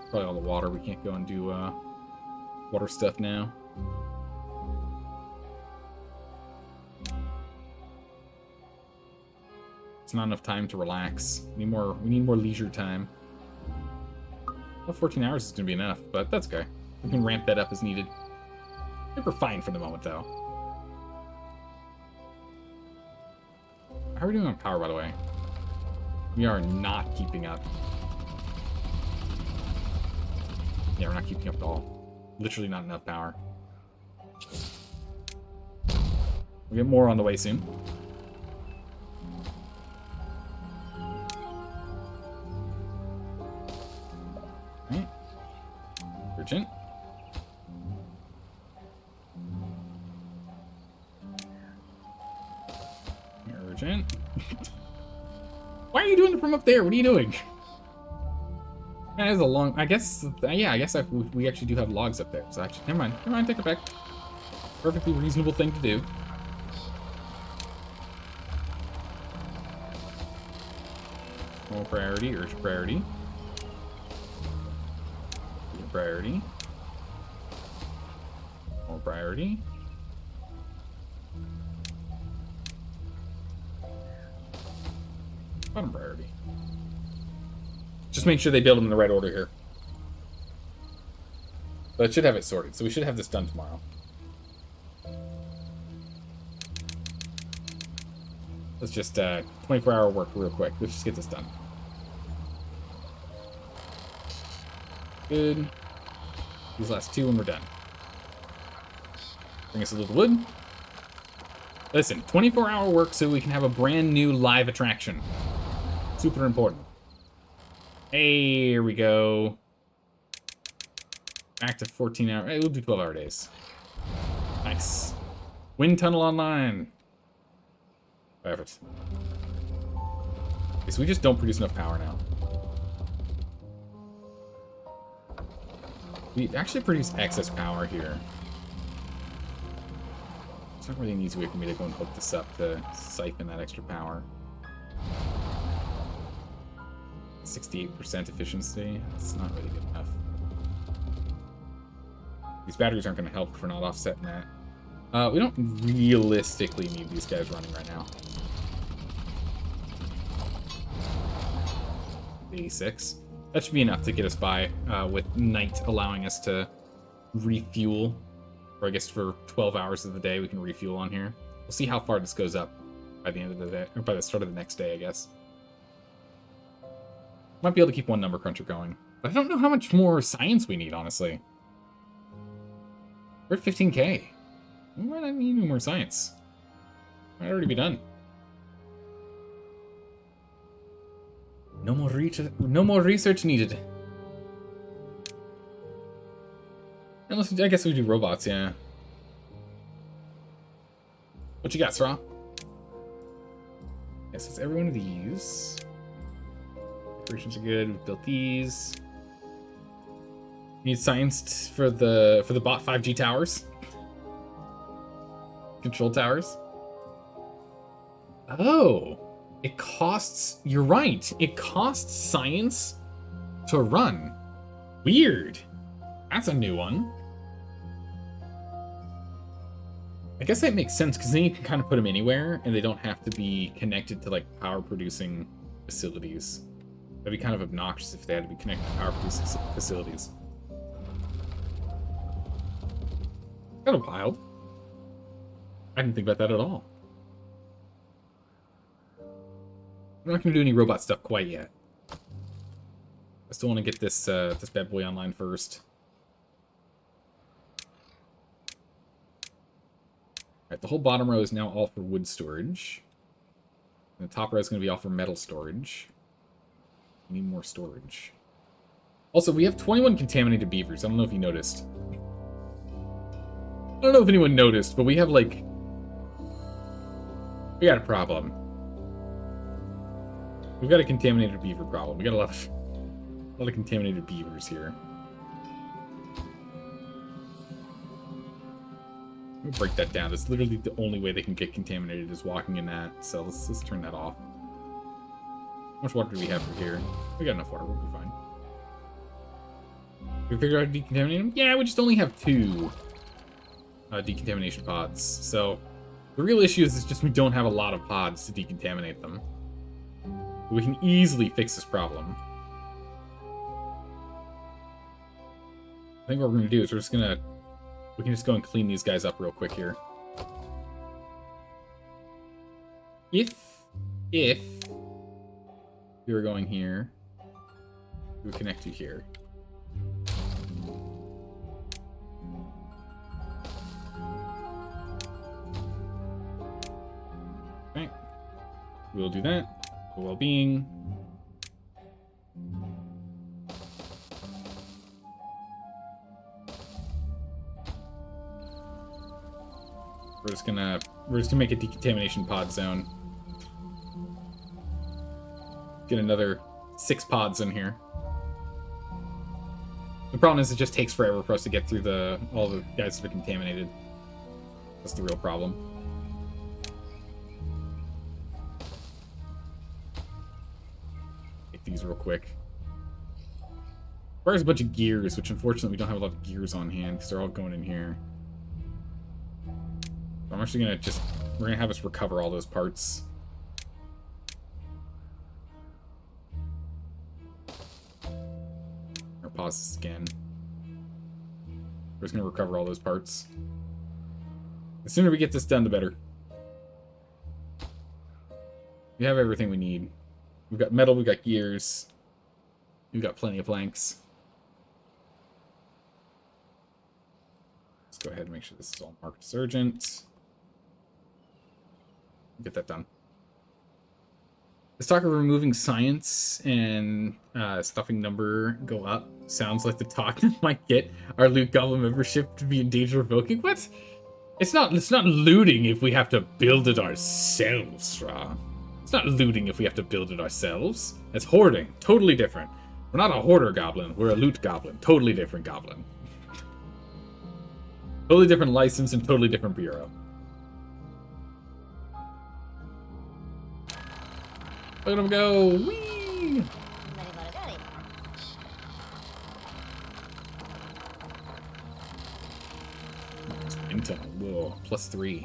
Probably all the water. We can't go and do water stuff now. It's not enough time to relax. We need more leisure time. Well, 14 hours is gonna be enough, but that's okay. We can ramp that up as needed. I think we're fine for the moment, though. How are we doing on power, by the way? We are not keeping up. Yeah, we're not keeping up at all. Literally not enough power. We'll get more on the way soon. Alright. Urgent. Urgent. Why are you doing it from up there? What are you doing? That is a long... I guess... Yeah, I guess we actually do have logs up there. So actually, never mind. Never mind, take it back. Perfectly reasonable thing to do. More priority, urge priority. Priority. More priority. Bottom priority. Just make sure they build them in the right order here. But it should have it sorted, so we should have this done tomorrow. Let's just 24-hour work real quick. Let's just get this done. Good. These last two and we're done. Bring us a little wood. Listen, 24-hour work so we can have a brand new live attraction. Super important. Here we go. Back to 14 hour. Hey, we'll do 12-hour days. Nice. Wind tunnel online. Perfect. Okay, so we just don't produce enough power now. We actually produce excess power here. It's not really an easy way for me to go and hook this up to siphon that extra power. 68% efficiency. It's not really good enough. These batteries aren't going to help if we're not offsetting that. We don't realistically need these guys running right now. 86. That should be enough to get us by, with night allowing us to refuel. Or I guess for 12 hours of the day we can refuel on here. We'll see how far this goes up by the end of the day, or by the start of the next day, I guess. Might be able to keep one number cruncher going. But I don't know how much more science we need, honestly. We're at 15k. We might not need any more science. Might already be done. No more research needed. Unless, I guess we do robots, yeah. What you got, Sra? Yes, it's every one of these. Decorations are good. We've built these. Need science for the bot 5G towers. Control towers. Oh. It costs... You're right. It costs science to run. Weird. That's a new one. I guess that makes sense, because then you can kind of put them anywhere, and they don't have to be connected to, like, power-producing facilities. That'd be kind of obnoxious if they had to be connected to power-producing facilities. Kind of wild. I didn't think about that at all. We're not going to do any robot stuff quite yet. I still want to get this this bad boy online first. Alright, the whole bottom row is now all for wood storage. And the top row is going to be all for metal storage. We need more storage. Also, we have 21 contaminated beavers. I don't know if you noticed. I don't know if anyone noticed, but we have, like... We got a problem. We've got a contaminated beaver problem. We got a lot of contaminated beavers here. Let me break that down. That's literally the only way they can get contaminated is walking in that. So let's turn that off. How much water do we have for here? We got enough water. We'll be fine. Did we figure out how to decontaminate them? Yeah, we just only have 2 decontamination pods. So the real issue is just we don't have a lot of pods to decontaminate them. We can easily fix this problem. I think what we're going to do is we can just go and clean these guys up real quick here. If we were going here, we would connect to here. Okay. We'll do that. Well-being. We're just gonna make a decontamination pod zone. Get another 6 pods in here. The problem is it just takes forever for us to get through all the guys that are contaminated. That's the real problem. Take these real quick. Requires a bunch of gears, which unfortunately we don't have a lot of gears on hand because they're all going in here. So I'm actually gonna we're gonna have us recover all those parts. Or pause this again. We're just gonna recover all those parts. The sooner we get this done, the better. We have everything we need. We've got metal, we've got gears. We've got plenty of planks. Let's go ahead and make sure this is all marked as urgent. Get that done. Let's talk of removing science and stuffing number go up. Sounds like the talk might get our loot goblin membership to be in danger of revoking. What? It's not looting if we have to build it ourselves, Ra. It's not looting if we have to build it ourselves. It's hoarding. Totally different. We're not a hoarder goblin. We're a loot goblin. Totally different goblin. Totally different license and totally different bureau. Look at him go! Whee! Intel. Whoa, +3.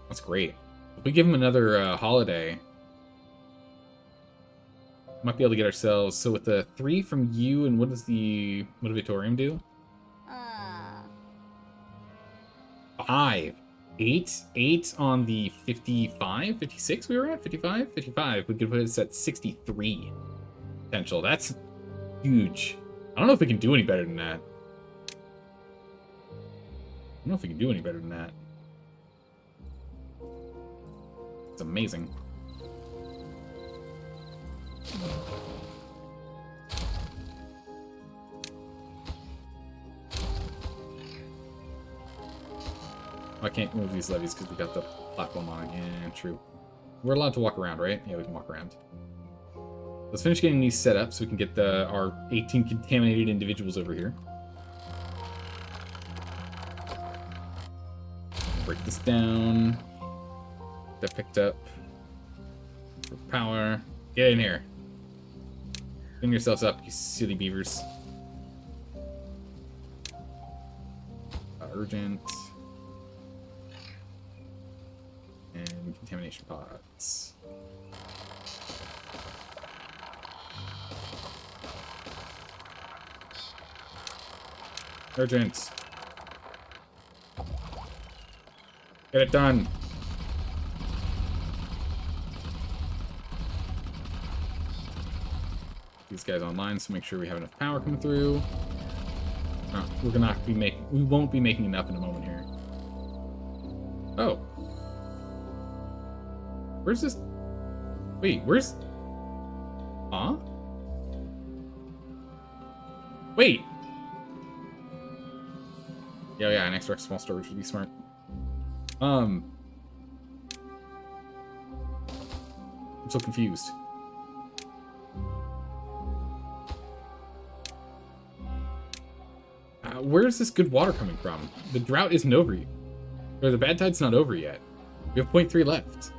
That's great. If we give him another holiday, might be able to get ourselves. So with the 3 from you, and what does the Motivatorium do? 5. 8 on the 55, 56 we were at? 55? 55. We could put us at 63 potential. That's huge. I don't know if we can do any better than that. It's amazing. I can't move these levies because we got the platform on it. Yeah, true. We're allowed to walk around, right? Yeah, we can walk around. Let's finish getting these set up so we can get our 18 contaminated individuals over here. Break this down. That picked up. For power. Get in here. Clean yourselves up, you silly beavers. Urgent. And contamination pods. Urgent. Get it done. These guys online, so make sure we have enough power coming through. Oh, we won't be making enough in a moment here. Oh. Where's this? Wait, where's... Huh? Wait! Yeah, an extra small storage would be smart. I'm so confused. Where's this good water coming from? The drought isn't over yet. Or the bad tide's not over yet. We have 0.3 left.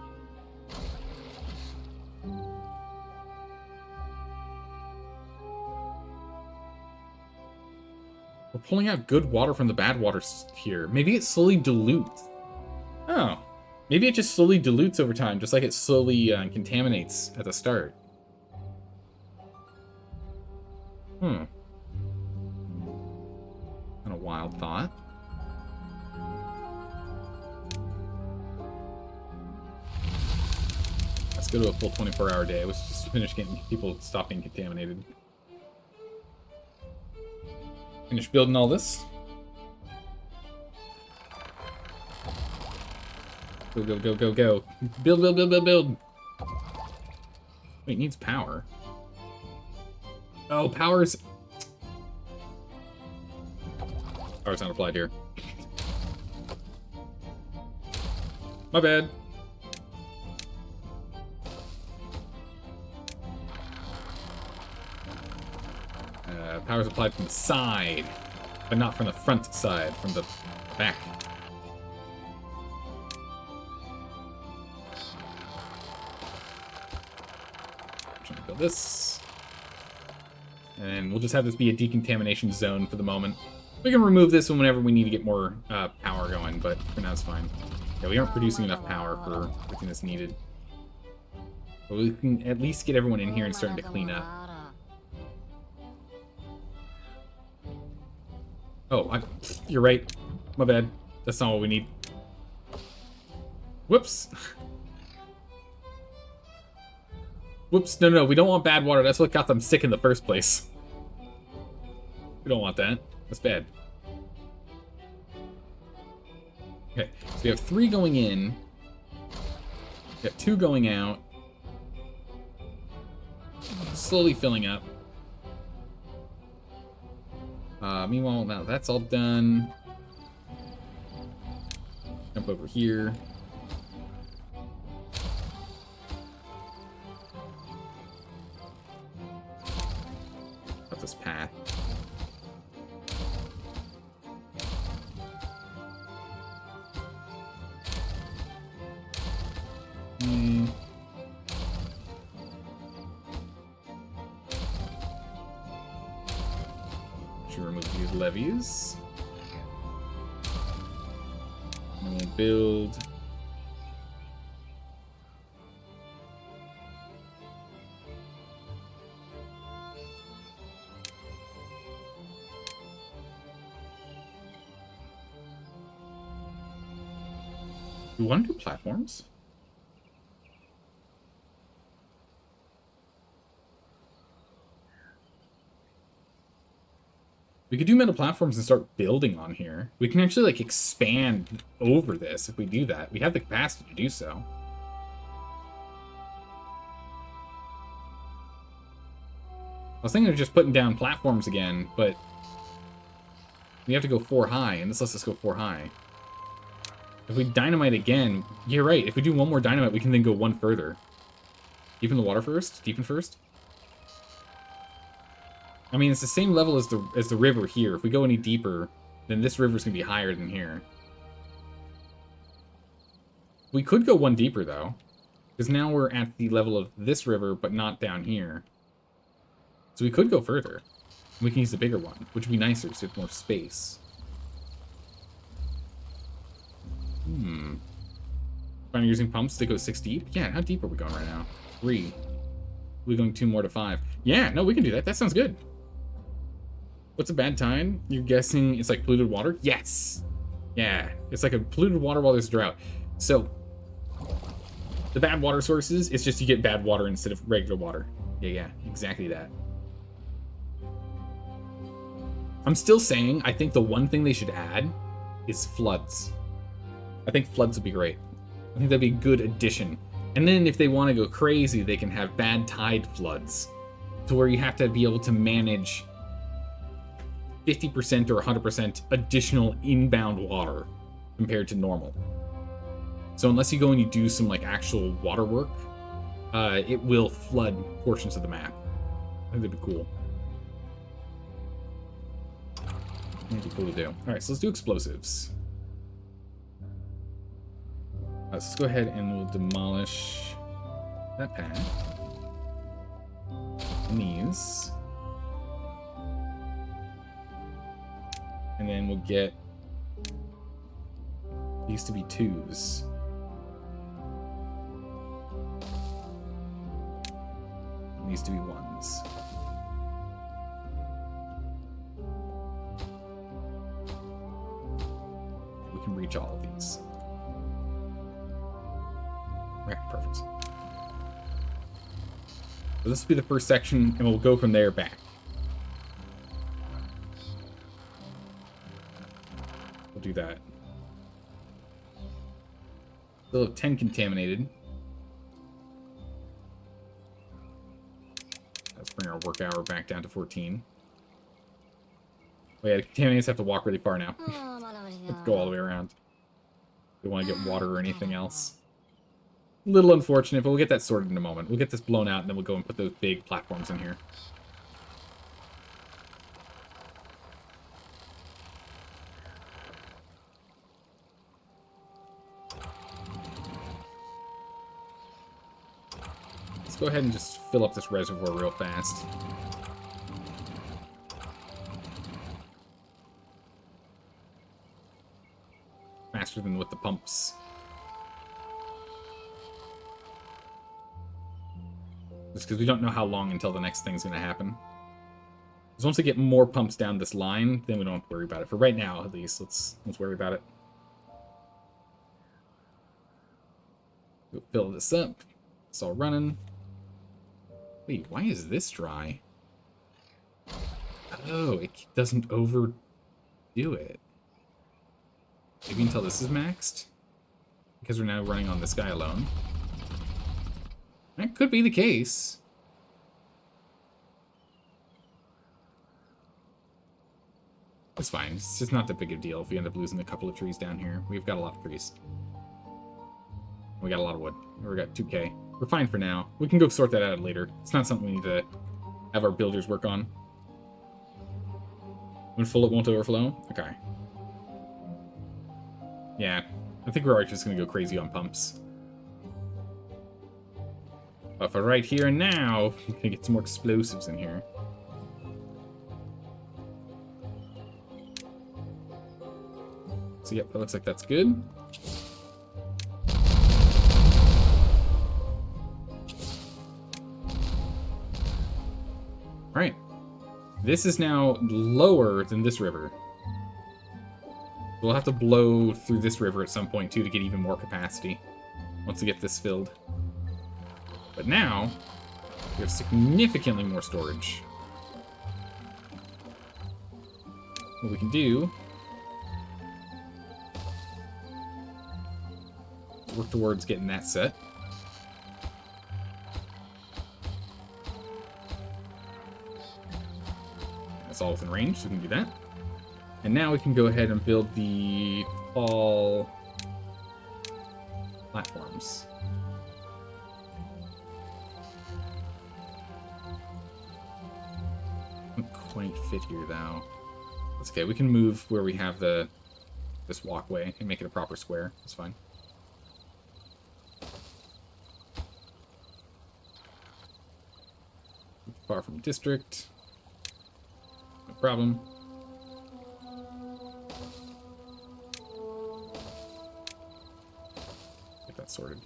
We're pulling out good water from the bad water here. Maybe it slowly dilutes. Oh. Maybe it just slowly dilutes over time, just like it slowly contaminates at the start. Kind of wild thought. Let's go to a full 24-hour day. Let's just finish getting people stop being contaminated. Finish building all this. Go, go, go, go, go. Build, build, build, build, build. Wait, it needs power. Oh, power's not applied here. My bad. power supplied from the side, but not from the front side, from the back. I'm trying to build this. And we'll just have this be a decontamination zone for the moment. We can remove this whenever we need to get more power going, but for now it's fine. Yeah, we aren't producing enough power for everything that's needed. But we can at least get everyone in here and starting to clean up. Oh, you're right. My bad. That's not what we need. Whoops. Whoops. No, we don't want bad water. That's what got them sick in the first place. We don't want that. That's bad. Okay, so we have 3 going in. We got 2 going out. Slowly filling up. Meanwhile, now that's all done. Jump over here. Got this path. Should remove these levees. And we'll build. Do we want to do platforms? We could do metal platforms and start building on here. We can actually, like, expand over this if we do that. We have the capacity to do so. I was thinking of just putting down platforms again, but we have to go 4 high, and this lets us go 4 high. If we dynamite again, you're right. If we do 1 more dynamite, we can then go 1 further. Deepen the water first? Deepen first? I mean, it's the same level as the river here. If we go any deeper, then this river's going to be higher than here. We could go 1 deeper, though. Because now we're at the level of this river, but not down here. So we could go further. We can use the bigger one, which would be nicer, so we have more space. Finally using pumps to go 6 deep? Yeah, how deep are we going right now? 3. We're going 2 more to 5. Yeah, no, we can do that. That sounds good. What's a bad time? You're guessing it's like polluted water? Yes! Yeah, it's like a polluted water while there's drought. So, the bad water sources, it's just you get bad water instead of regular water. Yeah, exactly that. I'm still saying, I think the one thing they should add is floods. I think floods would be great. I think that'd be a good addition. And then if they want to go crazy, they can have bad tide floods, to where you have to be able to manage 50% or 100% additional inbound water compared to normal. So unless you go and you do some like actual water work, it will flood portions of the map. I think that'd be cool. That'd be cool to do. All right, so let's do explosives. Let's go ahead and we'll demolish that path. And these. And then we'll get these to be 2s. And these to be 1s. We can reach all of these. Right, perfect. So this will be the first section, and we'll go from there back. We'll do that. Still have 10 contaminated. Let's bring our work hour back down to 14. Oh yeah, the contaminants have to walk really far now. Let's go all the way around. We want to get water or anything else. A little unfortunate, but we'll get that sorted in a moment. We'll get this blown out, and then we'll go and put those big platforms in here. Let's go ahead and just fill up this reservoir real fast. Faster than with the pumps. Just because we don't know how long until the next thing's going to happen. Because once we get more pumps down this line, then we don't have to worry about it. For right now, at least, let's worry about it. We'll fill this up. It's all running. Wait, why is this dry? Oh, it doesn't overdo it. Maybe until this is maxed? Because we're now running on this guy alone. That could be the case. It's fine. It's just not that big of a deal if we end up losing a couple of trees down here. We've got a lot of trees. We got a lot of wood. We got 2K. We're fine for now. We can go sort that out later. It's not something we need to have our builders work on. When full, it won't overflow? Okay. Yeah, I think we're just going to go crazy on pumps. But for right here and now, we can get some more explosives in here. So yep, that looks like that's good. Alright. This is now lower than this river. We'll have to blow through this river at some point, too, to get even more capacity. Once we get this filled. But now, we have significantly more storage. What we can do... work towards getting that set. That's all within range, so we can do that. And now we can go ahead and build the tall platforms. Don't quite fit here, though. That's okay. We can move where we have this walkway and make it a proper square. That's fine. Far from district. No problem. Get that sorted.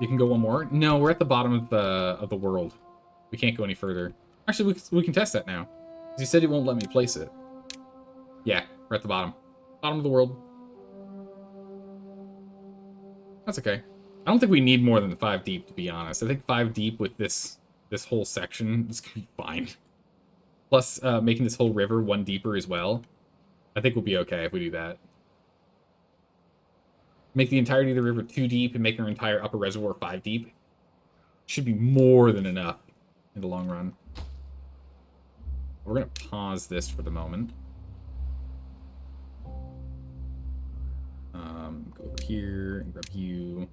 You can go one more? No, we're at the bottom of the world. We can't go any further. Actually, we can test that now. He said he won't let me place it. Yeah, we're at the bottom. Bottom of the world. That's okay. I don't think we need more than 5 deep, to be honest. I think 5 deep with this whole section is going to be fine. Plus, making this whole river 1 deeper as well. I think we'll be okay if we do that. Make the entirety of the river 2 deep and make our entire upper reservoir 5 deep. Should be more than enough in the long run. We're going to pause this for the moment. Go over here and grab you.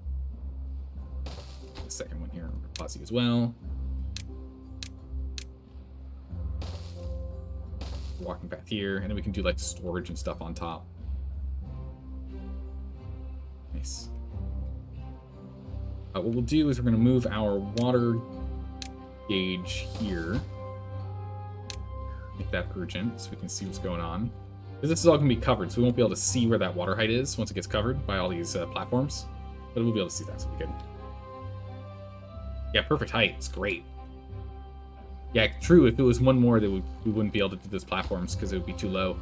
The second one here, I'm going to pause you as well. Walking path here, and then we can do like storage and stuff on top. Nice. What we'll do is we're going to move our water gauge here. Make that urgent so we can see what's going on. Because this is all going to be covered, so we won't be able to see where that water height is once it gets covered by all these platforms. But we'll be able to see that, so we'll be good. Yeah, perfect height. It's great. Yeah, true. If it was one more, we wouldn't be able to do those platforms because it would be too low.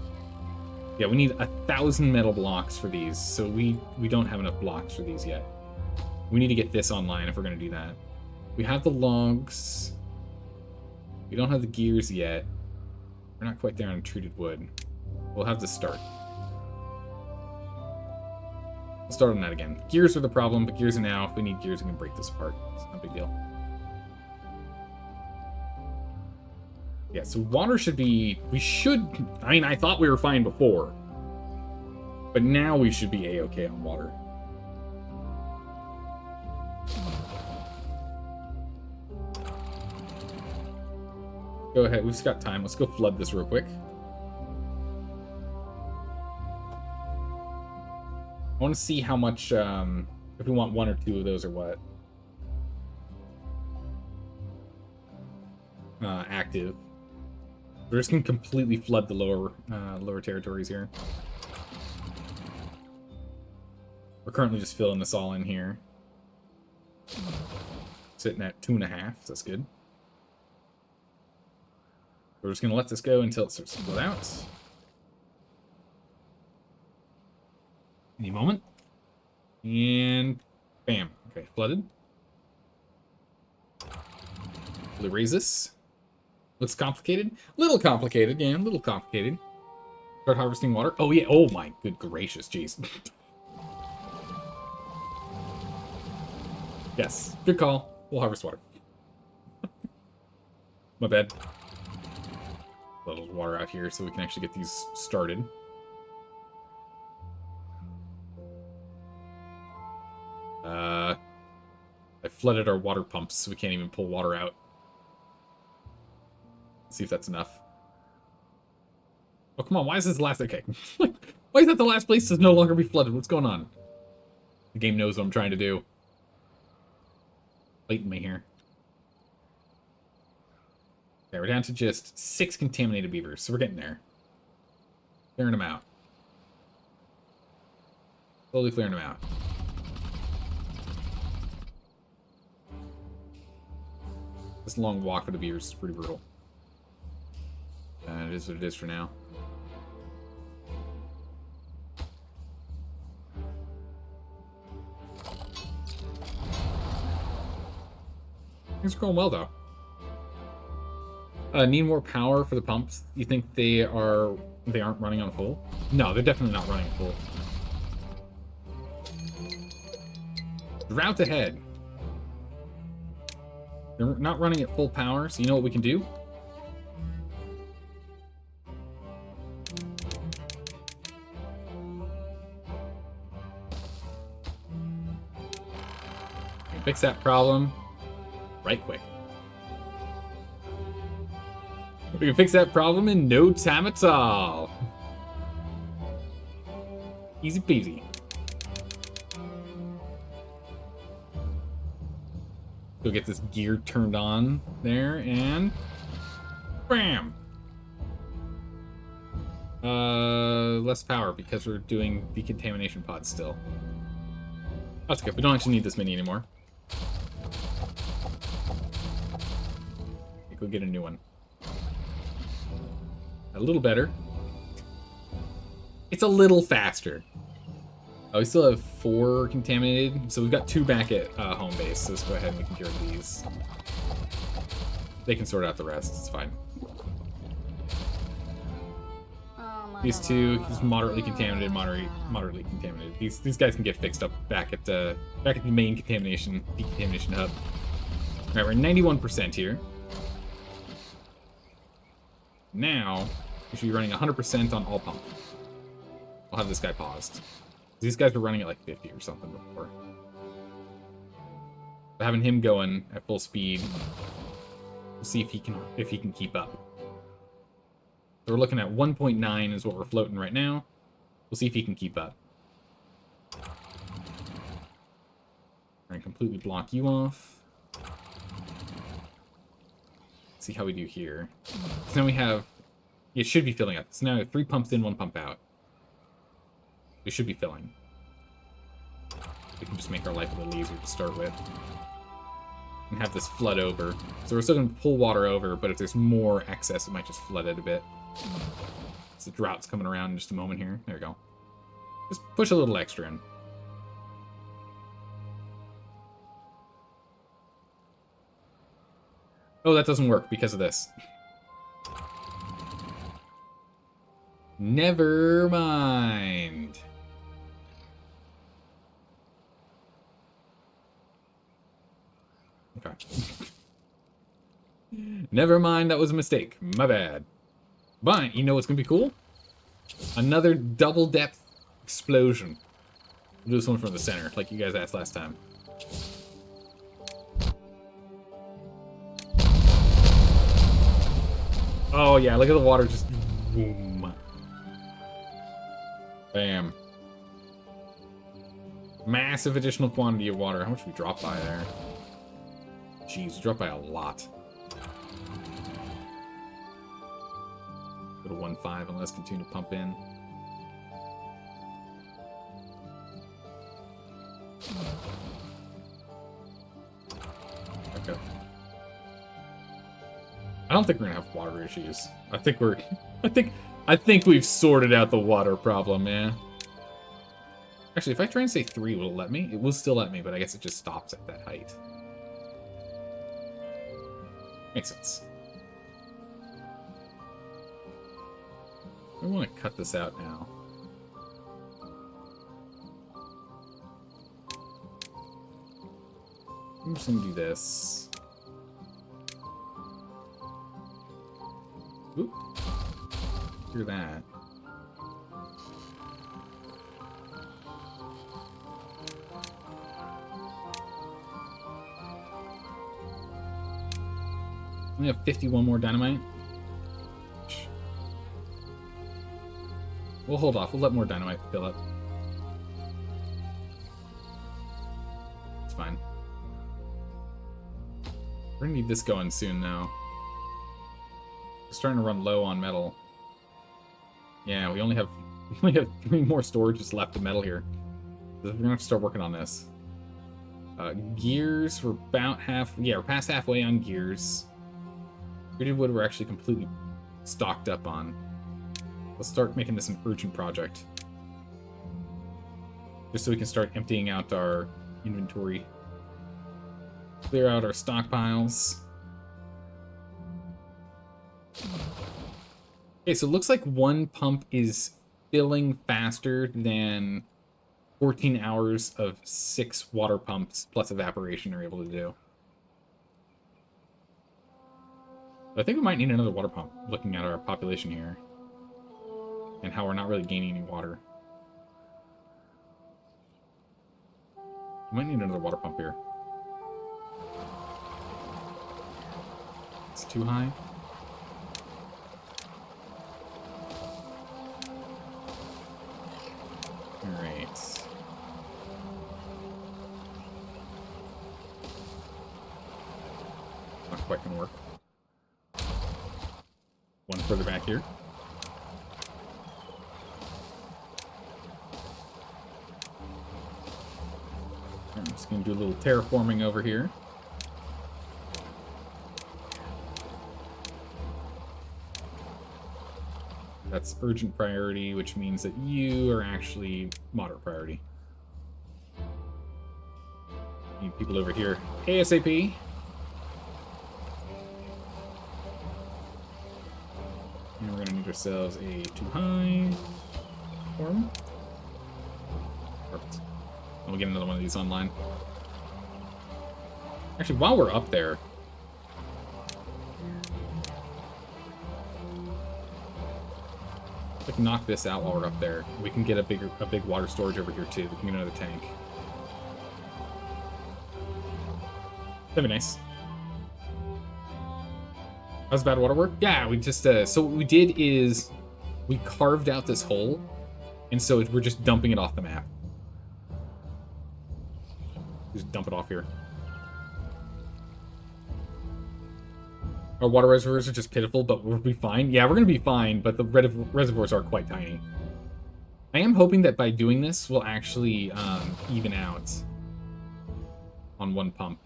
Yeah, we need 1,000 metal blocks for these, so we don't have enough blocks for these yet. We need to get this online if we're going to do that. We have the logs. We don't have the gears yet. We're not quite there on treated wood. We'll have to start. We'll start on that again. Gears are the problem, but gears are now. If we need gears, we can break this apart. It's no big deal. Yeah, so water should be... I mean, I thought we were fine before. But now we should be A-okay on water. Go ahead, we've just got time. Let's go flood this real quick. I want to see how much, if we want 1 or 2 of those or what. Active. We're just going to completely flood the lower territories here. We're currently just filling this all in here. Sitting at 2.5, so that's good. We're just going to let this go until it starts to flood out. Any moment. And bam. Okay, flooded. We'll erase this. Looks complicated. Little complicated, yeah, a little complicated. Start harvesting water. Oh yeah, oh my good gracious, jeez. Yes, good call. We'll harvest water. My bad. A little water out here so we can actually get these started. I flooded our water pumps so we can't even pull water out. Let's see if that's enough. Oh, come on, why is this the last... Okay. Why is that the last place to no longer be flooded? What's going on? The game knows what I'm trying to do. Waiting me here. Okay, we're down to just 6 contaminated beavers, so we're getting there. Clearing them out. Slowly clearing them out. This long walk for the beavers is pretty brutal. It is what it is for now. Things are going well, though. Need more power for the pumps. You think they aren't running on full? No, they're definitely not running full. Drought ahead. They're not running at full power, so you know what we can do? Fix that problem right quick. We can fix that problem in no time at all. Easy peasy. Go get this gear turned on there, and bam! Less power because we're doing decontamination pods still. That's good. We don't actually need this many anymore. Go get a new one. A little better. It's a little faster. Oh, we still have 4 contaminated, so we've got 2 back at home base. So let's go ahead and we can get rid of these. They can sort out the rest. It's fine. These 2, he's moderately contaminated, moderately contaminated. These guys can get fixed up back at the main decontamination hub. All right, we're 91% here. Now, we should be running 100% on all pumps. I'll have this guy paused. These guys were running at like 50 or something before. But having him going at full speed, we'll see if he can keep up. So we're looking at 1.9 is what we're floating right now. We'll see if he can keep up. We're gonna completely block you off. See how we do here. So now we have... It should be filling up. So now we have 3 pumps in, 1 pump out. We should be filling. We can just make our life a little easier to start with. And have this flood over. So we're still going to pull water over, but if there's more excess, it might just flood it a bit. So the drought's coming around in just a moment here. There we go. Just push a little extra in. Oh, that doesn't work because of this. Never mind. Okay. Never mind, that was a mistake. My bad. But, you know what's gonna be cool? Another double depth explosion. We'll do this one from the center, like you guys asked last time. Oh yeah, look at the water just boom. Bam. Massive additional quantity of water. How much we dropped by there? Jeez, we dropped by a lot. Go to 1.5 and let's continue to pump in. Okay. I don't think we're gonna have water issues. I think we've sorted out the water problem, man. Actually, if I try and say 3, will it let me? It will still let me, but I guess it just stops at that height. Makes sense. I want to cut this out now. I'm just gonna do this. Oop. Hear that. We have 51 more dynamite. We'll hold off. We'll let more dynamite fill up. It's fine. We're gonna need this going soon, though. We're starting to run low on metal. Yeah, we only have 3 more storages left of metal here. We're gonna have to start working on this. Gears, we're about we're past halfway on gears. Treated wood we're actually completely stocked up on. Let's start making this an urgent project. Just so we can start emptying out our inventory. Clear out our stockpiles. Okay, so it looks like one pump is filling faster than 14 hours of 6 water pumps plus evaporation are able to do. I think we might need another water pump, looking at our population here. And how we're not really gaining any water. We might need another water pump here. It's too high. Alright. Not quite gonna work. One further back here. I'm just going to do a little terraforming over here. That's urgent priority, which means that you are actually moderate priority. Need people over here ASAP. And we're going to need ourselves a too high form. Perfect. And we'll get another one of these online. Actually, while we're up there, we can knock this out while we're up there. We can get a big water storage over here too. We can get another tank. That'd be nice. How's bad water work? Yeah, we just so what we did is we carved out this hole, and so we're just dumping it off the map. Just dump it off here. Our water reservoirs are just pitiful, but we'll be fine. Yeah, we're gonna be fine, but the reservoirs are quite tiny. I am hoping that by doing this, we'll actually even out on one pump.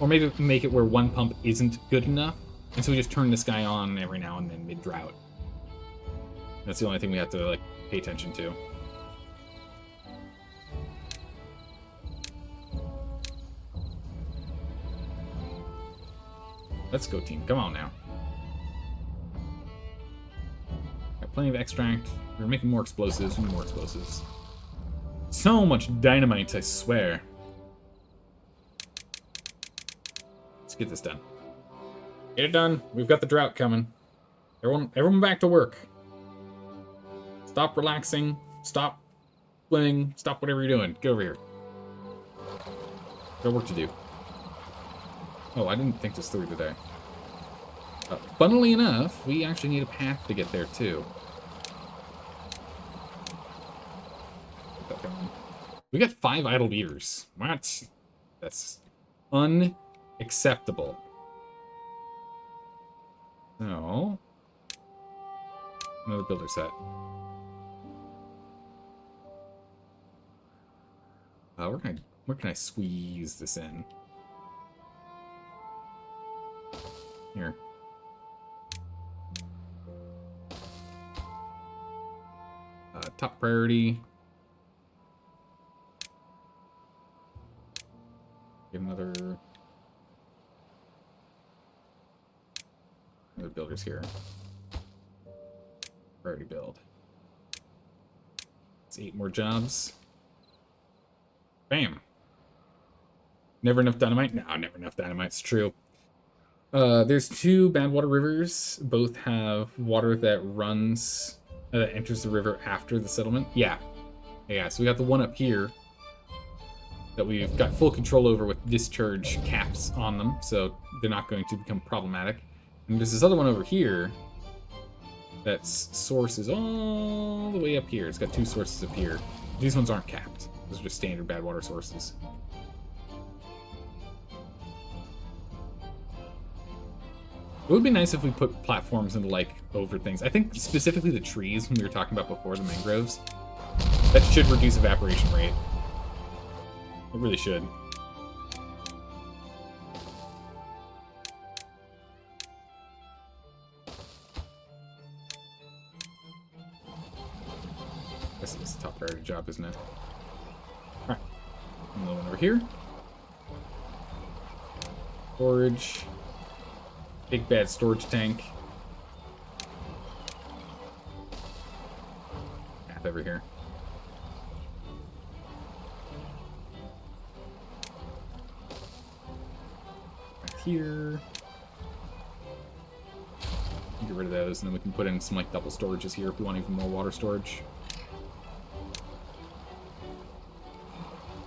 Or maybe make it where one pump isn't good enough, and so we just turn this guy on every now and then mid-drought. That's the only thing we have to, like, pay attention to. Let's go, team. Come on now. Got plenty of extract. We're making more explosives. We need more explosives. So much dynamite, I swear. Let's get this done. Get it done. We've got the drought coming. Everyone back to work. Stop relaxing. Stop swimming. Stop whatever you're doing. Get over here. Got work to do. Oh, I didn't think this through today. Funnily enough, we actually need a path to get there, too. that going. We got 5 idle beavers. What? That's unacceptable. So, another builder set. Where can I squeeze this in? Here. Top priority. Get another builders here. Priority build. It's 8 more jobs. Bam. Never enough dynamite? No, never enough dynamite. It's true. There's 2 Badwater rivers. Both have water that runs, that enters the river after the settlement. Yeah. Yeah, so we got the one up here that we've got full control over with discharge caps on them, so they're not going to become problematic. And there's this other one over here that's source is all the way up here. It's got 2 sources up here. These ones aren't capped. Those are just standard Badwater sources. It would be nice if we put platforms into, like, over things. I think specifically the trees, when we were talking about before, the mangroves, that should reduce evaporation rate. It really should. This is the top priority job, isn't it? Alright. Another one over here. Storage. Big bad storage tank. Map over here. Right here. Get rid of those, and then we can put in some like double storages here if we want even more water storage.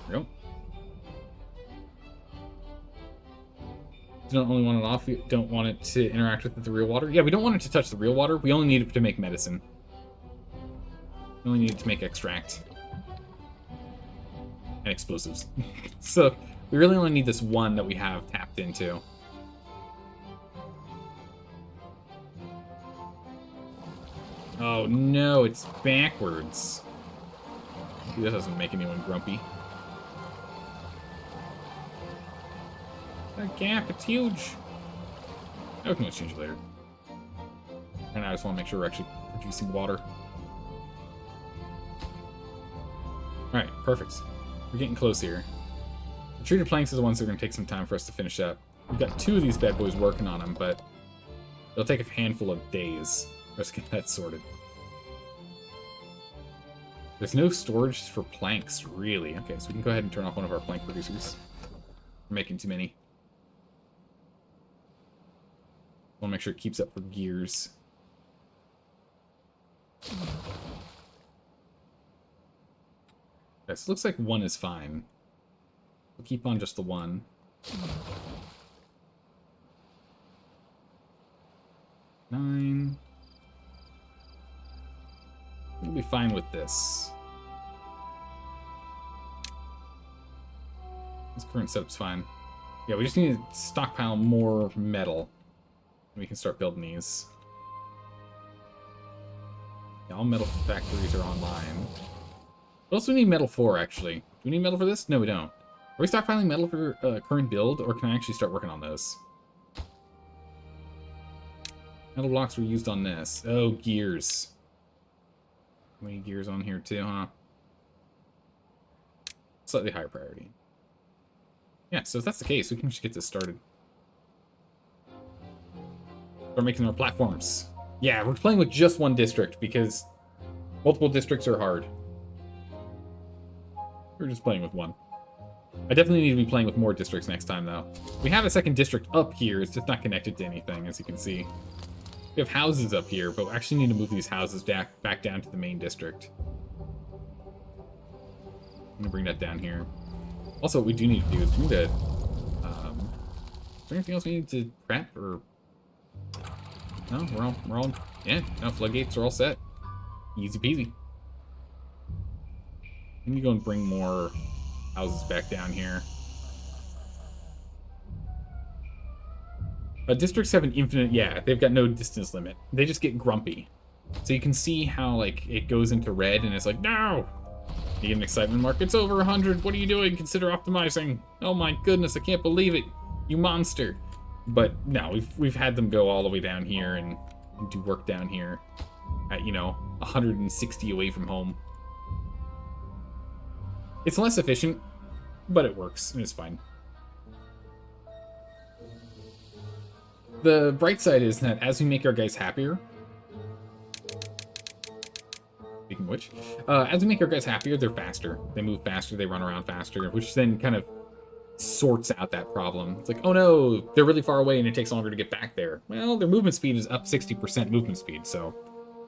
There we go. Don't only want it off, we don't want it to interact with the real water. Yeah, we don't want it to touch the real water. We only need it to make medicine. We only need it to make extract. And explosives. So, we really only need this one that we have tapped into. Oh no, it's backwards. That doesn't make anyone grumpy. That gap, it's huge. Oh, we can always change it later. And I just want to make sure we're actually producing water. Alright, perfect. We're getting close here. The treated planks are the ones that are going to take some time for us to finish up. We've got 2 of these bad boys working on them, but it'll take a handful of days for us to get that sorted. There's no storage for planks, really. Okay, so we can go ahead and turn off one of our plank producers. We're making too many. Want to make sure it keeps up for gears. Okay, so it looks like 1 is fine. We'll keep on just the 1. 9. We'll be fine with this. This current setup's fine. Yeah, we just need to stockpile more metal. We can start building these. Yeah, all metal factories are online. What else do we need metal for, actually? Do we need metal for this? No, we don't. Are we stockpiling metal for current build, or can I actually start working on those? Metal blocks were used on this. Oh, gears. We need gears on here too, huh? Slightly higher priority. Yeah, so if that's the case, we can just get this started. Start making our platforms. Yeah, we're playing with just 1 district because multiple districts are hard. We're just playing with 1. I definitely need to be playing with more districts next time, though. We have a second district up here. It's just not connected to anything, as you can see. We have houses up here, but we actually need to move these houses back down to the main district. I'm gonna bring that down here. Also, what we do need to do is we need to... is there anything else we need to prep, or... No, we're all... Yeah, no, floodgates are all set. Easy peasy. Let me go and bring more houses back down here. Districts have an infinite... Yeah, they've got no distance limit. They just get grumpy. So you can see how, like, it goes into red and it's like, no! You get an excitement mark. It's over 100. What are you doing? Consider optimizing. Oh my goodness, I can't believe it. You monster. But no, we've had them go all the way down here and do work down here at, you know, 160 away from home. It's less efficient, but it works and it's fine. The bright side is that as we make our guys happier, speaking of which, as we make our guys happier, they're faster. They move faster, they run around faster, which then kind of sorts out that problem. It's like, oh no, they're really far away and it takes longer to get back there. Well, their movement speed is up 60% movement speed, so,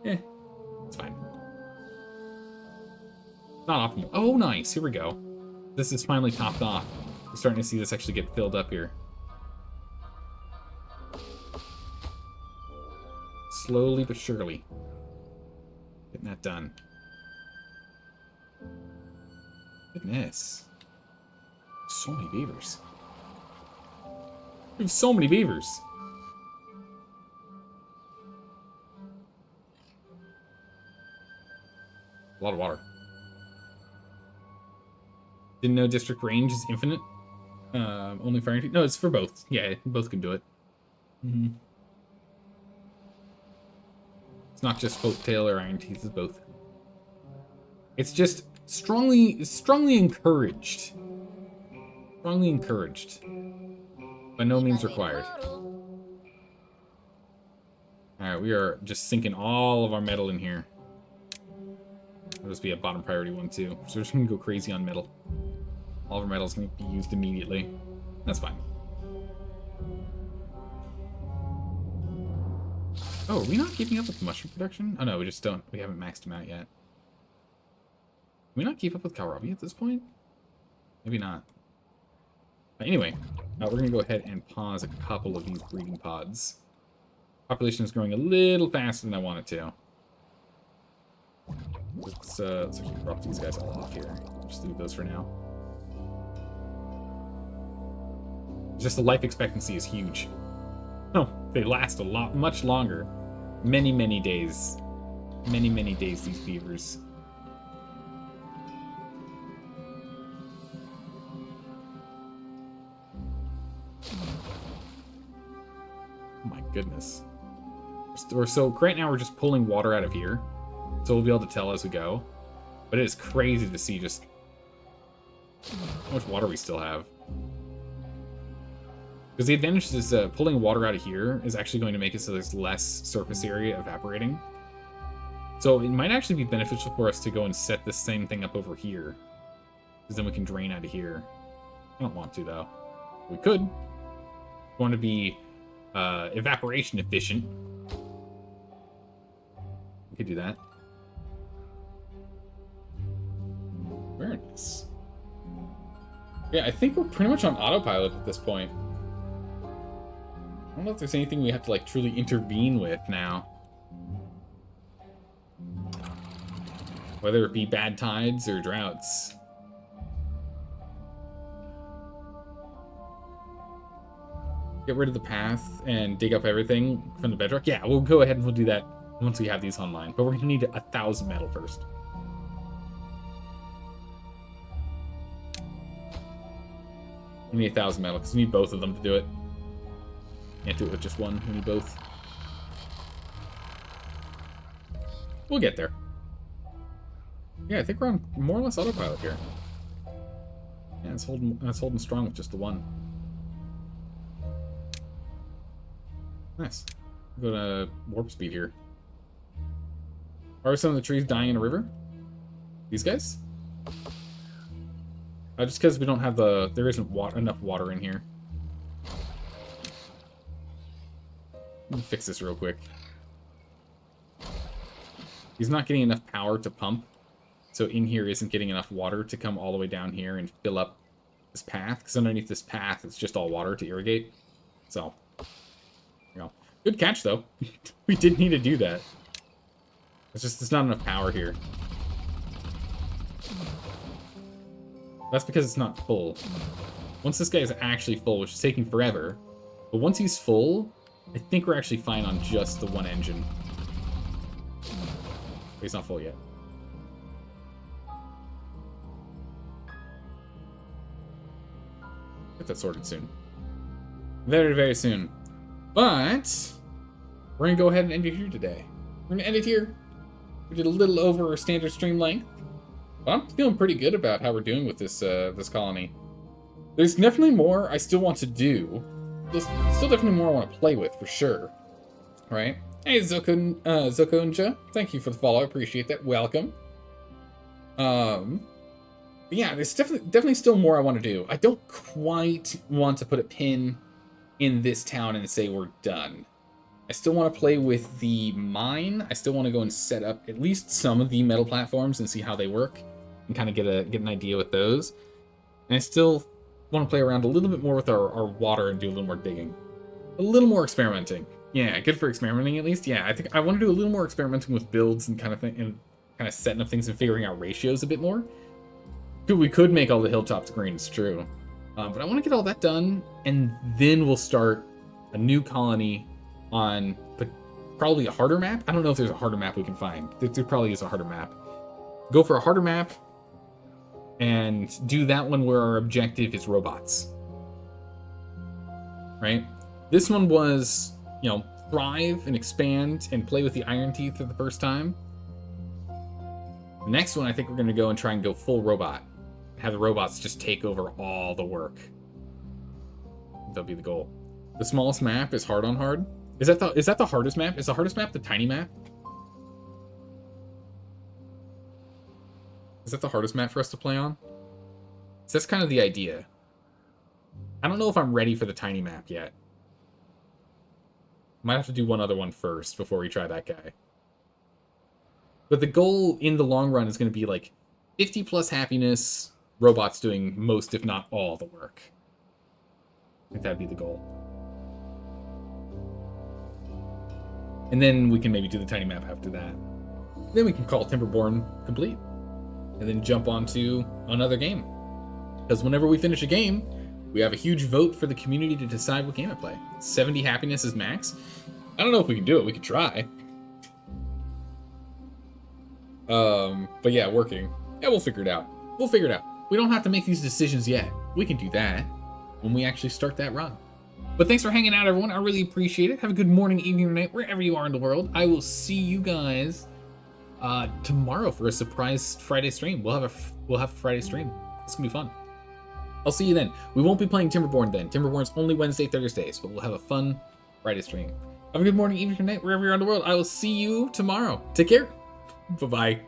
it's fine. Not optimal. Oh, nice, here we go. This is finally topped off. We're starting to see this actually get filled up here. Slowly but surely. Getting that done. Goodness. So many beavers. We have so many beavers. A lot of water. Didn't know district range is infinite. Only for iron. No, it's for both. Yeah, both can do it. Mm-hmm. It's not just Folktail or Iron Teeth, it's both. It's just strongly encouraged. Strongly encouraged. By no means required. Alright, we are just sinking all of our metal in here. That'll just be a bottom priority one too. So we're just gonna go crazy on metal. All of our metal is gonna be used immediately. That's fine. Oh, are we not keeping up with mushroom production? Oh no, we just don't. We haven't maxed them out yet. Can we not keep up with kohlrabi at this point? Maybe not. But anyway, we're going to go ahead and pause a couple of these breeding pods. Population is growing a little faster than I want it to. Let's actually drop these guys all off here. Just leave those for now. Just the life expectancy is huge. Oh, they last a lot, much longer. Many, many days. Many, many days, these beavers. Oh my goodness. So right now we're just pulling water out of here. So we'll be able to tell as we go. But it is crazy to see just how much water we still have. Because the advantage is pulling water out of here is actually going to make it so there's less surface area evaporating. So it might actually be beneficial for us to go and set this same thing up over here. Because then we can drain out of here. I don't want to, though. We could. We want to be evaporation efficient. We could do that. Very nice. Yeah, I think we're pretty much on autopilot at this point. I don't know if there's anything we have to, like, truly intervene with now. Whether it be bad tides or droughts. Get rid of the path and dig up everything from the bedrock? Yeah, we'll go ahead and we'll do that once we have these online. But we're going to need 1,000 metal first. We need 1,000 metal because we need both of them to do it. Can't do it with just one. We need both. We'll get there. Yeah, I think we're on more or less autopilot here. Yeah, it's holding strong with just the one. Nice. Go to warp speed here. Are some of the trees dying in a river? These guys? Just because we don't have there isn't enough water in here. Let me fix this real quick. He's not getting enough power to pump, so in here isn't getting enough water to come all the way down here and fill up this path, because underneath this path it's just all water to irrigate. So, you know, good catch though. We did need to do that. It's just there's not enough power here. That's because it's not full. Once this guy is actually full, which is taking forever, but once he's full, I think we're actually fine on just the one engine. But he's not full yet. Get that sorted soon. Very, very soon. But we're gonna go ahead and end it here today. We're gonna end it here. We did a little over our standard stream length. But I'm feeling pretty good about how we're doing with this this colony. There's definitely more I still want to do. There's still definitely more I want to play with, for sure. Right? Hey, Zokunja. Thank you for the follow. I appreciate that. Welcome. But yeah, there's definitely still more I want to do. I don't quite want to put a pin in this town and say we're done. I still want to play with the mine. I still want to go and set up at least some of the metal platforms and see how they work, and kind of get an idea with those. And I still want to play around a little bit more with our water and do a little more digging. A little more experimenting. Yeah, good for experimenting at least. Yeah, I think I want to do a little more experimenting with builds and kind of setting up things and figuring out ratios a bit more. We could make all the hilltops green, it's true. But I want to get all that done, and then we'll start a new colony on probably a harder map. I don't know if there's a harder map we can find. There probably is a harder map. Go for a harder map, and do that one where our objective is robots. Right? This one was, you know, thrive and expand and play with the Iron Teeth for the first time. The next one, I think we're going to go and try and go full robot. Have the robots just take over all the work. That'll be the goal. The smallest map is hard on hard. Is that the hardest map? Is the hardest map the tiny map? Is that the hardest map for us to play on? So that's kind of the idea. I don't know if I'm ready for the tiny map yet. Might have to do one other one first before we try that guy. But the goal in the long run is going to be like 50 plus happiness, robots doing most, if not all, the work. I think that'd be the goal. And then we can maybe do the tiny map after that. Then we can call Timberborn complete. And then jump onto another game. Because whenever we finish a game, we have a huge vote for the community to decide what game to play. 70 happiness is max. I don't know if we can do it. We could try. But yeah, working. Yeah, we'll figure it out. We'll figure it out. We don't have to make these decisions yet. We can do that when we actually start that run. But thanks for hanging out, everyone. I really appreciate it. Have a good morning, evening, or night, wherever you are in the world. I will see you guys tomorrow for a surprise Friday stream. We'll have a Friday stream. It's gonna be fun. I'll see you then. We won't be playing Timberborn then. Timberborn's only Wednesday, Thursdays, but we'll have a fun Friday stream. Have a good morning, evening, or night, wherever you are in the world. I will see you tomorrow. Take care. Bye-bye.